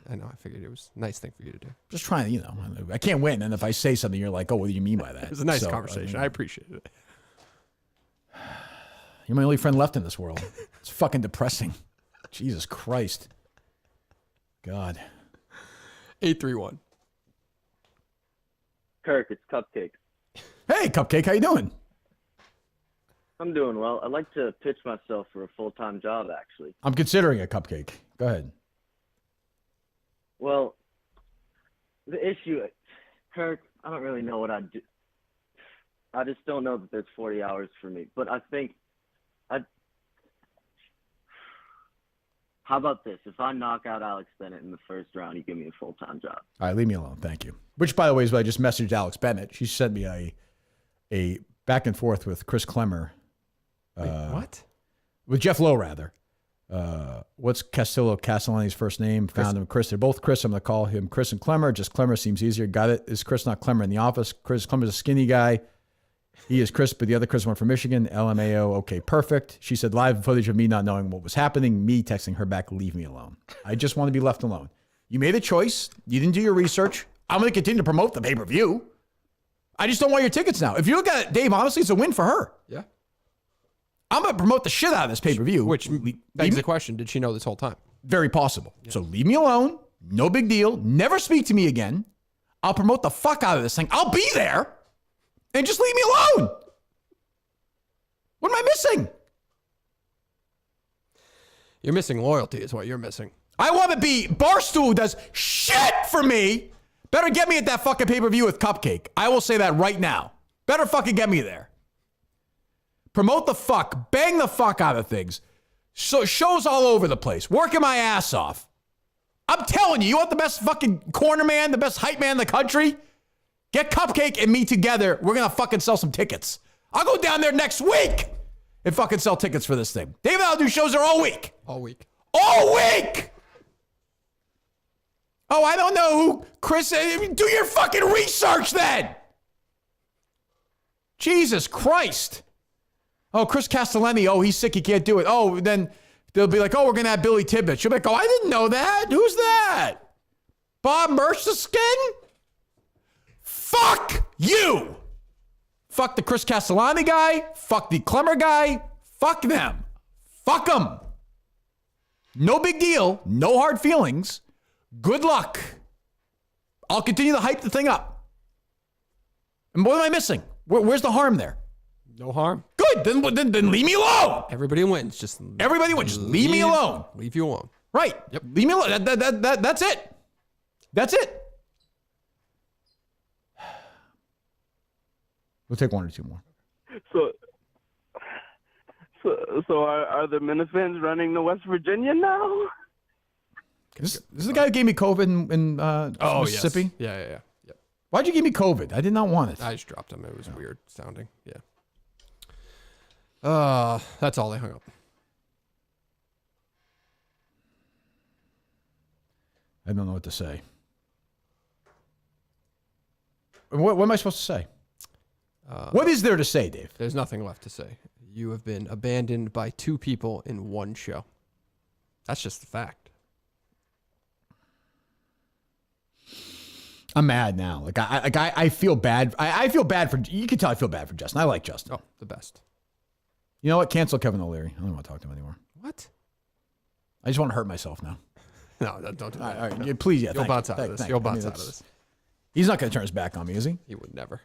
I know. I figured it was a nice thing for you to do. Just trying, I can't win. And if I say something, you're like, oh, what do you mean by that? It was a nice conversation. I appreciate it. You're my only friend left in this world. It's fucking depressing. Jesus Christ. God. 831. Kirk, it's Cupcake. Hey, Cupcake, how you doing? I'm doing well. I'd like to pitch myself for a full-time job, actually. I'm considering a Cupcake. Go ahead. Well, the issue, Kirk, I don't really know what I'd do. I just don't know that there's 40 hours for me. But I think how about this? If I knock out Alex Bennett in the first round, you give me a full-time job. All right, leave me alone. Thank you. Which, by the way, is what I just messaged Alex Bennett. She sent me a back and forth with Chris Clemmer. Wait, what? With Jeff Lowe, rather. What's Castellani's first name? Found him, Chris. They're both Chris. I'm going to call him Chris and Clemmer. Just Clemmer seems easier. Got it. Is Chris not Clemmer in the office? Chris Clemmer's a skinny guy. He is Chris, but the other Chris went from Michigan. LMAO, okay, perfect. She said live footage of me not knowing what was happening. Me texting her back, leave me alone. I just want to be left alone. You made a choice. You didn't do your research. I'm going to continue to promote the pay-per-view. I just don't want your tickets now. If you look at it, Dave, honestly, it's a win for her. Yeah. I'm going to promote the shit out of this pay-per-view. Which begs the question, did she know this whole time? Very possible. Yeah. So leave me alone. No big deal. Never speak to me again. I'll promote the fuck out of this thing. I'll be there. And just leave me alone. What am I missing? You're missing loyalty is what you're missing. I want to be Barstool does shit for me. Better get me at that fucking pay-per-view with Cupcake. I will say that right now. Better fucking get me there. Promote the fuck. Bang the fuck out of things. So shows all over the place. Working my ass off. I'm telling you, you want the best fucking corner man, the best hype man in the country? Get Cupcake and me together. We're going to fucking sell some tickets. I'll go down there next week and fucking sell tickets for this thing. David, I'll do shows there all week. All week. All week! Oh, I don't know who Chris is. Do your fucking research then. Jesus Christ. Oh, Chris Castellani. Oh, he's sick. He can't do it. Oh, then they'll be like, oh, we're going to have Billy Tibbetts. She'll be like, oh, I didn't know that. Who's that? Bob Merschskin? Fuck you. Fuck the Chris Castellani guy. Fuck the Clemmer guy. Fuck them. Fuck them. No big deal. No hard feelings. Good luck. I'll continue to hype the thing up. And what am I missing? Where's the harm there? No harm. Good. Then leave me alone. Everybody wins. Just leave me alone. Leave you alone. Right. Yep. Leave me alone. That's it. That's it. We'll take one or two more. So are the Minifans running to West Virginia now? This is the guy who gave me COVID in Mississippi? Yes. Yeah. Yep. Why'd you give me COVID? I did not want it. I just dropped him. It was weird sounding. Yeah. That's all. They hung up. I don't know what to say. What am I supposed to say? What is there to say, Dave? There's nothing left to say. You have been abandoned by 2 people in one show. That's just the fact. I'm mad now. I feel bad. I feel bad for. You can tell I feel bad for Justin. I like Justin. Oh, the best. You know what? Cancel Kevin O'Leary. I don't want to talk to him anymore. What? I just want to hurt myself now. No, don't do that. All right, No. yeah, please, yeah. You'll bounce out of this. You'll bounce out of this. He's not going to turn his back on me, is he? He would never.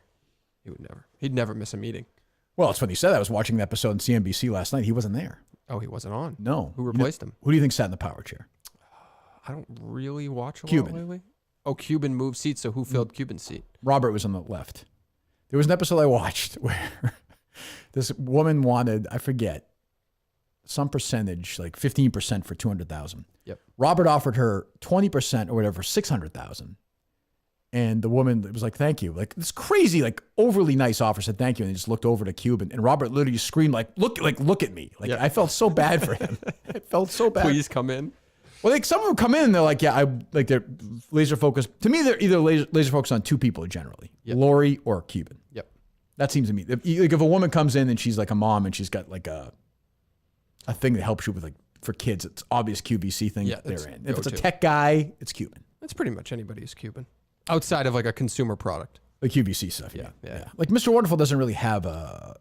He would never. He'd never miss a meeting. Well, it's funny you said that. I was watching the episode on CNBC last night. He wasn't there. Oh, he wasn't on? No. Who replaced him? Who do you think sat in the power chair? I don't really watch a Cuban. lot lately. Oh, Cuban moved seats, so who filled Cuban's seat? Robert was on the left. There was an episode I watched where this woman wanted, I forget, some percentage, like 15% for $200,000. Yep. Robert offered her 20% or whatever, $600,000. And the woman was like, thank you. Like this crazy, like overly nice offer, said thank you. And he just looked over to Cuban. And Robert literally screamed look at me. Like I felt so bad for him. I felt so bad. Please come in. Well, like some of them come in and they're like, yeah, they're laser focused. To me, they're either laser focused on 2 people generally, Lori or Cuban. Yep. That seems to me. If a woman comes in and she's like a mom and she's got like a thing that helps you with like for kids, it's obvious QVC thing they're in. If it's a tech guy, it's Cuban. It's pretty much anybody who's Cuban. Outside of like a consumer product. The QVC stuff. Yeah. Like Mr. Wonderful doesn't really have a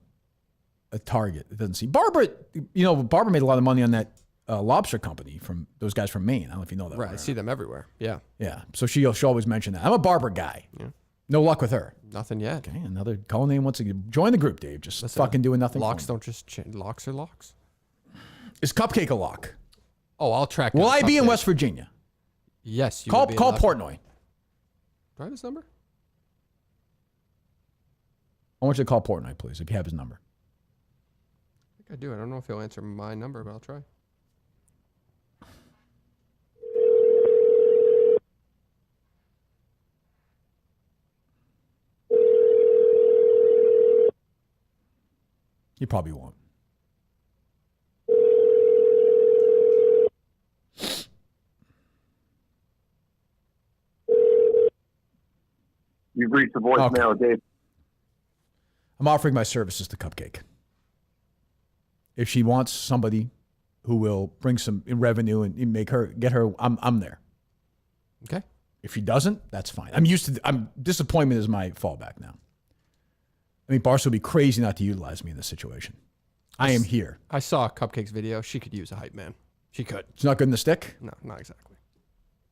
target. It doesn't seem. Barbara made a lot of money on that lobster company from those guys from Maine. I don't know if you know that. Right. I see them everywhere. Yeah. Yeah. So she'll always mention that. I'm a Barbara guy. Yeah. No luck with her. Nothing yet. Okay. Another call name once again. Join the group, Dave. Just fucking doing nothing. Locks don't just change. Locks are locks. Is Cupcake a lock? Oh, I'll track. Will I be in Cupcake. West Virginia? Yes. Call Portnoy. Do I have his number? I want you to call Portnoy, please, if you have his number. I think I do. I don't know if he'll answer my number, but I'll try. He probably won't. You've reached the voicemail, Dave. I'm offering my services to Cupcake. If she wants somebody who will bring some revenue and get her, I'm there. Okay. If she doesn't, that's fine. I'm disappointment is my fallback now. I mean, Barca would be crazy not to utilize me in this situation. I am here. I saw Cupcake's video. She could use a hype man. She could. She's not good in the stick? No, not exactly.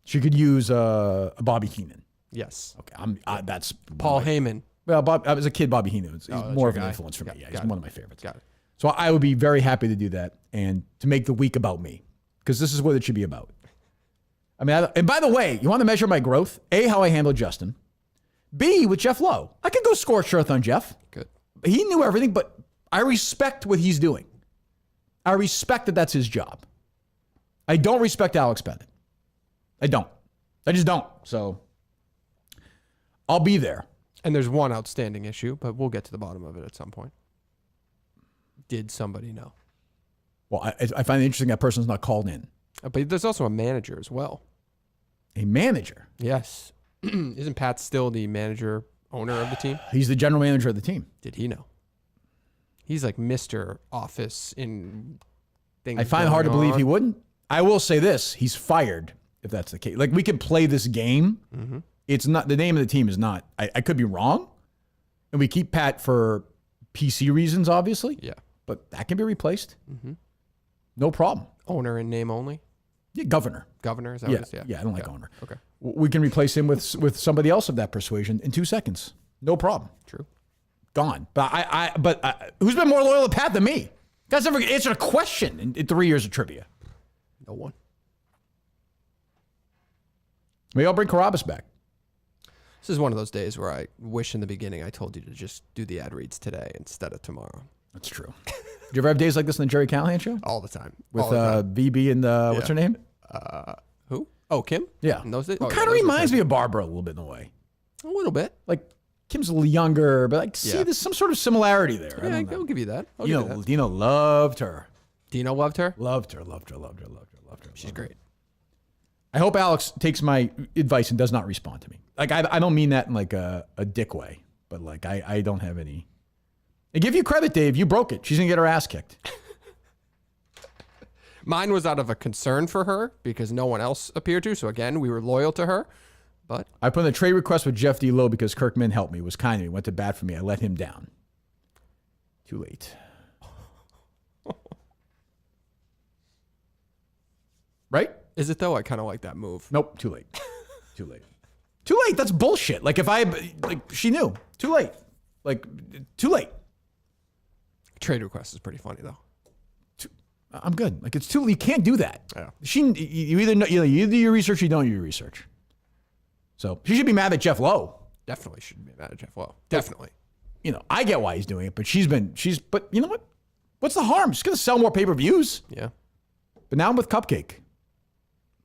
She could use a Bobby Heenan. Yes. Okay. That's Paul Heyman. Well, as a kid, Bobby Heenan was more of an influence for me. Yeah, he's one of my favorites. Got it. So I would be very happy to do that and to make the week about me, because this is what it should be about. I mean, and by the way, you want to measure my growth? A, how I handled Justin. B, with Jeff Lowe. I could go scorched earth on Jeff. Good. He knew everything, but I respect what he's doing. I respect that that's his job. I don't respect Alex Bennett. I don't. I just don't. So I'll be there. And there's one outstanding issue, but we'll get to the bottom of it at some point. Did somebody know? Well, I find it interesting that person's not called in. But there's also a manager as well. A manager? Yes. Isn't Pat still the manager, owner of the team? He's the general manager of the team. Did he know? He's like Mr. Office in things. I find it hard to believe he wouldn't. I will say this. He's fired, if that's the case. Like, we could play this game. Mm-hmm. It's not, the name of the team is not, I could be wrong. And we keep Pat for PC reasons, obviously. Yeah. But that can be replaced. Mm-hmm. No problem. Owner in name only? Yeah, governor. Governor, is that Yeah, what it is? yeah, I don't like owner. Okay. We can replace him with somebody else of that persuasion in 2 seconds. No problem. True. Gone. But who's been more loyal to Pat than me? Guys never answered a question in 3 years of trivia. No one. Maybe I'll bring Carabas back. This is one of those days where I wish in the beginning I told you to just do the ad reads today instead of tomorrow. That's true. Did you ever have days like this in the Jerry Callahan show? All the time. With All the time. BB and what's her name? Who? Oh, Kim? Yeah. In those days? Well, kind of reminds me of Barbara a little bit in a way. A little bit. Like, Kim's a little younger, but I see Yeah. there's some sort of similarity there. Yeah, I'll give you that. Dino loved her. Dino loved her? Loved her. She's great. I hope Alex takes my advice and does not respond to me. Like, I don't mean that in like a dick way, but like, I don't have any. I give you credit, Dave. You broke it. She's going to get her ass kicked. Mine was out of a concern for her because no one else appeared to. So again, we were loyal to her. But I put in a trade request with Jeff D. Lowe because Kirk Min helped me, was kind to me, went to bat for me. I let him down. Too late. Right? Is it though? I kind of like that move. Nope. Too late. Too late. Too late. That's bullshit. Like if she knew. Too late. Like too late. Trade request is pretty funny though. I'm good. Like it's too. You can't do that. Yeah. You either know, you either do your research or you don't do your research. So she should be mad at Jeff Lowe. Definitely should be mad at Jeff Lowe. Definitely. You know, I get why he's doing it, but but you know what? What's the harm? She's gonna sell more pay-per-views. Yeah. But now I'm with Cupcake.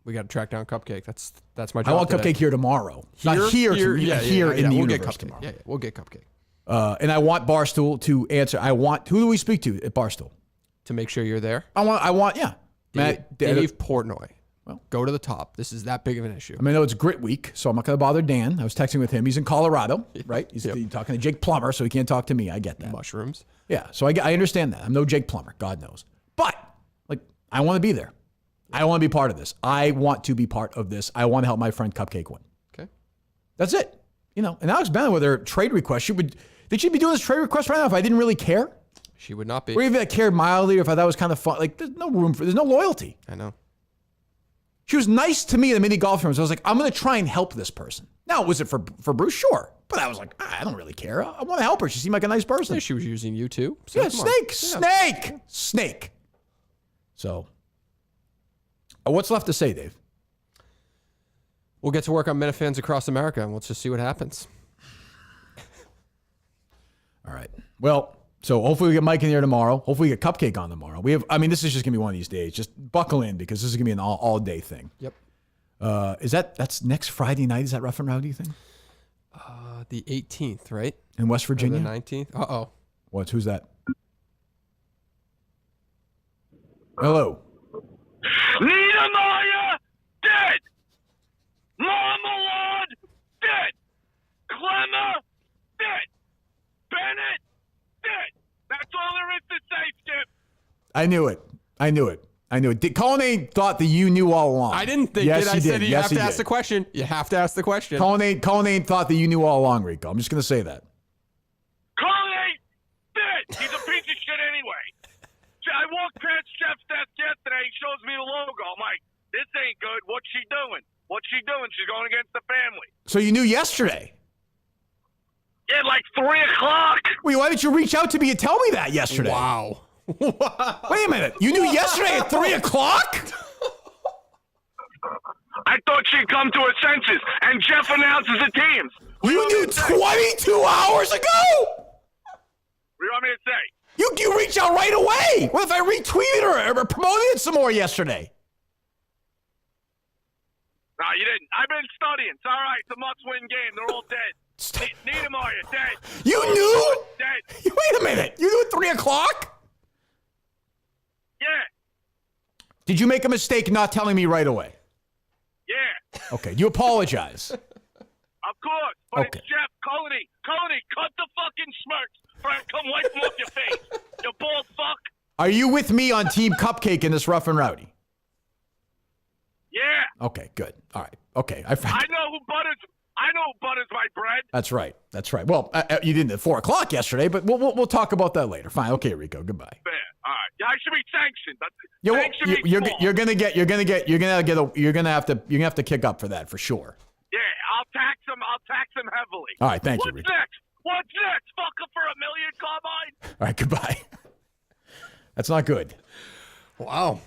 We got to track down Cupcake. That's my job. I want today. Cupcake here tomorrow. Not here in the we'll universe get Cupcake. tomorrow. Yeah, we'll get Cupcake. And I want Barstool to answer. Who do we speak to at Barstool? To make sure you're there. I want, yeah. Dave Portnoy. Well, go to the top. This is that big of an issue. I mean, I know it's Grit Week, so I'm not going to bother Dan. I was texting with him. He's in Colorado, right? He's talking to Jake Plummer, so he can't talk to me. I get that. Mushrooms. Yeah, so I understand that. I'm no Jake Plummer, God knows. But, like, I want to be there. I want to be part of this. I want to be part of this. I want to help my friend Cupcake win. Okay. That's it. You know, and Alex Bennett with her trade request, did she be doing this trade request right now if I didn't really care? She would not be. Or even if I cared mildly, or if I thought it was kind of fun. Like, there's no loyalty. I know. She was nice to me at the mini golf tournament. So I was like, I'm going to try and help this person. Now, was it for Bruce? Sure. But I was like, I don't really care. I want to help her. She seemed like a nice person. Yeah, she was using you too. So yeah, snake. So, what's left to say, Dave? We'll get to work on Minifans Across America, and let's just see what happens. All right. Well, so hopefully we get Mike in here tomorrow. Hopefully we get Cupcake on tomorrow. This is just going to be one of these days. Just buckle in because this is going to be an all-day thing. Yep. That's next Friday night? Is that Rough and Rowdy thing? The 18th, right? In West Virginia? Or the 19th? Uh-oh. Who's that? Hello. Niedermeyer, dead. Marmalade, dead. Clemmer, dead. Bennett, dead. That's all there is to say, Skip. I knew it. Cullinane thought that you knew all along. I didn't think yes, that. I said you have to ask the question. You have to ask the question. Cullinane thought that you knew all along, Rico. I'm just going to say that. Cullinane, dead. He's a piece of shit anyway. I walked past Jeff's desk yesterday. He shows me the logo. I'm like, this ain't good. What's she doing? She's going against the family. So you knew yesterday? Yeah, like 3 o'clock. Wait, why didn't you reach out to me and tell me that yesterday? Wow. Wait a minute. You knew yesterday at 3 o'clock? I thought she'd come to her senses, and Jeff announces the teams. You knew 22 hours ago? What do you want me to say? You reached out right away. What if I retweeted her or promoted it some more yesterday? No, you didn't. I've been studying. It's all right. It's a must-win game. They're all dead. Niedermeyer, dead. You knew? Dead. Wait a minute. You knew at 3 o'clock? Yeah. Did you make a mistake not telling me right away? Yeah. Okay. You apologize. Of course. But Okay. it's Jeff. Cullinane, cut the fucking smirks. Frank, come wipe them off your face. You bald fuck. Are you with me on Team Cupcake in this Rough and Rowdy? Yeah. Okay, good. All right. Okay. I know who butters my bread. That's right. Well, you didn't at 4 o'clock yesterday, but we'll talk about that later. Fine. Okay, Rico. Goodbye. Fair. All right. Yeah, I should be sanctioned. Yeah, well, Sanction me you're gonna have to kick up for that for sure. Yeah, I'll tax him heavily. All right, thank you, What's Rico. next? Fuck him for $1 million, Carmine? All right, goodbye. That's not good. Wow.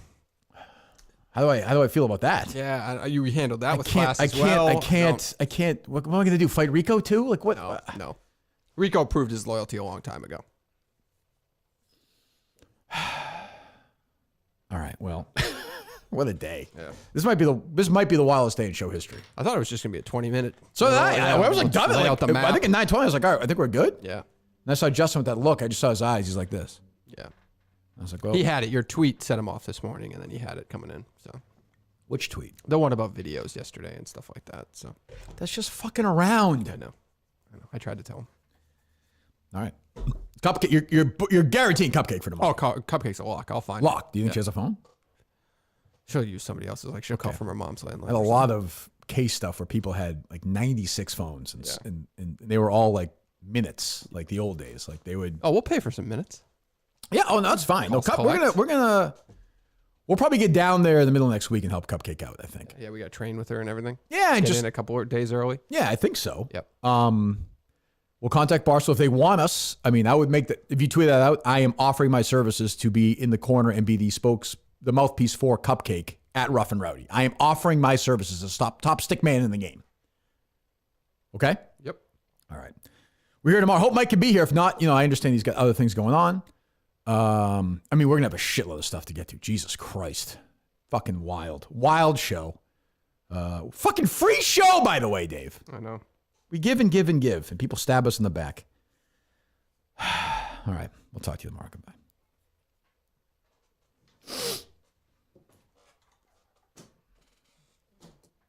How do I feel about that? Yeah, you handled that with class as well. well. I can't. What am I going to do? Fight Rico too? Like what? No. Rico proved his loyalty a long time ago. All right. Well, what a day. Yeah. This might be the wildest day in show history. I thought it was just going to be a 20-minute. So I was like done. I think at 9:20 I was like, all right, I think we're good. Yeah. And I saw Justin with that look. I just saw his eyes. He's like this. Yeah. I was like, well, he had it. Your tweet set him off this morning, and then he had it coming in. So Which tweet? The one about videos yesterday and stuff like that. So that's just fucking around. I know. I tried to tell him. All right. Cupcake, you're guaranteeing Cupcake for tomorrow. Oh, Cupcake's a lock. I'll find Lock. it. Do you think she has a phone? She'll use somebody else's. Like she'll call from her mom's landline. I had a lot of case stuff where people had like 96 phones and they were all like minutes, like the old days. Like they would. Oh, we'll pay for some minutes. Yeah. Oh, no, that's fine. No, Calls we'll probably get down there in the middle of next week and help Cupcake out. I think. Yeah, we got to train with her and everything. Yeah, and Get just in a couple of days early. Yeah, I think so. Yep. We'll contact Barstool if they want us. I mean, I would make that if you tweet that out. I am offering my services to be in the corner and be the mouthpiece for Cupcake at Rough and Rowdy. I am offering my services as top stick man in the game. Okay. Yep. All right. We're here tomorrow. Hope Mike can be here. If not, I understand he's got other things going on. I mean, we're gonna have a shitload of stuff to get to. Jesus Christ, fucking wild show. Fucking free show, by the way, Dave. I know. We give and give and give, and people stab us in the back. All right. We'll talk to you tomorrow. Goodbye.